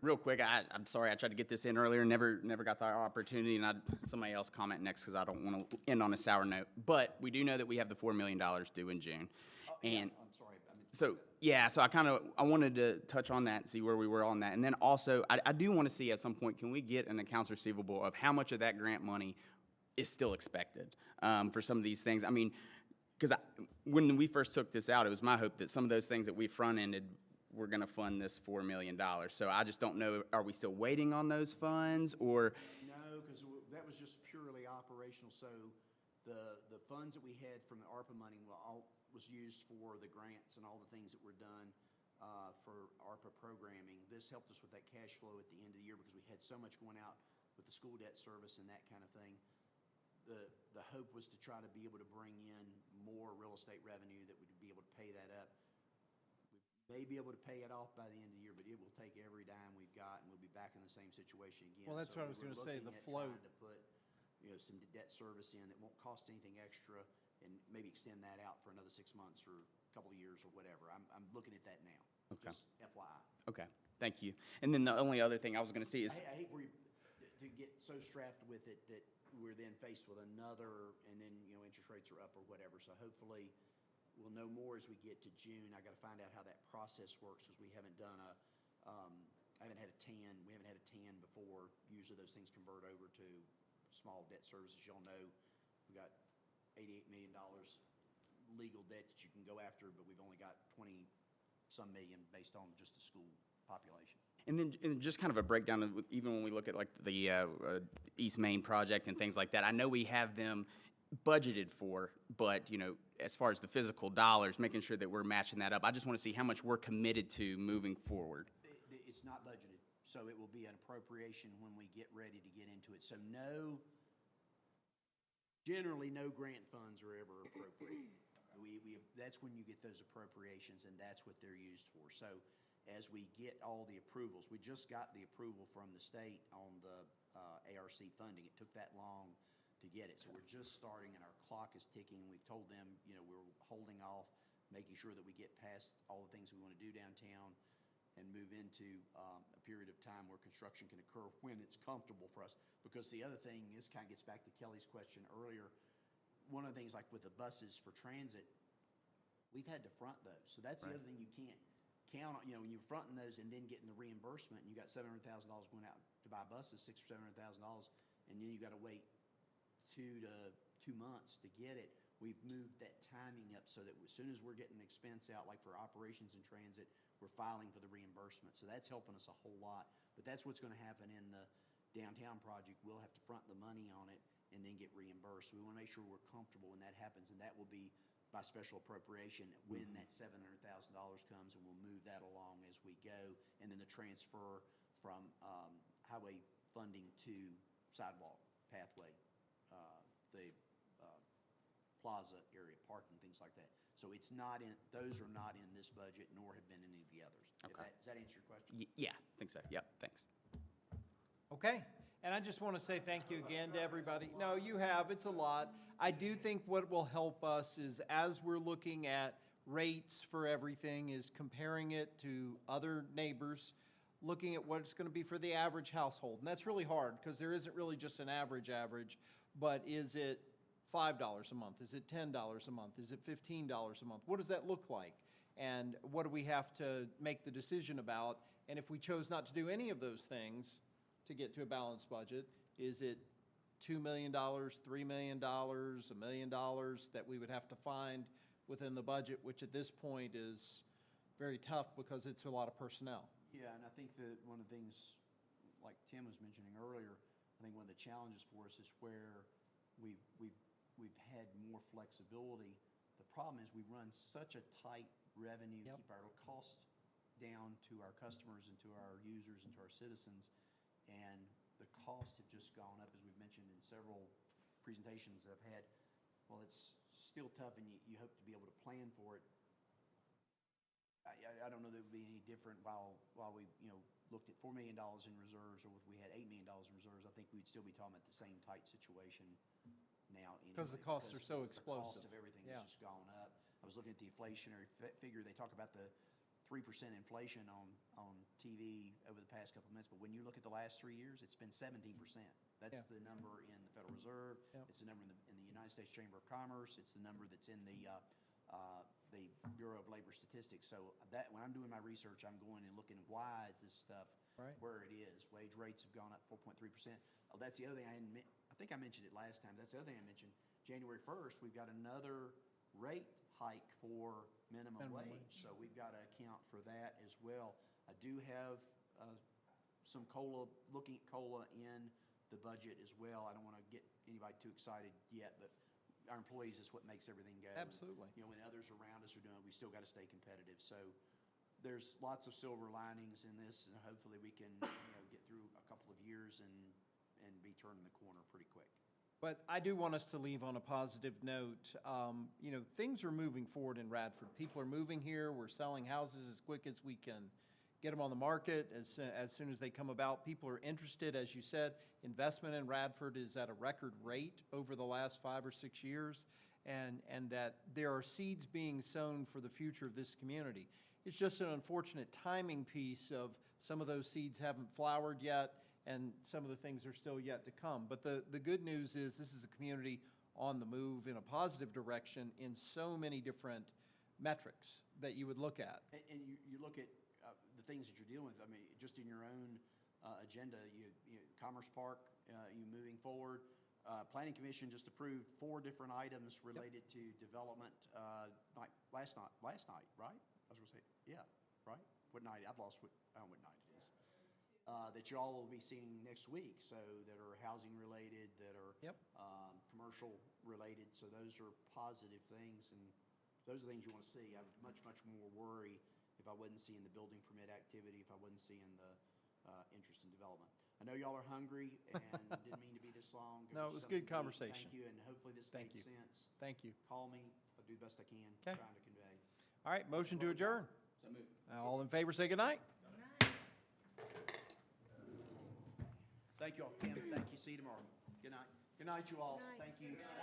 Real quick, I'm sorry, I tried to get this in earlier, never got the opportunity, and somebody else comment next, because I don't want to end on a sour note. But we do know that we have the $4 million due in June. And I'm sorry, I meant to so, yeah, so I wanted to touch on that and see where we were on that. And then also, I do want to see at some point, can we get an accounts receivable of how much of that grant money is still expected for some of these things? I mean, because when we first took this out, it was my hope that some of those things that we front-ended were going to fund this $4 million. So I just don't know, are we still waiting on those funds, or? No, because that was just purely operational, so the funds that we had from the ARPA money was used for the grants and all the things that were done for ARPA programming. This helped us with that cash flow at the end of the year, because we had so much going out with the school debt service and that kind of thing. The hope was to try to be able to bring in more real estate revenue that would be able to pay that up. We may be able to pay it off by the end of the year, but it will take every dime we've got, and we'll be back in the same situation again. Well, that's So what I was we're gonna say, the looking at float. trying to put, some debt service in that won't cost anything extra, and maybe extend that out for another 6 months or a couple of years or whatever. I'm looking at that now. Okay. Just FYI. Okay, thank you. And then the only other thing I was going to see is, I hate for you to get so strapped with it that we're then faced with another, and then, interest rates are up or whatever. So hopefully, we'll know more as we get to June. I gotta find out how that process works, because we haven't done I haven't had a TAN. We haven't had a TAN before. Usually those things convert over to small debt services. Y'all know, we got $88 million legal debt that you can go after, but we've only got 20-some million based on just the school population. and then just kind of a breakdown of, even when we look at like the East Main project and things like that, I know we have them budgeted for, but, as far as the physical dollars, making sure that we're matching that up, I just want to see how much we're committed to moving forward. It's not budgeted, so it will be an appropriation when we get ready to get into it. So generally, no grant funds are ever appropriated. That's when you get those appropriations, and that's what they're used for. So as we get all the approvals, we just got the approval from the state on the ARC funding. It took that long to get it. So we're just starting, and our clock is ticking. We've told them, we're holding off, making sure that we get past all the things we want to do downtown and move into a period of time where construction can occur when it's comfortable for us. Because the other thing is, kind of gets back to Kelly's question earlier, one of the things like with the buses for transit, we've had to front those. So that's the other thing you can't count on, when you're fronting those and then getting the reimbursement, and you got $700,000 going out to buy buses, $600,000 or $700,000, and then you got to wait 2 months to get it. We've moved that timing up so that as soon as we're getting an expense out, like for operations in transit, we're filing for the reimbursement. So that's helping us a whole lot. But that's what's gonna happen in the downtown project. We'll have to front the money on it and then get reimbursed. So we wanna make sure we're comfortable when that happens, and that will be by special appropriation when that $700,000 comes, and we'll move that along as we go. And then the transfer from highway funding to sidewalk, pathway, the plaza area, parking, things like that. So it's not in, those are not in this budget, nor have been in any of the others. Okay. Does that answer your question? Yeah, I think so. Yep, thanks. Okay, and I just want to say thank you again to everybody. No, you have, it's a lot. I do think what will help us is, as we're looking at rates for everything, is comparing it to other neighbors, looking at what it's going to be for the average household. And that's really hard, because there isn't really just an average, but is it $5 a month? Is it $10 a month? Is it $15 a month? What does that look like? And what do we have to make the decision about? And if we chose not to do any of those things to get to a balanced budget, is it $2 million, $3 million, $1 million that we would have to find within the budget, which at this point is very tough because it's a lot of personnel. Yeah, and I think that one of the things, like Tim was mentioning earlier, I think one of the challenges for us is where we've had more flexibility. The problem is we run such a tight revenue, Yep. keep our costs down to our customers and to our users and to our citizens, and the costs have just gone up, as we've mentioned in several presentations that I've had. Well, it's still tough, and you hope to be able to plan for it. I don't know that it would be any different while we, looked at $4 million in reserves, or if we had $8 million in reserves. I think we'd still be talking about the same tight situation now. Because the costs are so The explosive. cost of everything Yeah. has just gone up. I was looking at the inflationary figure. They talk about the 3% inflation on TV over the past couple of months, but when you look at the last 3 years, it's been 17%. That's Yeah. the number in the Federal Reserve. Yep. It's the number in the United States Chamber of Commerce. It's the number that's in the Bureau of Labor Statistics. So that, when I'm doing my research, I'm going and looking, why is this stuff Right. where it is? Wage rates have gone up 4.3%. Oh, that's the other thing I think I mentioned it last time. That's the other thing I mentioned. January 1st, we've got another rate hike for minimum wage. So we've got to account for that as well. I do have some COLA, looking at COLA in the budget as well. I don't want to get anybody too excited yet, but our employees is what makes everything go. Absolutely. When others around us are doing it, we still got to stay competitive. So there's lots of silver linings in this, and hopefully we can, get through a couple of years and be turning the corner pretty quick. But I do want us to leave on a positive note. Things are moving forward in Radford. People are moving here. We're selling houses as quick as we can get them on the market as soon as they come about. People are interested, as you said. Investment in Radford is at a record rate over the last 5 or 6 years, and that there are seeds being sown for the future of this community. It's just an unfortunate timing piece of some of those seeds haven't flowered yet, and some of the things are still yet to come. But the good news is this is a community on the move in a positive direction in so many different metrics that you would look at. And you look at the things that you're dealing with. I mean, just in your own agenda, Commerce Park, you moving forward. Planning Commission just approved 4 different items related to development, like last night, right? I was gonna say, yeah, right? What night? I've lost I don't know what night it is. That you all will be seeing next week, so that are housing related, that are Yep. Commercial related. So those are positive things, and those are things you want to see. I would much more worry if I wasn't seeing the building permit activity, if I wasn't seeing the interest in development. I know y'all are hungry, and didn't mean to be this long. No, it was good conversation. Thank you, and hopefully this Thank makes you. sense. Thank you. Call me. I'll do the best I can, Okay. trying to convey. All right, motion to adjourn. So moved. All in favor, say good night. Thank you all. Tim, thank you. See you tomorrow. Good night. Good night, you all. Good night. Thank you.